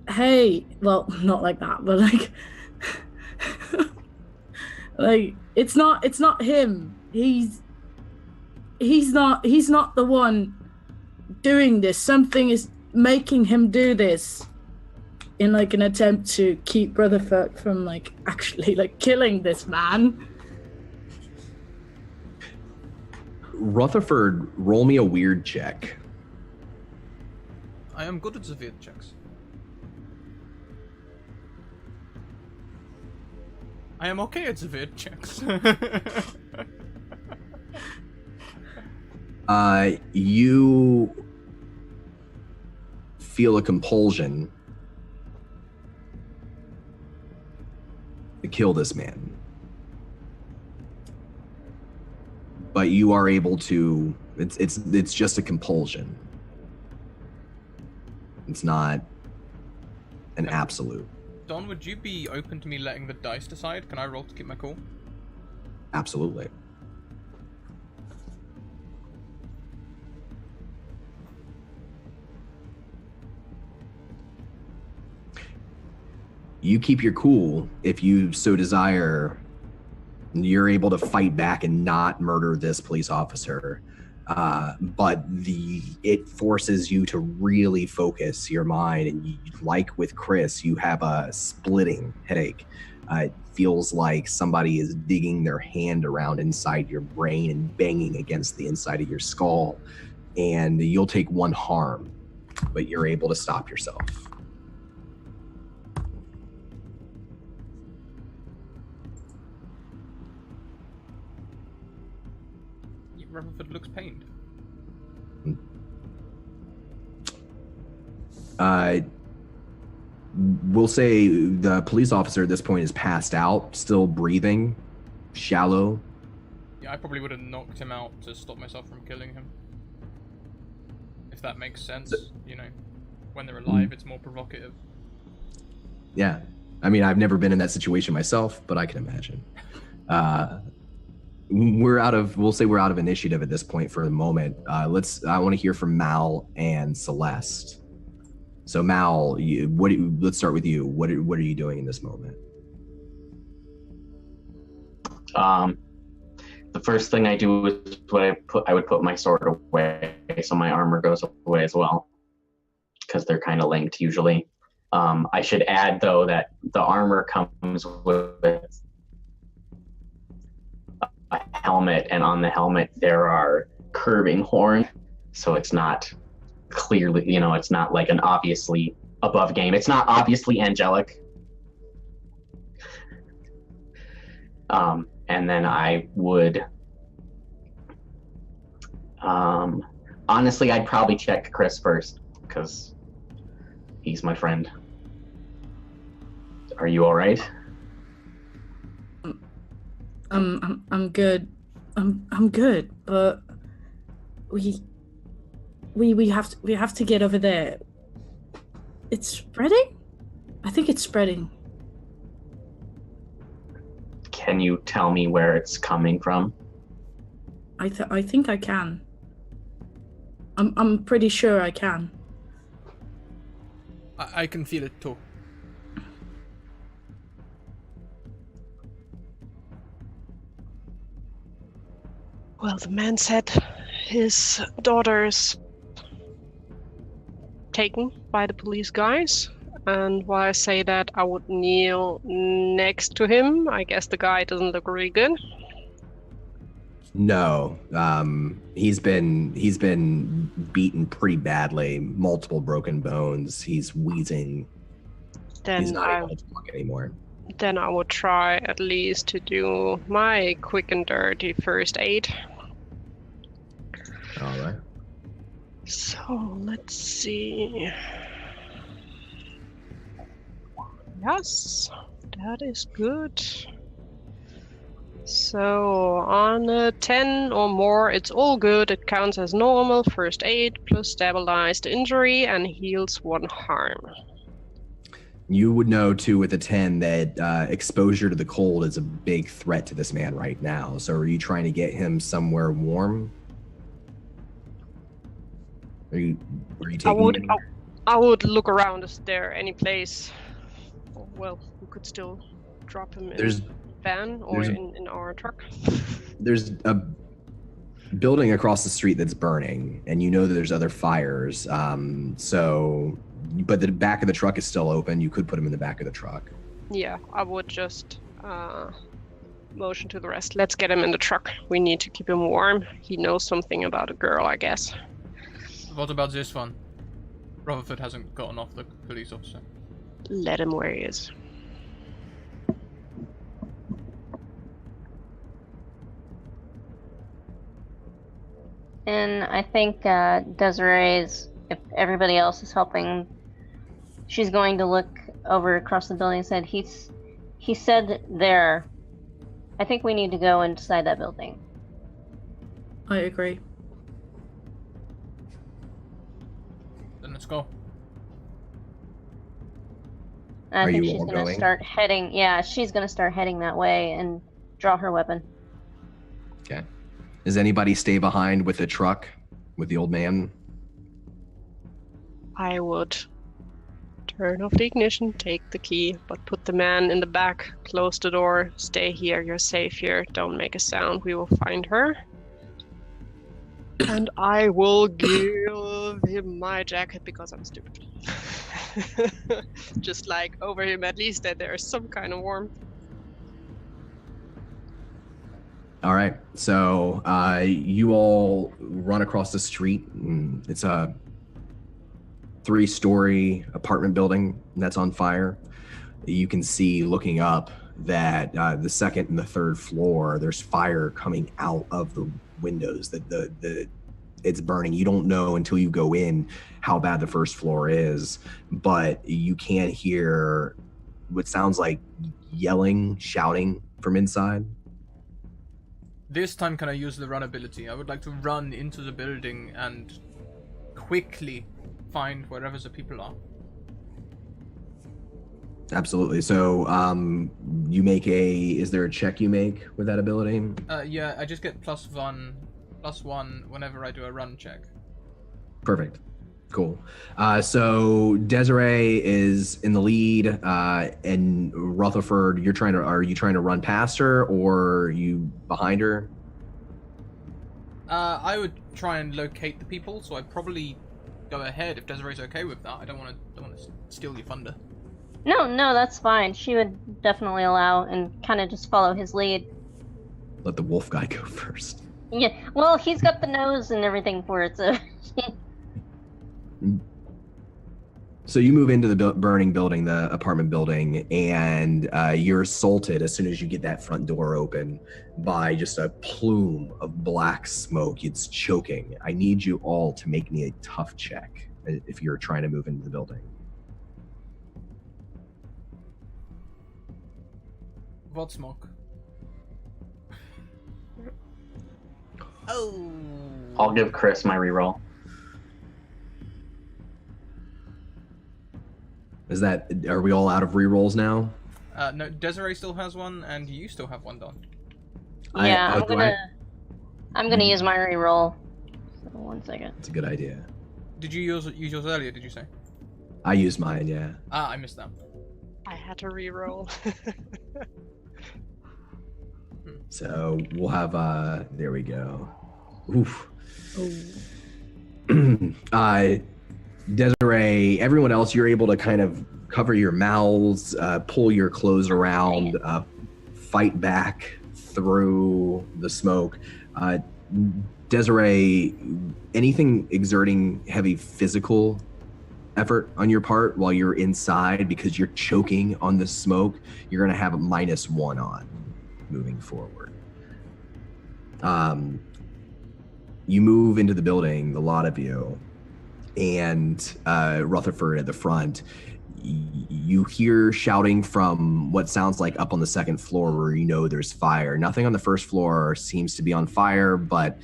hey, well, not like that, but like, like it's not him. He's not the one doing this. Something is making him do this in like an attempt to keep Rutherford from like actually like killing this man. Rutherford, roll me a weird check. I am good at severe checks. I am okay at severe checks. You feel a compulsion to kill this man. But you are able to, it's just a compulsion. It's not an absolute. Don, would you be open to me letting the dice decide? Can I roll to keep my cool? Absolutely. You keep your cool if you so desire. You're able to fight back and not murder this police officer. But it forces you to really focus your mind, and like with Chris, you have a splitting headache. It feels like somebody is digging their hand around inside your brain and banging against the inside of your skull, and you'll take one harm, but you're able to stop yourself. Rutherford looks pained. We'll say the police officer at this point is passed out, still breathing, shallow. Yeah, I probably would have knocked him out to stop myself from killing him. If that makes sense, you know. When they're alive, it's more provocative. Yeah. I mean, I've never been in that situation myself, but I can imagine. We'll say we're out of initiative at this point for the moment. I want to hear from Mal and Celeste. So Mal, let's start with you. What are you doing in this moment? the first thing I do is I would put my sword away, so my armor goes away as well, because they're kind of linked usually. I should add though that the armor comes with a helmet, and on the helmet there are curving horns, so it's not clearly, it's not like an obviously above game. It's not obviously angelic. And then I would, honestly, I'd probably check Chris first because he's my friend. Are you all right? I'm good. I'm good, but we have to get over there. It's spreading? I think it's spreading. Can you tell me where it's coming from? I think I can. I'm pretty sure I can. I can feel it too. Well, the man said his daughter's taken by the police guys. And while I say that, I would kneel next to him. I guess the guy doesn't look really good. No, he's been beaten pretty badly, multiple broken bones. He's wheezing. He's not able to talk anymore. Then I would try at least to do my quick and dirty first aid. All right. So let's see. Yes, that is good. So on a 10 or more, it's all good. It counts as normal first aid plus stabilized injury and heals 1 harm. You would know too with a 10 that exposure to the cold is a big threat to this man right now. So are you trying to get him somewhere warm? Are you taking I would look around. Is there any place? Well, we could still drop him in a van or in our truck. There's a building across the street that's burning, and you know that there's other fires. But the back of the truck is still open. You could put him in the back of the truck. Yeah, I would just motion to the rest. Let's get him in the truck. We need to keep him warm. He knows something about a girl, I guess. What about this one? Rutherford hasn't gotten off the police officer. Let him where he is. And I think Desiree's, if everybody else is helping, she's going to look over across the building and said, he said there. I think we need to go inside that building. I agree. Then let's go. And I Are think you she's all going to going? start heading, she's going to start heading that way and draw her weapon. Okay. Does anybody stay behind with the truck with the old man? I would turn off the ignition, take the key, but put the man in the back, close the door, stay here, you're safe here, don't make a sound, we will find her. And I will give him my jacket because I'm stupid. Just like over him, at least that there is some kind of warmth. All right. So you all run across the street. It's a 3-story apartment building that's on fire. You can see looking up that the second and the third floor, there's fire coming out of the windows. It's burning. You don't know until you go in how bad the first floor is, but you can't hear what sounds like yelling, shouting from inside. This time can I use the run ability? I would like to run into the building and quickly find wherever the people are. Absolutely. So you make is there a check you make with that ability? Yeah, I just get +1 whenever I do a run check. Perfect. Cool. So Desiree is in the lead, and Rutherford, are you trying to run past her, or are you behind her? I would try and locate the people, so I'd probably go ahead if Desiree's okay with that. I don't want to steal your thunder. No, that's fine. She would definitely allow and kind of just follow his lead. Let the wolf guy go first. Yeah, well, he's got the nose and everything for it, so... So you move into the burning building, the apartment building, and you're assaulted as soon as you get that front door open by just a plume of black smoke. It's choking. I need you all to make me a tough check if you're trying to move into the building. What smoke? Oh. I'll give Chris my reroll. Are we all out of rerolls now? No, Desiree still has one, and you still have one, Don. Yeah, I'm gonna use my reroll. So 1 second. It's a good idea. Did you use yours earlier, did you say? I used mine, yeah. Ah, I missed that. I had to reroll. So we'll have, there we go. Oof. Desiree, everyone else, you're able to kind of cover your mouths, pull your clothes around, fight back through the smoke. Desiree, anything exerting heavy physical effort on your part while you're inside because you're choking on the smoke, you're going to have a -1 on moving forward. You move into the building, the lot of you, and Rutherford at the front. You hear shouting from what sounds like up on the second floor where you know there's fire. Nothing on the first floor seems to be on fire, but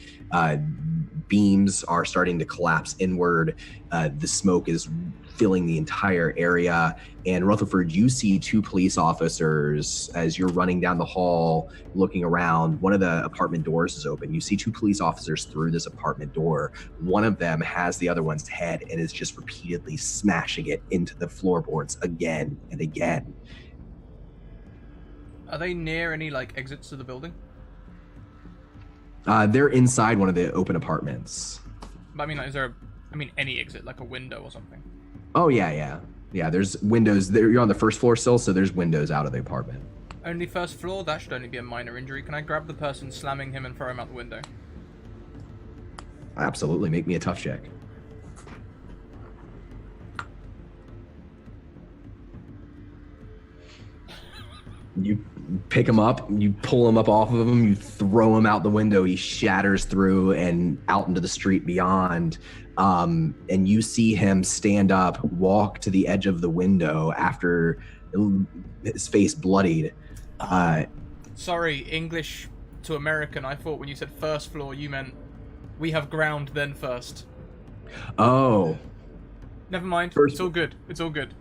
beams are starting to collapse inward. The smoke is filling the entire area. And Rutherford, you see 2 police officers as you're running down the hall, looking around. One of the apartment doors is open. You see 2 police officers through this apartment door. One of them has the other one's head and is just repeatedly smashing it into the floorboards again and again. Are they near any, exits to the building? They're inside one of the open apartments. But I mean, is there, any exit, like a window or something? Oh, yeah. Yeah, there's windows. You're on the first floor still, so there's windows out of the apartment. Only first floor? That should only be a minor injury. Can I grab the person slamming him and throw him out the window? Absolutely. Make me a tough check. You pick him up, you pull him up off of him, you throw him out the window, he shatters through and out into the street beyond. And you see him stand up, walk to the edge of the window after his face bloodied. Sorry, English to American. I thought when you said first floor, you meant we have ground, then first. Oh. Never mind. It's all good. It's all good.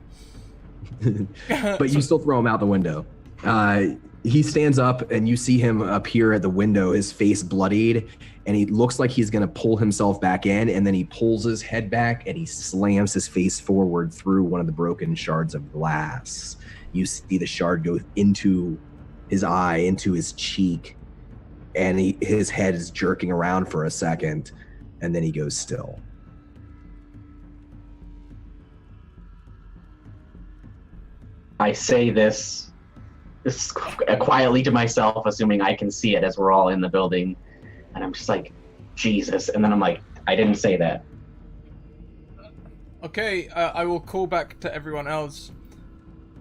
But you still throw him out the window. He stands up and you see him appear at the window, his face bloodied, and he looks like he's going to pull himself back in, and then he pulls his head back and he slams his face forward through one of the broken shards of glass. You see the shard go into his eye, into his cheek, and his head is jerking around for a second, and then he goes still. I say this quietly to myself, assuming I can see it as we're all in the building. And I'm just like, Jesus. And then I'm like, I didn't say that. Okay, I will call back to everyone else.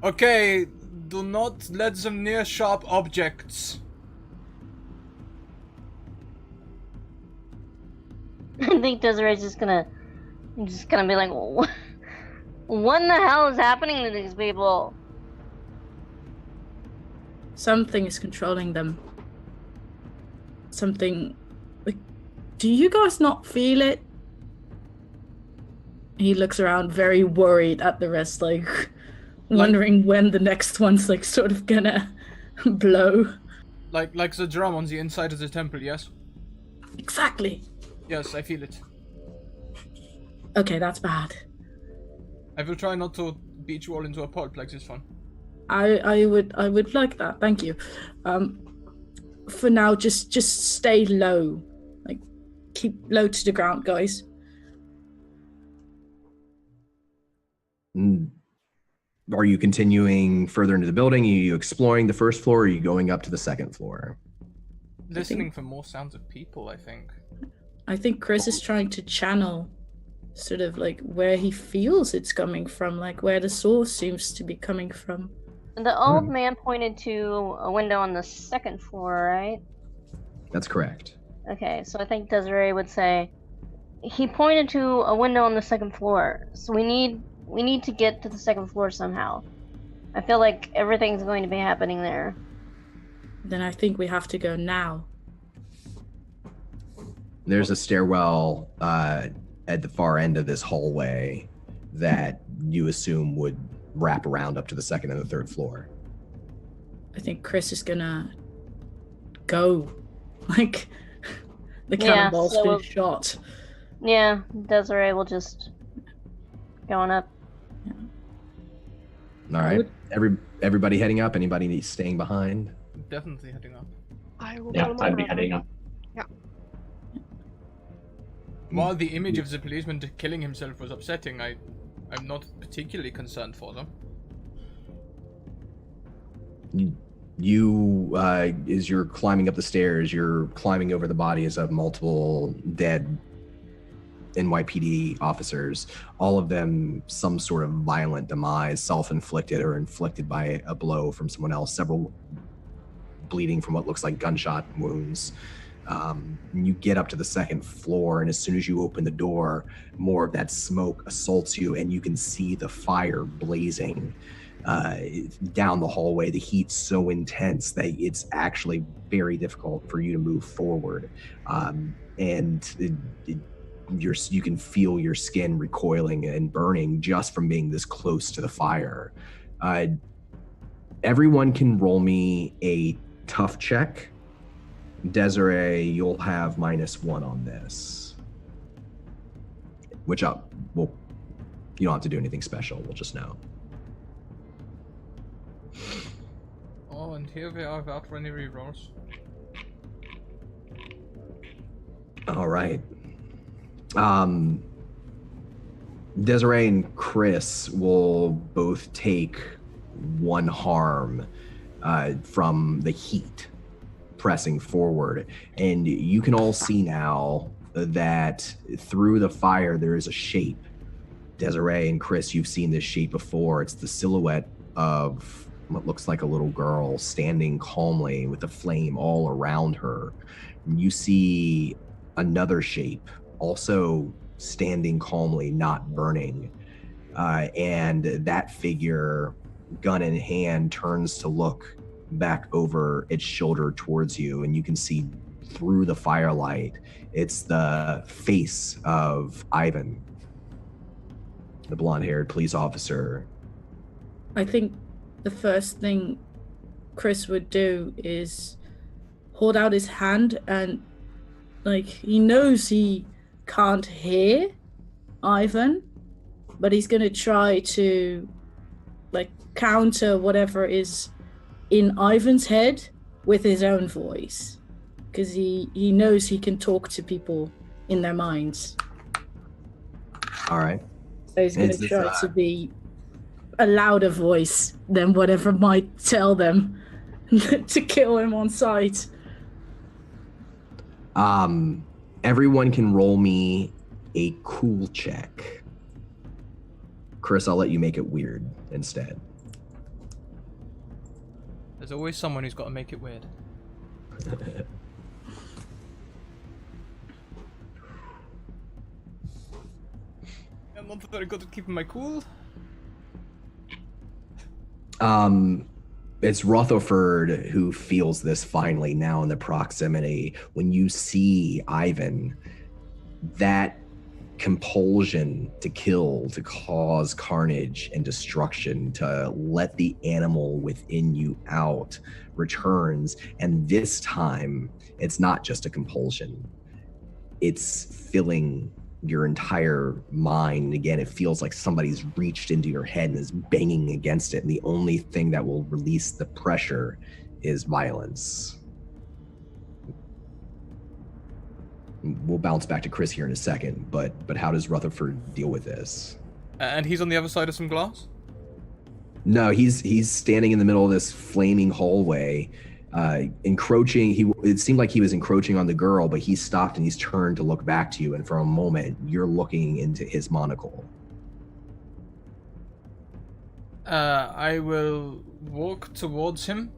Okay, do not let them near sharp objects. I think Desiree's just gonna be like, what in the hell is happening to these people? Something is controlling them. Something, like, do you guys not feel it? He looks around very worried at the rest, wondering when the next one's, sort of gonna blow. Like the drum on the inside of the temple, yes? Exactly. Yes, I feel it. Okay, that's bad. I will try not to beat you all into a pulp like this one. I would like that, thank you. For now, just stay low. keep low to the ground, guys. Are you continuing further into the building? Are you exploring the first floor? Or are you going up to the second floor? Listening for more sounds of people, I think. I think Chris is trying to channel sort of like where he feels it's coming from, like where the source seems to be coming from. The old man pointed to a window on the second floor, right? That's correct. Okay, so I think Desiree would say he pointed to a window on the second floor. So we need to get to the second floor somehow. I feel like everything's going to be happening there. Then I think we have to go now. There's a stairwell at the far end of this hallway that you assume would wrap around up to the second and the third floor. I think Chris is gonna go. Like, the cannonball's been shot. Yeah, Desiree will just going up. All right. Everybody heading up? Anybody staying behind? Definitely heading up. I will Yeah, follow I'd be around. heading up. While the image of the policeman killing himself was upsetting, I'm not particularly concerned for them. You, as you're climbing up the stairs, you're climbing over the bodies of multiple dead NYPD officers, all of them some sort of violent demise, self-inflicted or inflicted by a blow from someone else, several bleeding from what looks like gunshot wounds. You get up to the second floor, and as soon as you open the door, more of that smoke assaults you, and you can see the fire blazing down the hallway. The heat's so intense that it's actually very difficult for you to move forward. You can feel your skin recoiling and burning just from being this close to the fire. Everyone can roll me a tough check. Desiree, you'll have -1 on this. Which you don't have to do anything special. We'll just know. Oh, and here we are without any rerolls. All right. Desiree and Chris will both take 1 harm from the heat pressing forward. And you can all see now that through the fire there is a shape. Desiree and Chris, you've seen this shape before. It's the silhouette of what looks like a little girl standing calmly with a flame all around her. And you see another shape also standing calmly, not burning. And that figure, gun in hand, turns to look back over its shoulder towards you, and you can see through the firelight, it's the face of Ivan, the blonde-haired police officer. I think the first thing Chris would do is hold out his hand, and like, he knows he can't hear Ivan, but he's gonna try to like counter whatever is in Ivan's head with his own voice, because he knows he can talk to people in their minds. All right. So he's going to try to be a louder voice than whatever might tell them to kill him on sight. Everyone can roll me a cool check. Chris, I'll let you make it weird instead. There's always someone who's got to make it weird. I'm not very good at keeping my cool. It's Rutherford who feels this finally now in the proximity. When you see Ivan, that compulsion to kill, to cause carnage and destruction, to let the animal within you out returns. And this time, it's not just a compulsion. It's filling your entire mind. Again, it feels like somebody's reached into your head and is banging against it. And the only thing that will release the pressure is violence. We'll bounce back to Chris here in a second, but how does Rutherford deal with this? And he's on the other side of some glass? No, he's standing in the middle of this flaming hallway, encroaching. It seemed like he was encroaching on the girl, but he stopped and he's turned to look back to you, and for a moment, you're looking into his monocle. I will walk towards him.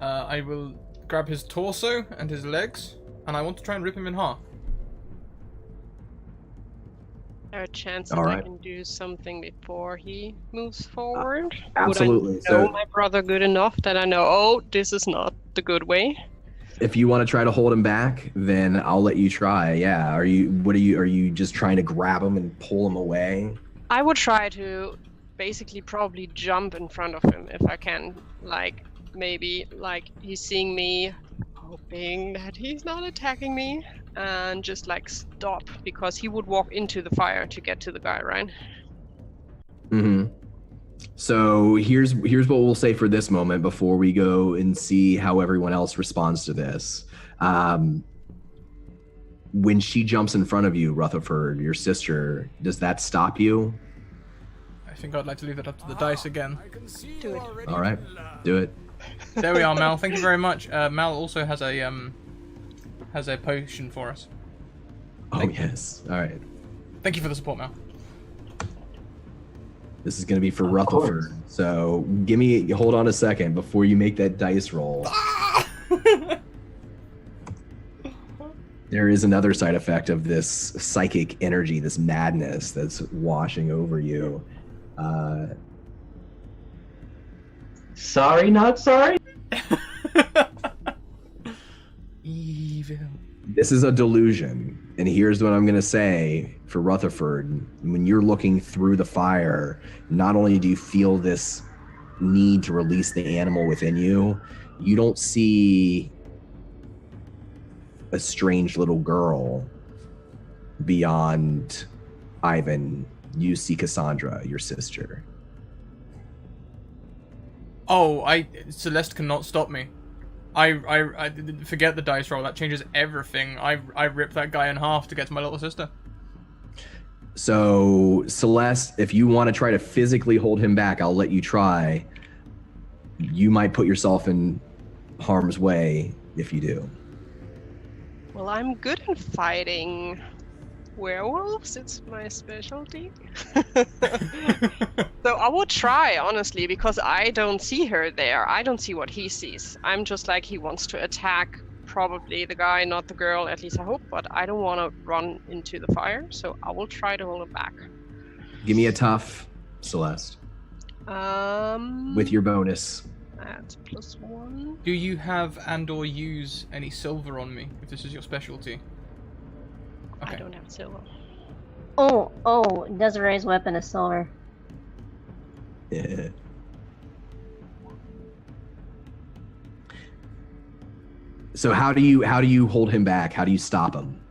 I will grab his torso and his legs, and I want to try and rip him in half. Is there a chance that All I right. can do something before he moves forward? Absolutely. Would I know my brother good enough that I know, oh, this is not the good way? If you want to try to hold him back, then I'll let you try. Yeah. Are you just trying to grab him and pull him away? I would try to basically probably jump in front of him if I can. Like, maybe, like, he's seeing me, hoping that he's not attacking me, and just, like, stop, because he would walk into the fire to get to the guy, right? Mm-hmm. So here's what we'll say for this moment before we go and see how everyone else responds to this. When she jumps in front of you, Rutherford, your sister, does that stop you? I think I'd like to leave that up to the dice again. Do it. All right, do it. There we are, Mal. Thank you very much. Mal also has a potion for us. Oh, yes. All right. Thank you for the support, Mal. This is going to be for Of Rutherford. course. So hold on a second before you make that dice roll. There is another side effect of this psychic energy, this madness that's washing over you. Sorry, not sorry. Evil. This is a delusion. And here's what I'm going to say for Rutherford. When you're looking through the fire, not only do you feel this need to release the animal within you, you don't see a strange little girl beyond Ivan. You see Cassandra, your sister. Oh, Celeste cannot stop me. I didn't forget the dice roll. That changes everything. I ripped that guy in half to get to my little sister. So, Celeste, if you want to try to physically hold him back, I'll let you try. You might put yourself in harm's way if you do. Well, I'm good in fighting werewolves. It's my specialty. So I would try, honestly, because I don't see her there. I don't see what he sees. I'm just like, he wants to attack probably the guy, not the girl, at least I hope, but I don't want to run into the fire, so I will try to hold it back. Give me a tough, Celeste, with your bonus. That's +1. Do you have and/or use any silver on me, if this is your specialty? I don't have silver. Oh, Desiree's weapon is silver. Yeah. So how do you hold him back? How do you stop him?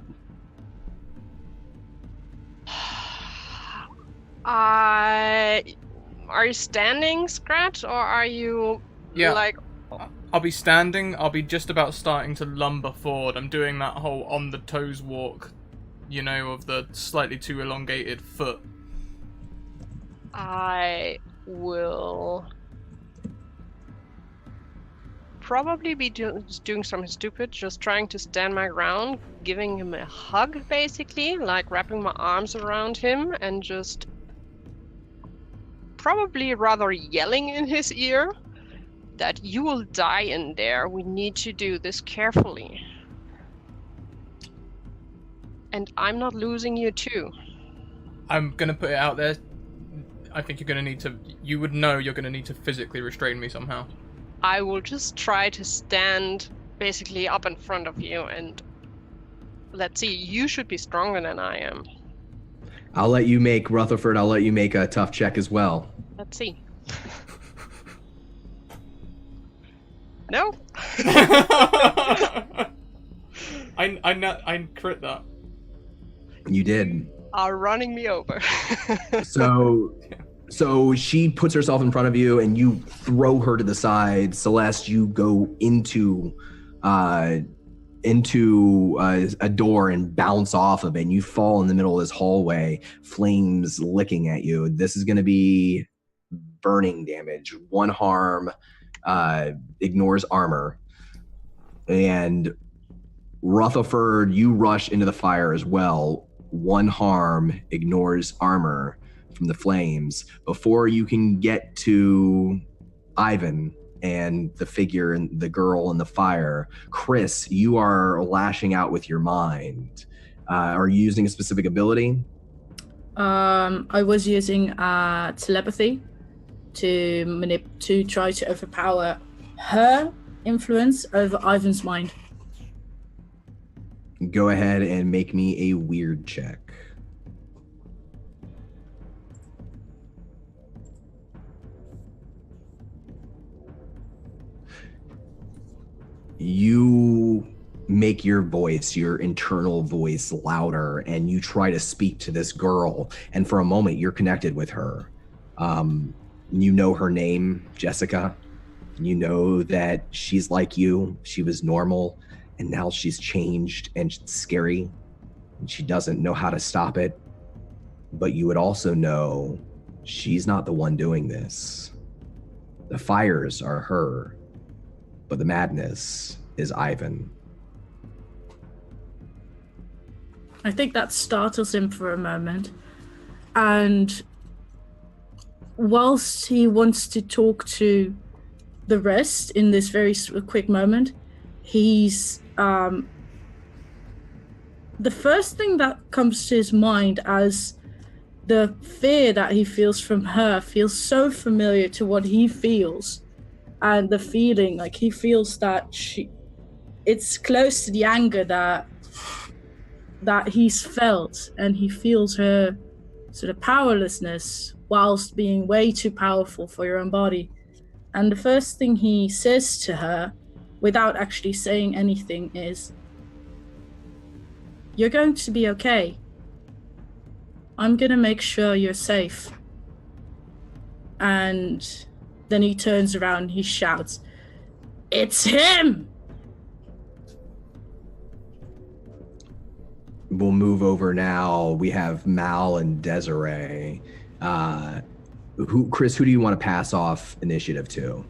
Are you standing, Scratch, or are you like? I'll be standing. I'll be just about starting to lumber forward. I'm doing that whole on the toes walk, you know, of the slightly too elongated foot. I will probably be doing something stupid, just trying to stand my ground, giving him a hug, basically, like wrapping my arms around him and just probably rather yelling in his ear that you will die in there. We need to do this carefully. And I'm not losing you too. I'm gonna put it out there. I think you're gonna need to. You would know you're gonna need to physically restrain me somehow. I will just try to stand basically up in front of you, and let's see. You should be stronger than I am. I'll let you make Rutherford. I'll let you make a tough check as well. Let's see. No. I crit that. You did. Are running me over. So she puts herself in front of you and you throw her to the side. Celeste, you go into into a door and bounce off of it, and you fall in the middle of this hallway, flames licking at you. This is going to be burning damage. 1 harm, ignores armor. And Rutherford, you rush into the fire as well. 1 harm, ignores armor from the flames. Before you can get to Ivan and the figure and the girl in the fire, Chris, you are lashing out with your mind. Are you using a specific ability? I was using telepathy to try to overpower her influence over Ivan's mind. Go ahead and make me a weird check. You make your voice, your internal voice, louder, and you try to speak to this girl. And for a moment, you're connected with her. You know her name, Jessica. You know that she's like you. She was normal, and now she's changed and scary. And she doesn't know how to stop it. But you would also know she's not the one doing this. The fires are her. But the madness is Ivan. I think that startles him for a moment. And whilst he wants to talk to the rest in this very quick moment, he's the first thing that comes to his mind as the fear that he feels from her feels so familiar to what he feels. And the feeling, like he feels that it's close to the anger that he's felt, and he feels her sort of powerlessness whilst being way too powerful for your own body. And the first thing he says to her, without actually saying anything, is, "You're going to be okay. I'm gonna make sure you're safe." And then he turns around, he shouts, "It's him!" We'll move over now. We have Mal and Desiree. Chris, who do you want to pass off initiative to?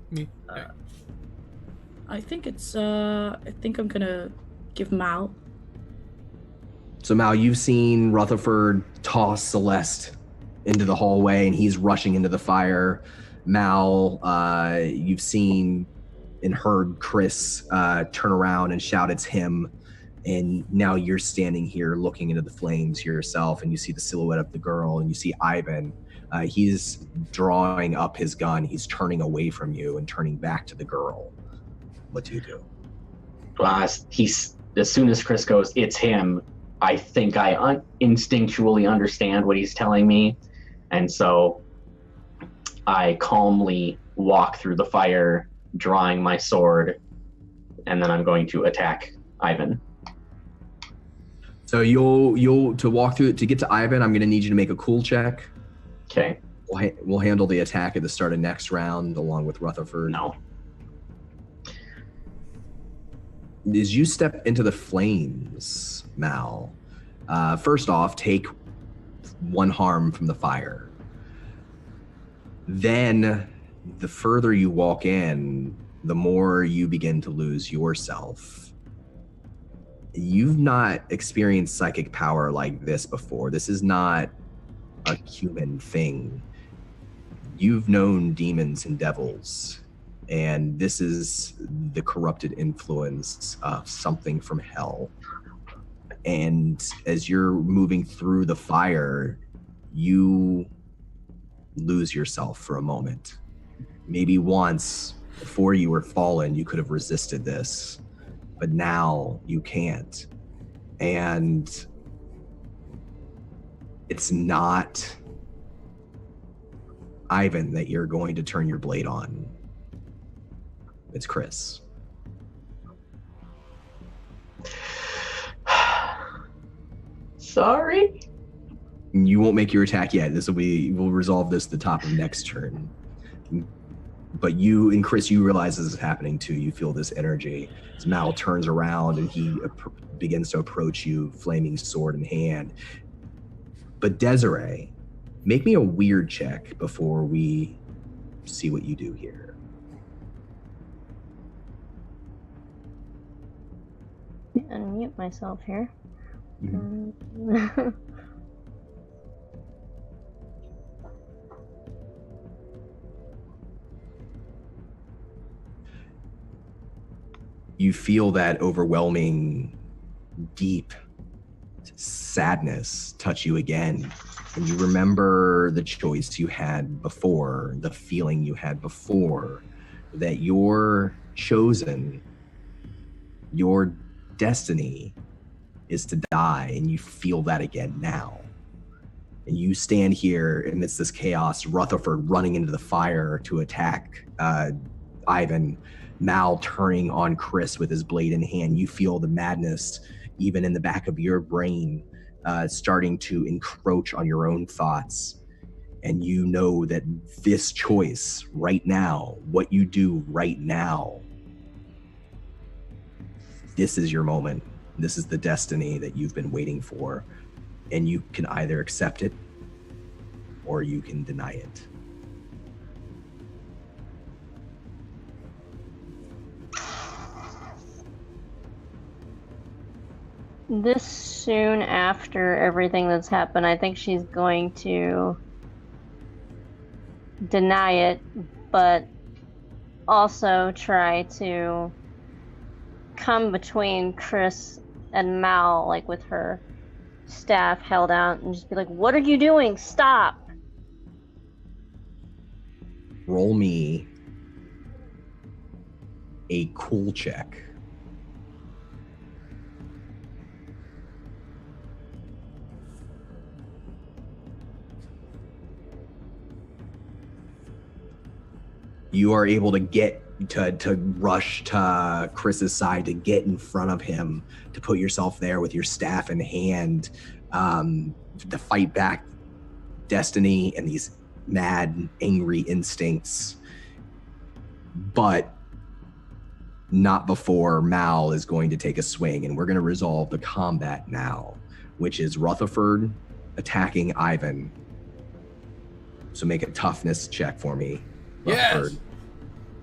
Me. I think I'm gonna give Mal. So Mal, you've seen Rutherford toss Celeste into the hallway, and he's rushing into the fire. Mal, you've seen and heard Chris turn around and shout, "It's him." And now you're standing here looking into the flames yourself, and you see the silhouette of the girl, and you see Ivan. He's drawing up his gun. He's turning away from you and turning back to the girl. What do you do? As soon as Chris goes, "It's him," I think I instinctually understand what he's telling me. And so I calmly walk through the fire, drawing my sword, and then I'm going to attack Ivan. So you'll to walk through it, to get to Ivan, I'm going to need you to make a cool check. Okay. We'll handle the attack at the start of next round along with Rutherford. No. As you step into the flames, Mal, first off, take 1 harm from the fire. Then, the further you walk in, the more you begin to lose yourself. You've not experienced psychic power like this before. This is not a human thing. You've known demons and devils, and this is the corrupted influence of something from hell. And as you're moving through the fire, you lose yourself for a moment. Maybe once before you were fallen, you could have resisted this, but now you can't. And it's not Ivan that you're going to turn your blade on. It's Chris. Sorry. You won't make your attack yet. We'll resolve this at the top of next turn. But you and Chris, you realize this is happening too. You feel this energy. As Mal turns around and he begins to approach you, flaming sword in hand. But Desiree, make me a weird check before we see what you do here. Unmute myself here. You feel that overwhelming, deep sadness touch you again. And you remember the choice you had before, the feeling you had before, that you're chosen, your destiny is to die, and you feel that again now. And you stand here amidst this chaos, Rutherford running into the fire to attack Ivan, Mal turning on Chris with his blade in hand. You feel the madness even in the back of your brain starting to encroach on your own thoughts. And you know that this choice right now, what you do right now, this is your moment. This is the destiny that you've been waiting for. And you can either accept it or you can deny it. This soon after everything that's happened, I think she's going to deny it, but also try to come between Chris and Mal, like with her staff held out, and just be like, "What are you doing? Stop!" Roll me a cool check. You are able to get to rush to Chris's side, to get in front of him, to put yourself there with your staff in hand, to fight back destiny and these mad, angry instincts. But not before Mal is going to take a swing, and we're going to resolve the combat now, which is Rutherford attacking Ivan. So make a toughness check for me. Rutherford. Yes.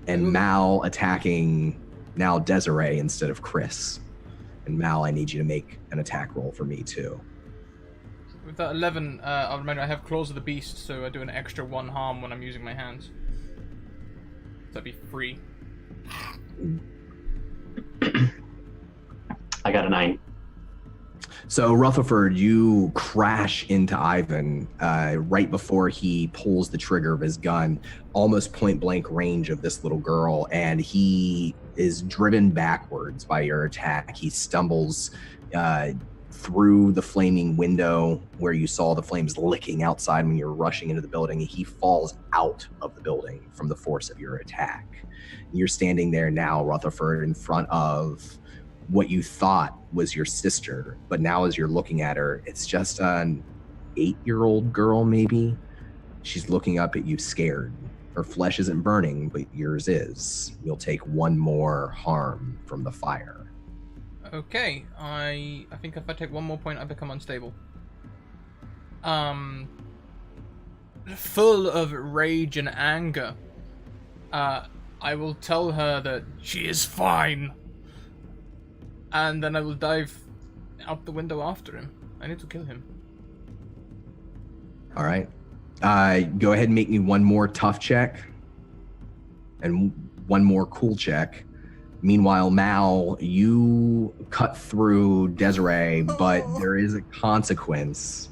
And Mal attacking now Desiree instead of Chris. And Mal, I need you to make an attack roll for me too. With that 11, I'll remember I have Claws of the Beast, so I do an extra 1 harm when I'm using my hands. So that'd be 3. I got a 9. So Rutherford, you crash into Ivan right before he pulls the trigger of his gun, almost point blank range of this little girl, and he is driven backwards by your attack. He stumbles through the flaming window where you saw the flames licking outside when you were rushing into the building. He falls out of the building from the force of your attack. You're standing there now, Rutherford, in front of what you thought was your sister, but now as you're looking at her, it's just an 8-year-old girl, maybe. She's looking up at you scared. Her flesh isn't burning, but yours is. You'll take 1 more harm from the fire. Okay, I think if I take 1 more point, I become unstable. Full of rage and anger, I will tell her that she is fine. And then I will dive out the window after him. I need to kill him. All right. Go ahead and make me 1 more tough check. And 1 more cool check. Meanwhile, Mal, you cut through Desiree, but there is a consequence.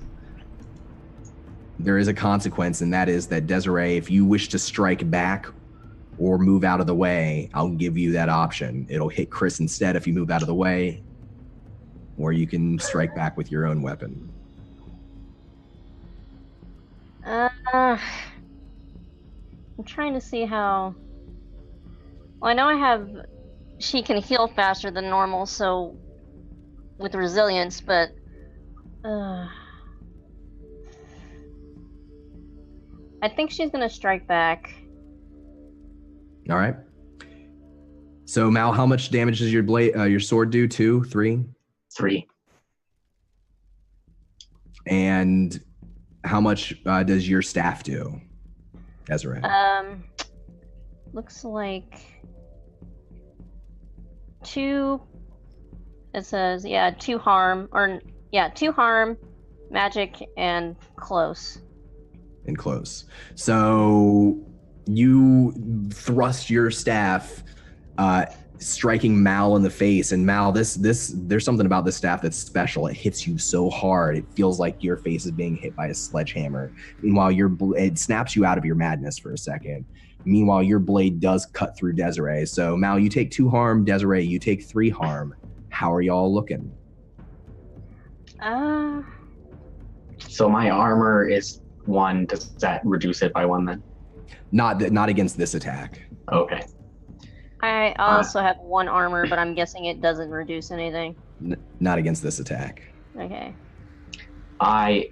There is a consequence, and that is that Desiree, if you wish to strike back or move out of the way, I'll give you that option. It'll hit Chris instead if you move out of the way, or you can strike back with your own weapon. I'm trying to see how... Well, I know she can heal faster than normal, so with resilience, but I think she's gonna strike back. All right. So Mal, how much damage does your sword do? 2, 3? 3. And how much does your staff do, Desiree? Looks like 2. It says 2 harm, 2 harm, magic, and close. And close. So you thrust your staff, striking Mal in the face. And Mal, there's something about this staff that's special. It hits you so hard, it feels like your face is being hit by a sledgehammer. Meanwhile, it snaps you out of your madness for a second. Meanwhile, your blade does cut through Desiree. So Mal, you take 2 harm. Desiree, you take 3 harm. How are y'all looking? So my armor is 1. Does that reduce it by 1 then? Not against this attack. Okay. I also have 1 armor, but I'm guessing it doesn't reduce anything. Not against this attack. Okay. I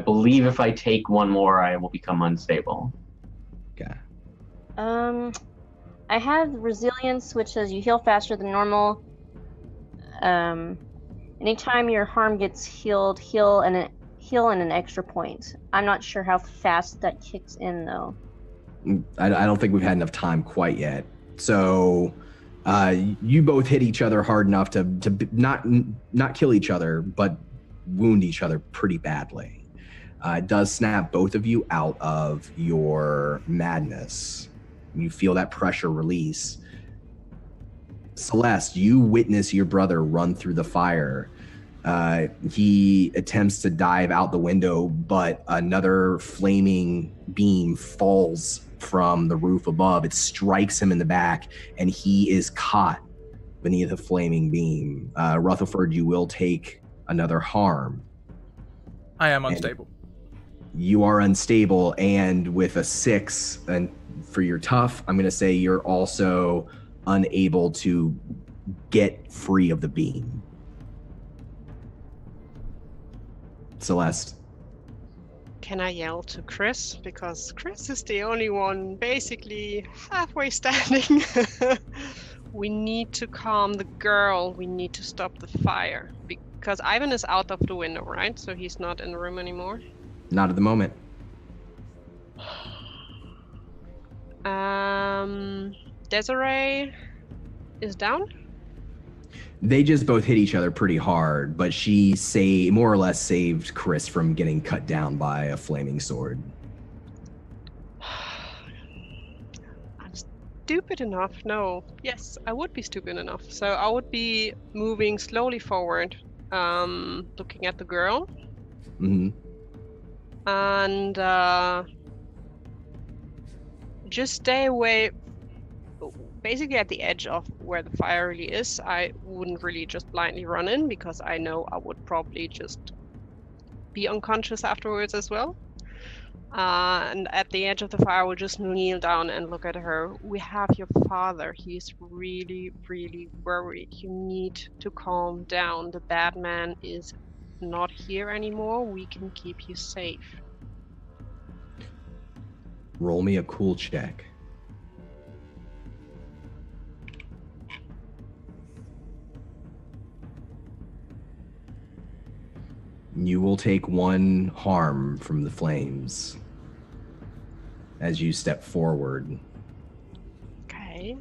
believe if I take 1 more, I will become unstable. Okay. I have resilience, which says you heal faster than normal. Anytime your harm gets healed, heal in an extra point. I'm not sure how fast that kicks in though. I don't think we've had enough time quite yet. So you both hit each other hard enough to not kill each other, but wound each other pretty badly. It does snap both of you out of your madness. You feel that pressure release. Celeste, you witness your brother run through the fire. He attempts to dive out the window, but another flaming beam falls from the roof above. It strikes him in the back, and he is caught beneath a flaming beam. Rutherford, you will take another harm. I am unstable. You are unstable, and with a 6, and for your tough, I'm going to say you're also unable to get free of the beam. Celeste. Can I yell to Chris? Because Chris is the only one basically halfway standing. We need to calm the girl. We need to stop the fire. Because Ivan is out of the window, right? So he's not in the room anymore? Not at the moment. Desiree is down? They just both hit each other pretty hard, but she more or less saved Chris from getting cut down by a flaming sword. I'm stupid enough. No. Yes, I would be stupid enough. So I would be moving slowly forward, looking at the girl. Mm-hmm. And just stay away, basically at the edge of where the fire really is. I wouldn't really just blindly run in, because I know I would probably just be unconscious afterwards as well. And at the edge of the fire, we'll just kneel down and look at her. We have your father. He's really, really worried. You need to calm down. The bad man is not here anymore. We can keep you safe. Roll me a cool check. You will take 1 harm from the flames as you step forward. Okay.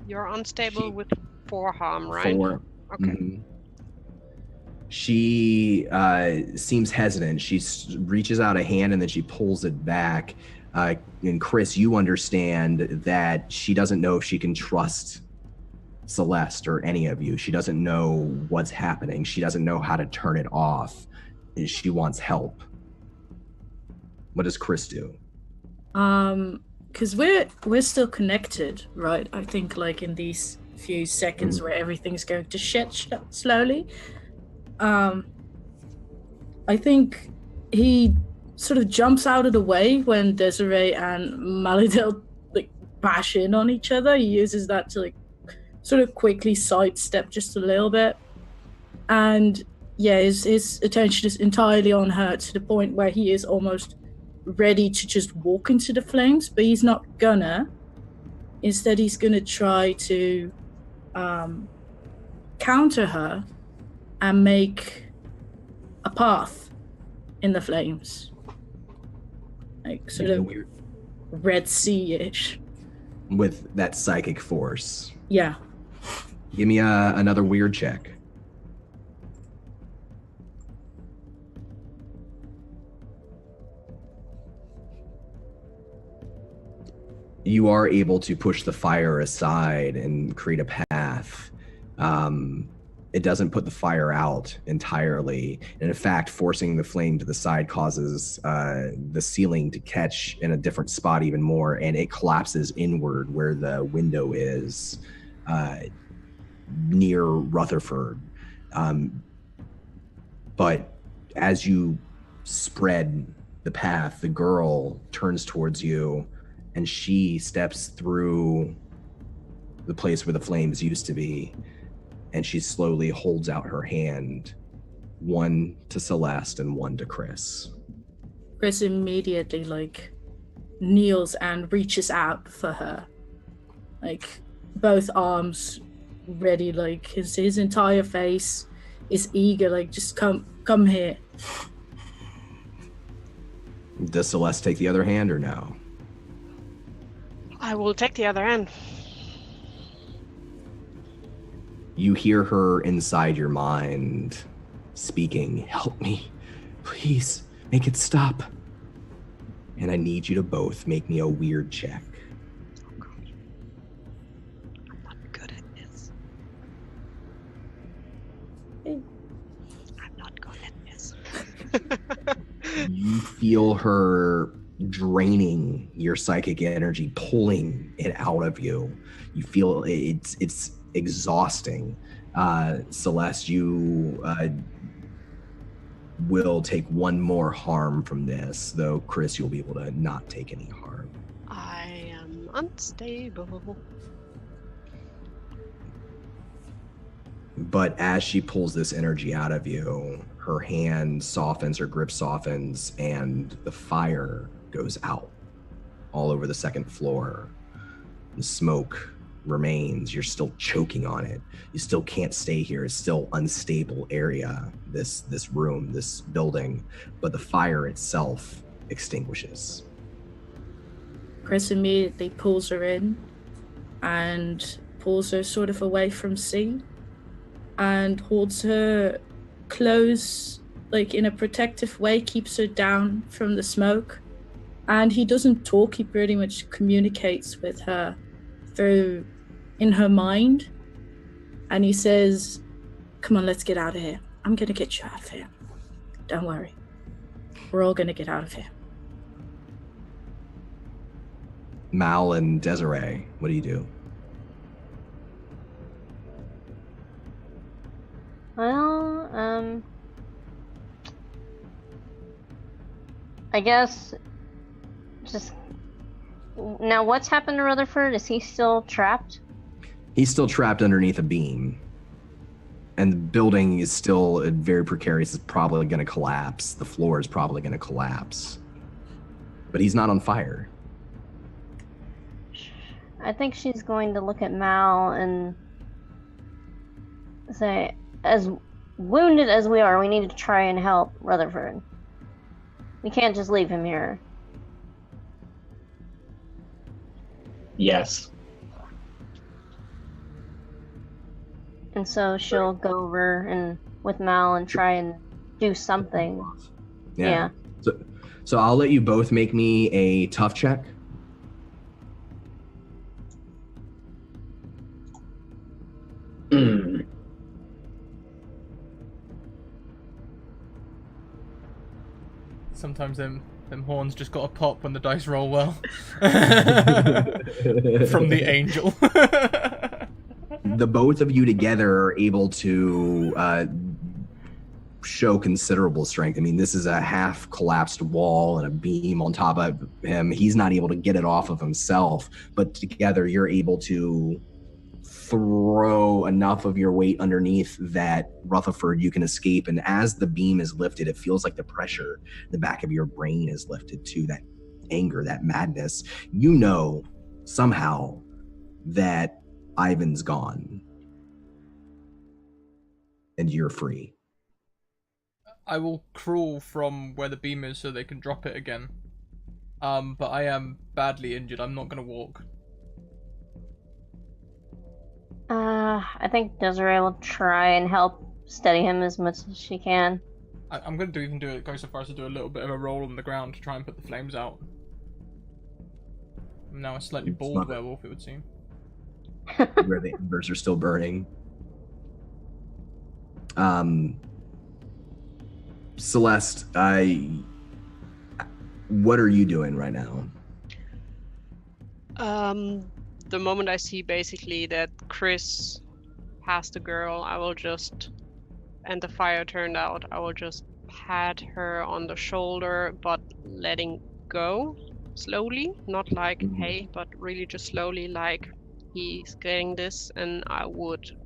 You're unstable with 4 harm, right? 4. Okay. Mm-hmm. She seems hesitant. She reaches out a hand and then she pulls it back. And Chris, you understand that she doesn't know if she can trust Celeste or any of you. She doesn't know what's happening. She doesn't know how to turn it off. She wants help. What does Chris do? Because we're still connected, right? I think like in these few seconds where everything's going to shit slowly. I think he sort of jumps out of the way when Desiree and Malidel like bash in on each other. He uses that to like sort of quickly sidestep just a little bit, and yeah, his attention is entirely on her to the point where he is almost ready to just walk into the flames, but he's not gonna. Instead, he's gonna try to counter her and make a path in the flames. Like sort of Weird. Red Sea-ish. With that psychic force. Yeah. Give me another weird check. You are able to push the fire aside and create a path. It doesn't put the fire out entirely. And in fact, forcing the flame to the side causes the ceiling to catch in a different spot even more, and it collapses inward where the window is near Rutherford. But as you spread the path, the girl turns towards you, and she steps through the place where the flames used to be, and she slowly holds out her hand, one to Celeste and one to Chris. Chris immediately kneels and reaches out for her, both arms ready, his entire face is eager, just come here. Does Celeste take the other hand or no? I will take the other hand. You hear her inside your mind speaking, "Help me, please, make it stop." And I need you to both make me a weird check. Oh God. I'm not good at this. I'm not good at this. You feel her draining your psychic energy, pulling it out of you. You feel it's exhausting. Celeste, you will take one more harm from this, though Chris, you'll be able to not take any harm. I am unstable. But as she pulls this energy out of you, her hand softens, her grip softens, and the fire goes out all over the second floor. The smoke remains. You're still choking on it. You still can't stay here. It's still unstable area, this room, this building, but the fire itself extinguishes. Chris immediately pulls her in and pulls her sort of away from C and holds her close, in a protective way, keeps her down from the smoke. And he doesn't talk, he pretty much communicates with her through in her mind. And he says, "Come on, let's get out of here. I'm gonna get you out of here. Don't worry. We're all gonna get out of here." Mal and Desiree, what do you do? Well, I guess just now. What's happened to Rutherford? Is he still trapped? He's still trapped underneath a beam, and the building is still very precarious. It's probably going to collapse. The floor is probably going to collapse, but he's not on fire. I think she's going to look at Mal and say, as wounded as we are, we need to try and help Rutherford. We can't just leave him here. Yes. And so she'll go over and with Mal and try and do something. Yeah. So I'll let you both make me a tough check. Sometimes them horns just got to pop when the dice roll well. From the angel. The both of you together are able to show considerable strength. I mean, this is a half collapsed wall and a beam on top of him. He's not able to get it off of himself, but together you're able to throw enough of your weight underneath that Rutherford, you can escape. And as the beam is lifted, it feels like the pressure in the back of your brain is lifted too, that anger, that madness. You know somehow that Ivan's gone and you're free. I will crawl from where the beam is so they can drop it again. But I am badly injured. I'm not going to walk. I think Desiree will try and help steady him as much as she can. I'm going to go so far as to do a little bit of a roll on the ground to try and put the flames out. I'm now a slightly bald werewolf, it would seem. Where the embers are still burning. Celeste, what are you doing right now? The moment I see basically that Chris has the girl, I will just, and the fire turned out, I will just pat her on the shoulder, but letting go slowly, not like, hey, but really just slowly, like he's getting this, and I would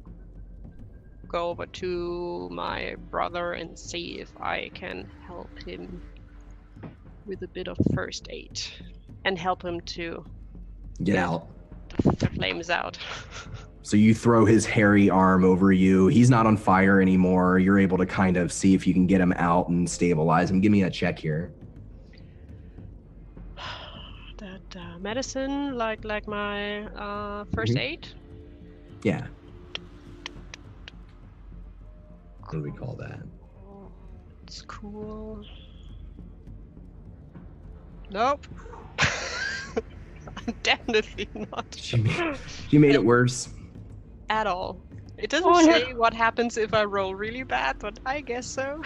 go over to my brother and see if I can help him with a bit of first aid and help him to Get out. The flames out. So you throw his hairy arm over you. He's not on fire anymore. You're able to kind of see if you can get him out and stabilize him. Give me a check here. That medicine, like my first aid. Yeah. What do we call that? It's cool. Nope. Definitely not. She made it worse. At all. It doesn't say what happens if I roll really bad, but I guess so.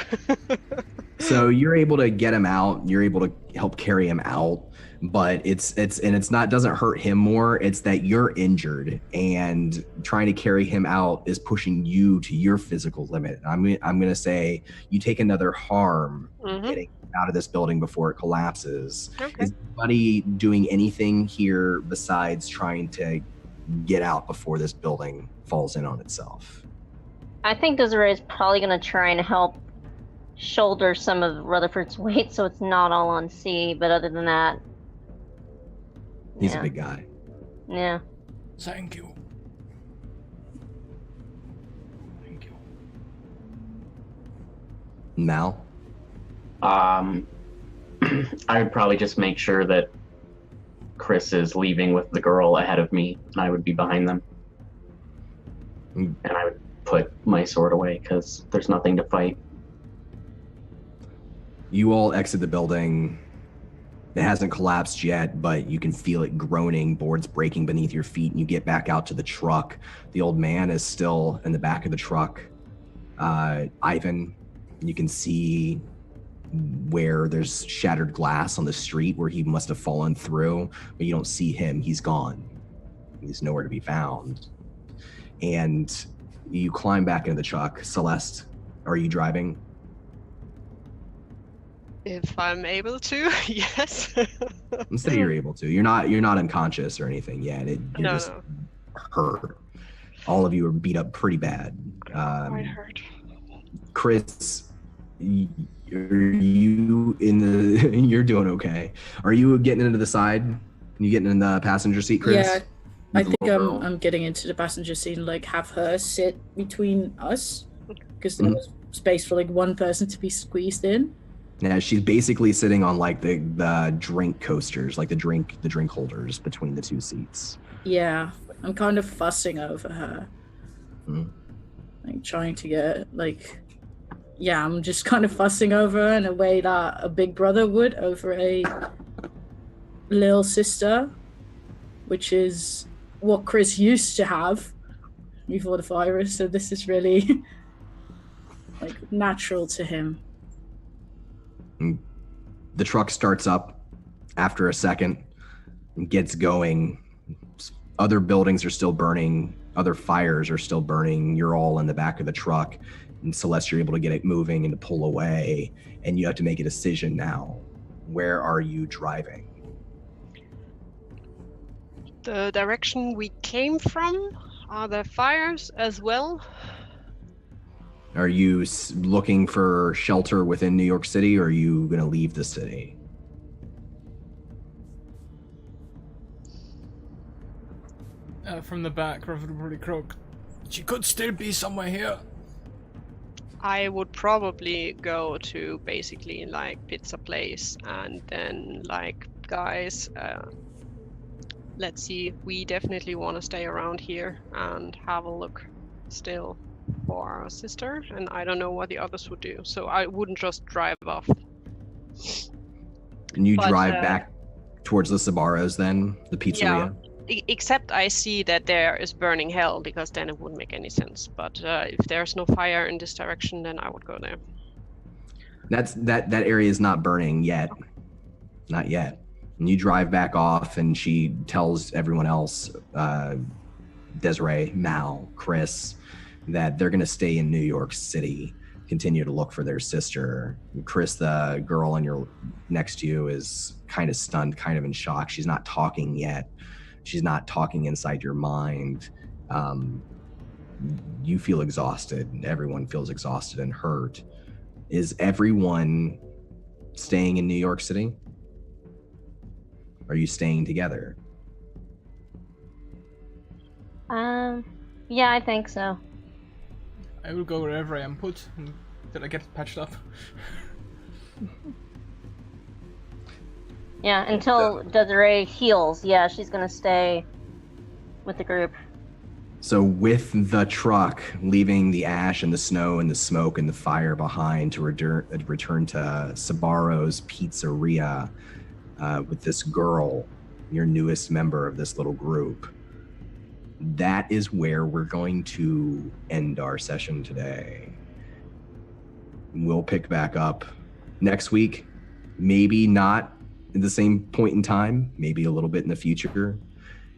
So you're able to get him out. You're able to help carry him out, but it's not, doesn't hurt him more. It's that you're injured, and trying to carry him out is pushing you to your physical limit. I'm gonna say you take another harm getting out of this building before it collapses. Okay. Is anybody doing anything here besides trying to get out before this building falls in on itself? I think Desiree is probably going to try and help shoulder some of Rutherford's weight so it's not all on C, but other than that... He's a big guy. Yeah. Thank you. Thank you. Mal? I would probably just make sure that Chris is leaving with the girl ahead of me, and I would be behind them. And I would put my sword away because there's nothing to fight. You all exit the building. It hasn't collapsed yet, but you can feel it groaning, boards breaking beneath your feet, and you get back out to the truck. The old man is still in the back of the truck. Ivan, you can see where there's shattered glass on the street where he must have fallen through, but you don't see him. He's gone. He's nowhere to be found. And you climb back into the truck. Celeste, are you driving? If I'm able to, yes. Instead, you're able to. You're not unconscious or anything yet. You're just hurt. All of you are beat up pretty bad. Quite hurt. Chris, you in the? You're doing okay. Are you getting into the side? You getting in the passenger seat, Chris? Yeah, I think I'm getting into the passenger seat and like have her sit between us because there was space for like one person to be squeezed in. Yeah, she's basically sitting on like the drink coasters, like the drink holders between the two seats. Yeah, I'm kind of fussing over her, like trying to get like. Yeah, I'm just kind of fussing over her in a way that a big brother would over a little sister, which is what Chris used to have before the virus. So this is really like natural to him. The truck starts up after a second and gets going. Other buildings are still burning. Other fires are still burning. You're all in the back of the truck. And Celeste, you're able to get it moving and to pull away, and you have to make a decision now. Where are you driving? The direction we came from, Are there fires as well? Are you looking for shelter within New York City, or are you going to leave the city? From the back, really croak. She could still be somewhere here. I would probably go to basically like pizza place and then like, guys, let's see, we definitely want to stay around here and have a look still for our sister, and I don't know what the others would do, so I wouldn't just drive off. And you But, drive back towards the Sabaros then, the pizzeria? Except I see that there is burning hell, because then it wouldn't make any sense. But if there's no fire in this direction, then I would go there. That area is not burning yet. Not yet. And you drive back off, and she tells everyone else, Desiree, Mal, Chris, that they're going to stay in New York City, continue to look for their sister. Chris, the girl on your next to you, is kind of stunned, kind of in shock. She's not talking yet. She's not talking inside your mind. You feel exhausted. Everyone feels exhausted and hurt. Is everyone staying in New York City? Are you staying together? Yeah, I think so. I will go wherever I am put until I get patched up. Yeah, until Desiree heals. Yeah, she's gonna stay with the group. So with the truck leaving the ash and the snow and the smoke and the fire behind to return to Sabaro's Pizzeria with this girl, your newest member of this little group, that is where we're going to end our session today. We'll pick back up next week, maybe not at the same point in time, maybe a little bit in the future.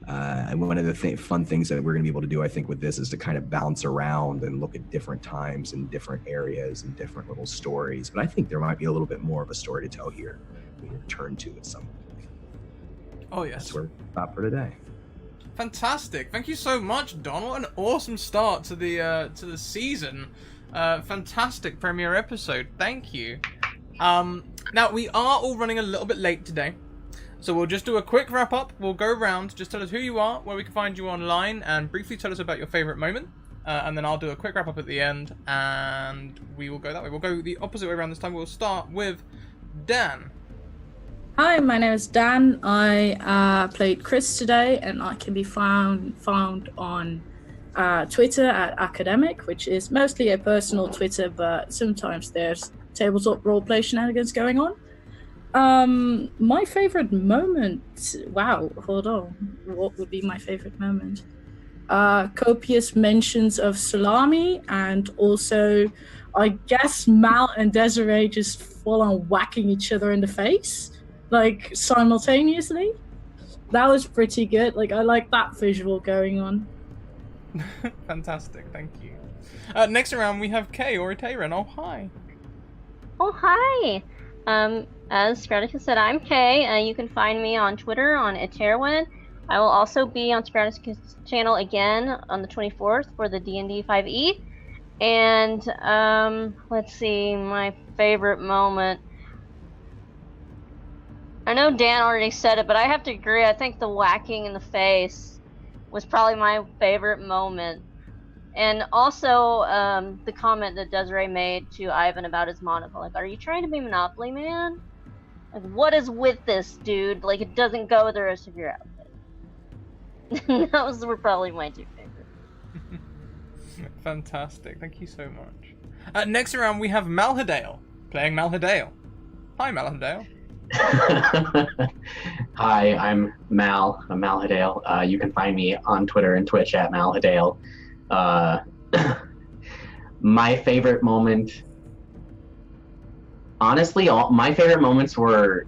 And one of the fun things that we're going to be able to do, I think, with this is to kind of bounce around and look at different times and different areas and different little stories. But I think there might be a little bit more of a story to tell here we can return to at some point. Oh, yes. That's where we're stop for today. Fantastic. Thank you so much, Don. What an awesome start to the season. Fantastic premiere episode. Thank you. Now, we are all running a little bit late today. So we'll just do a quick wrap up. We'll go around, just tell us who you are, where we can find you online, and briefly tell us about your favorite moment. And then I'll do a quick wrap up at the end, and we will go that way. We'll go the opposite way around this time. We'll start with Dan. Hi, my name is Dan. I played Chris today, and I can be found on Twitter at Academic, which is mostly a personal Twitter, but sometimes there's tabletop roleplay shenanigans going on. My favorite moment, wow, hold on, what would be my favorite moment? Copious mentions of salami, and also I guess Mal and Desiree just full on whacking each other in the face, like simultaneously. That was pretty good. Like, I like that visual going on. Fantastic, thank you. Next around we have Kay or Tayran. Oh, hi. Oh, hi. As Spartacus said, I'm Kay. You can find me on Twitter on Eterwin. I will also be on Spartacus' channel again on the 24th for the D&D 5e. And let's see, my favorite moment. I know Dan already said it, but I have to agree. I think the whacking in the face was probably my favorite moment. And also the comment that Desiree made to Ivan about his monocle. Like, are you trying to be Monopoly Man? Like, what is with this, dude? Like, it doesn't go with the rest of your outfit. Those were probably my two favorites. Fantastic, thank you so much. Next around we have Malhadale, playing Malhadale. Hi, Malhadale. Hi, I'm Mal. I'm Malhadale. You can find me on Twitter and Twitch at Malhadale. My favorite moment, honestly, my favorite moments were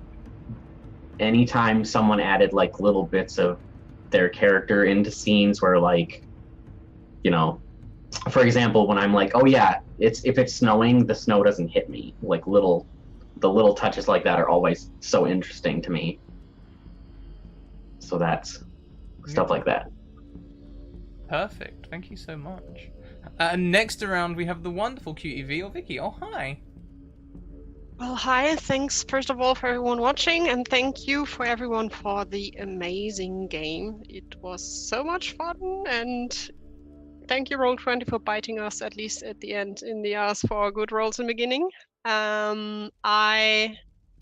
anytime someone added like little bits of their character into scenes where, like, you know, for example, when I'm like, oh yeah, if it's snowing, the snow doesn't hit me. Like, the little touches like that are always so interesting to me. So that's stuff like that. Perfect. Thank you so much. Next around, we have the wonderful QEV or Vicky. Oh, hi. Well, hi, thanks first of all for everyone watching, and thank you for everyone for the amazing game. It was so much fun, and thank you Roll20 for biting us at least at the end in the ass for good rolls in the beginning. It's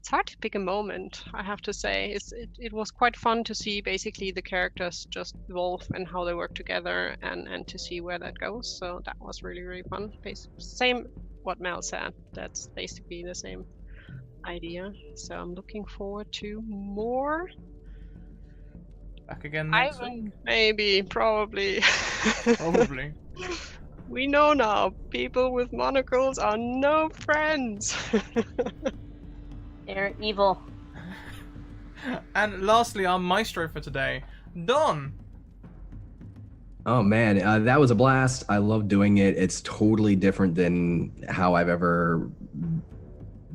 hard to pick a moment, I have to say. It was quite fun to see basically the characters just evolve and how they work together, and to see where that goes. So that was really, really fun. Same what Mel said. That's basically the same idea. So I'm looking forward to more. Back again next week. Maybe, probably. Probably. We know now, people with monocles are no friends. They're evil. And lastly, our maestro for today, Don. Oh man, that was a blast. I love doing it. It's totally different than how I've ever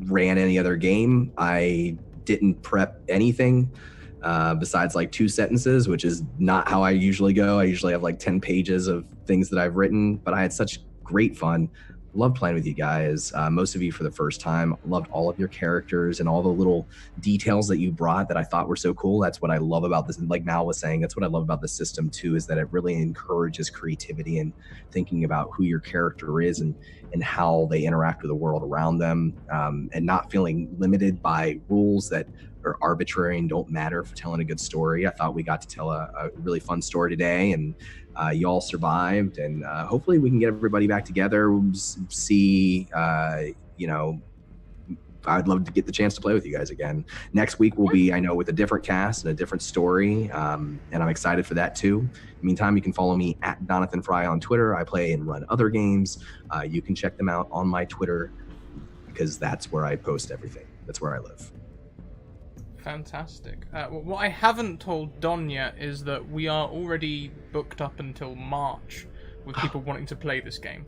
ran any other game. I didn't prep anything besides like 2 sentences, which is not how I usually go. I usually have like 10 pages of things that I've written, but I had such great fun. Loved playing with you guys. Most of you for the first time. Loved all of your characters and all the little details that you brought that I thought were so cool. That's what I love about this. And like Mal was saying, that's what I love about the system too, is that it really encourages creativity and thinking about who your character is and how they interact with the world around them, and not feeling limited by rules that are arbitrary and don't matter for telling a good story. I thought we got to tell a really fun story today, and you all survived, and hopefully we can get everybody back together. See, I'd love to get the chance to play with you guys again. Next week will be, I know, with a different cast and a different story, and I'm excited for that too. In the meantime, you can follow me at Donathan Fry on Twitter. I play and run other games. You can check them out on my Twitter because that's where I post everything. That's where I live. Fantastic. What I haven't told Don yet is that we are already booked up until March with people wanting to play this game.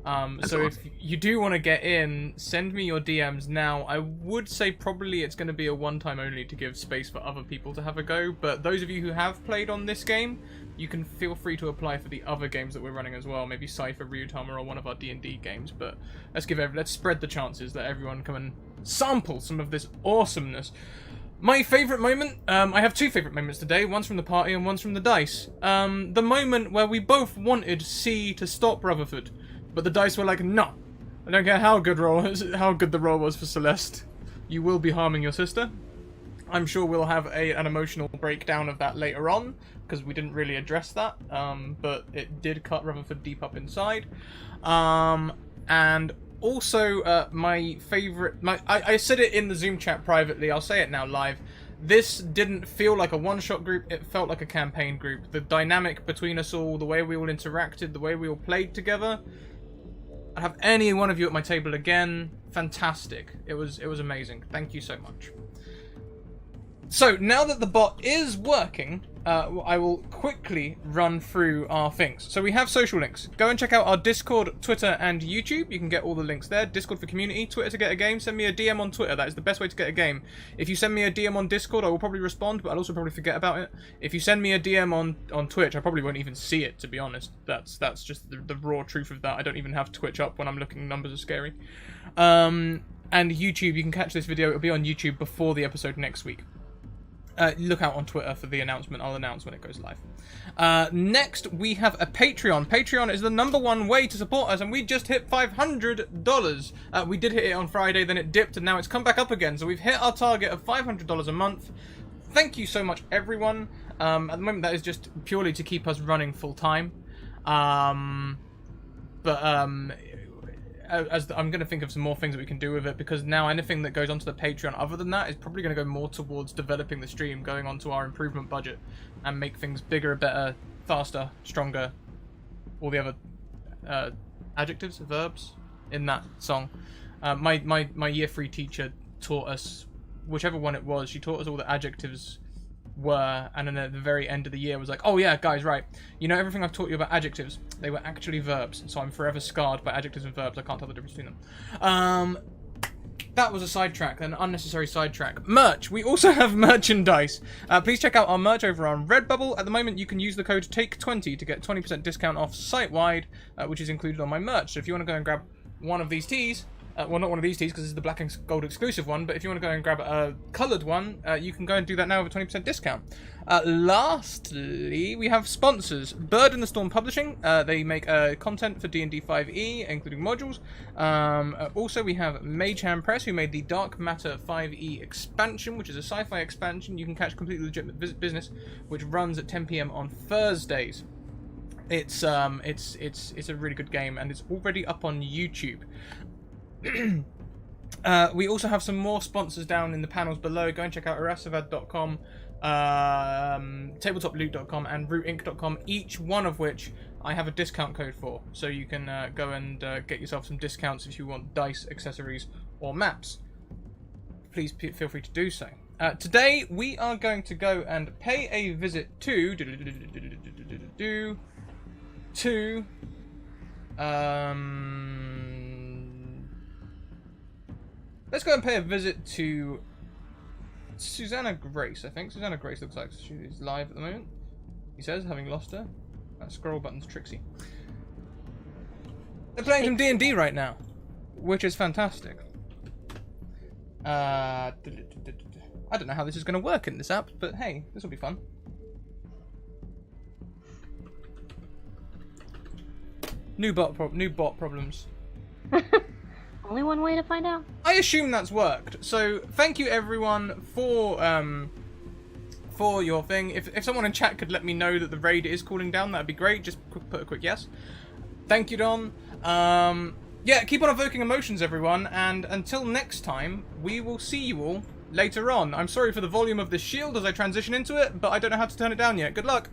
So awesome. if you do want to get in, send me your DMs now. I would say probably it's going to be a one-time only to give space for other people to have a go, but those of you who have played on this game, you can feel free to apply for the other games that we're running as well, maybe Cypher, Ryutama, or one of our D&D games, but let's spread the chances that everyone come and sample some of this awesomeness. My favourite moment, I have 2 favourite moments today, one's from the party and one's from the dice. The moment where we both wanted C to stop Rutherford, but the dice were like, no, I don't care how good the roll was for Celeste, you will be harming your sister. I'm sure we'll have an emotional breakdown of that later on, because we didn't really address that, but it did cut Rutherford deep up inside. And also, my favourite... I said it in the Zoom chat privately, I'll say it now live. This didn't feel like a one-shot group, it felt like a campaign group. The dynamic between us all, the way we all interacted, the way we all played together. I'd have any one of you at my table again. Fantastic. It was amazing. Thank you so much. So, now that the bot is working, I will quickly run through our things. So we have social links. Go and check out our Discord, Twitter, and YouTube. You can get all the links there. Discord for community, Twitter to get a game. Send me a DM on Twitter. That is the best way to get a game. If you send me a DM on Discord, I will probably respond, but I'll also probably forget about it. If you send me a DM on Twitch, I probably won't even see it, to be honest. That's just the raw truth of that. I don't even have Twitch up when I'm looking. Numbers are scary. And YouTube, you can catch this video. It'll be on YouTube before the episode next week. Look out on Twitter for the announcement. I'll announce when it goes live. Next, we have a Patreon. Patreon is the #1 way to support us, and we just hit $500. We did hit it on Friday, then it dipped, and now it's come back up again. So we've hit our target of $500 a month. Thank you so much, everyone. At the moment, that is just purely to keep us running full time. I'm going to think of some more things that we can do with it, because now anything that goes onto the Patreon other than that is probably going to go more towards developing the stream, going onto our improvement budget, and make things bigger, better, faster, stronger, all the other adjectives, verbs in that song. My year 3 teacher taught us, whichever one it was, she taught us all the adjectives were, and then at the very end of the year was like, oh yeah, guys, right, you know everything I've taught you about adjectives, they were actually verbs, so I'm forever scarred by adjectives and verbs. I can't tell the difference between them. That was a sidetrack, an unnecessary sidetrack. Merch. We also have merchandise. Please check out our merch over on Redbubble. At the moment, you can use the code TAKE20 to get 20% discount off site-wide, which is included on my merch. So if you want to go and grab one of these tees, well, not one of these tees because this is the black and gold exclusive one, but if you want to go and grab a coloured one, you can go and do that now with a 20% discount. Lastly, we have sponsors. Bird in the Storm Publishing. They make content for D&D 5e, including modules. Also, we have Mage Hand Press, who made the Dark Matter 5e expansion, which is a sci-fi expansion. You can catch completely legitimate business, which runs at 10 PM on Thursdays. It's a really good game, and it's already up on YouTube. We also have some more sponsors down in the panels below. Go and check out arasavad.com, tabletoploot.com, and rootinc.com, each one of which I have a discount code for. So you can go and get yourself some discounts if you want dice, accessories, or maps. Please feel free to do so. Today we are going to go and pay a visit to let's go and pay a visit to Susanna Grace, I think. Susanna Grace looks like she's live at the moment. He says, having lost her. That scroll button's tricksy. They're playing some D&D right now, which is fantastic. I don't know how this is going to work in this app, but hey, this will be fun. New bot problems. Only one way to find out. I assume that's worked. So thank you everyone for your thing. If someone in chat could let me know that the raid is cooling down, that'd be great. Just put a quick yes. Thank you, Don. Yeah, keep on evoking emotions, everyone. And until next time, we will see you all later on. I'm sorry for the volume of this shield as I transition into it, but I don't know how to turn it down yet. Good luck.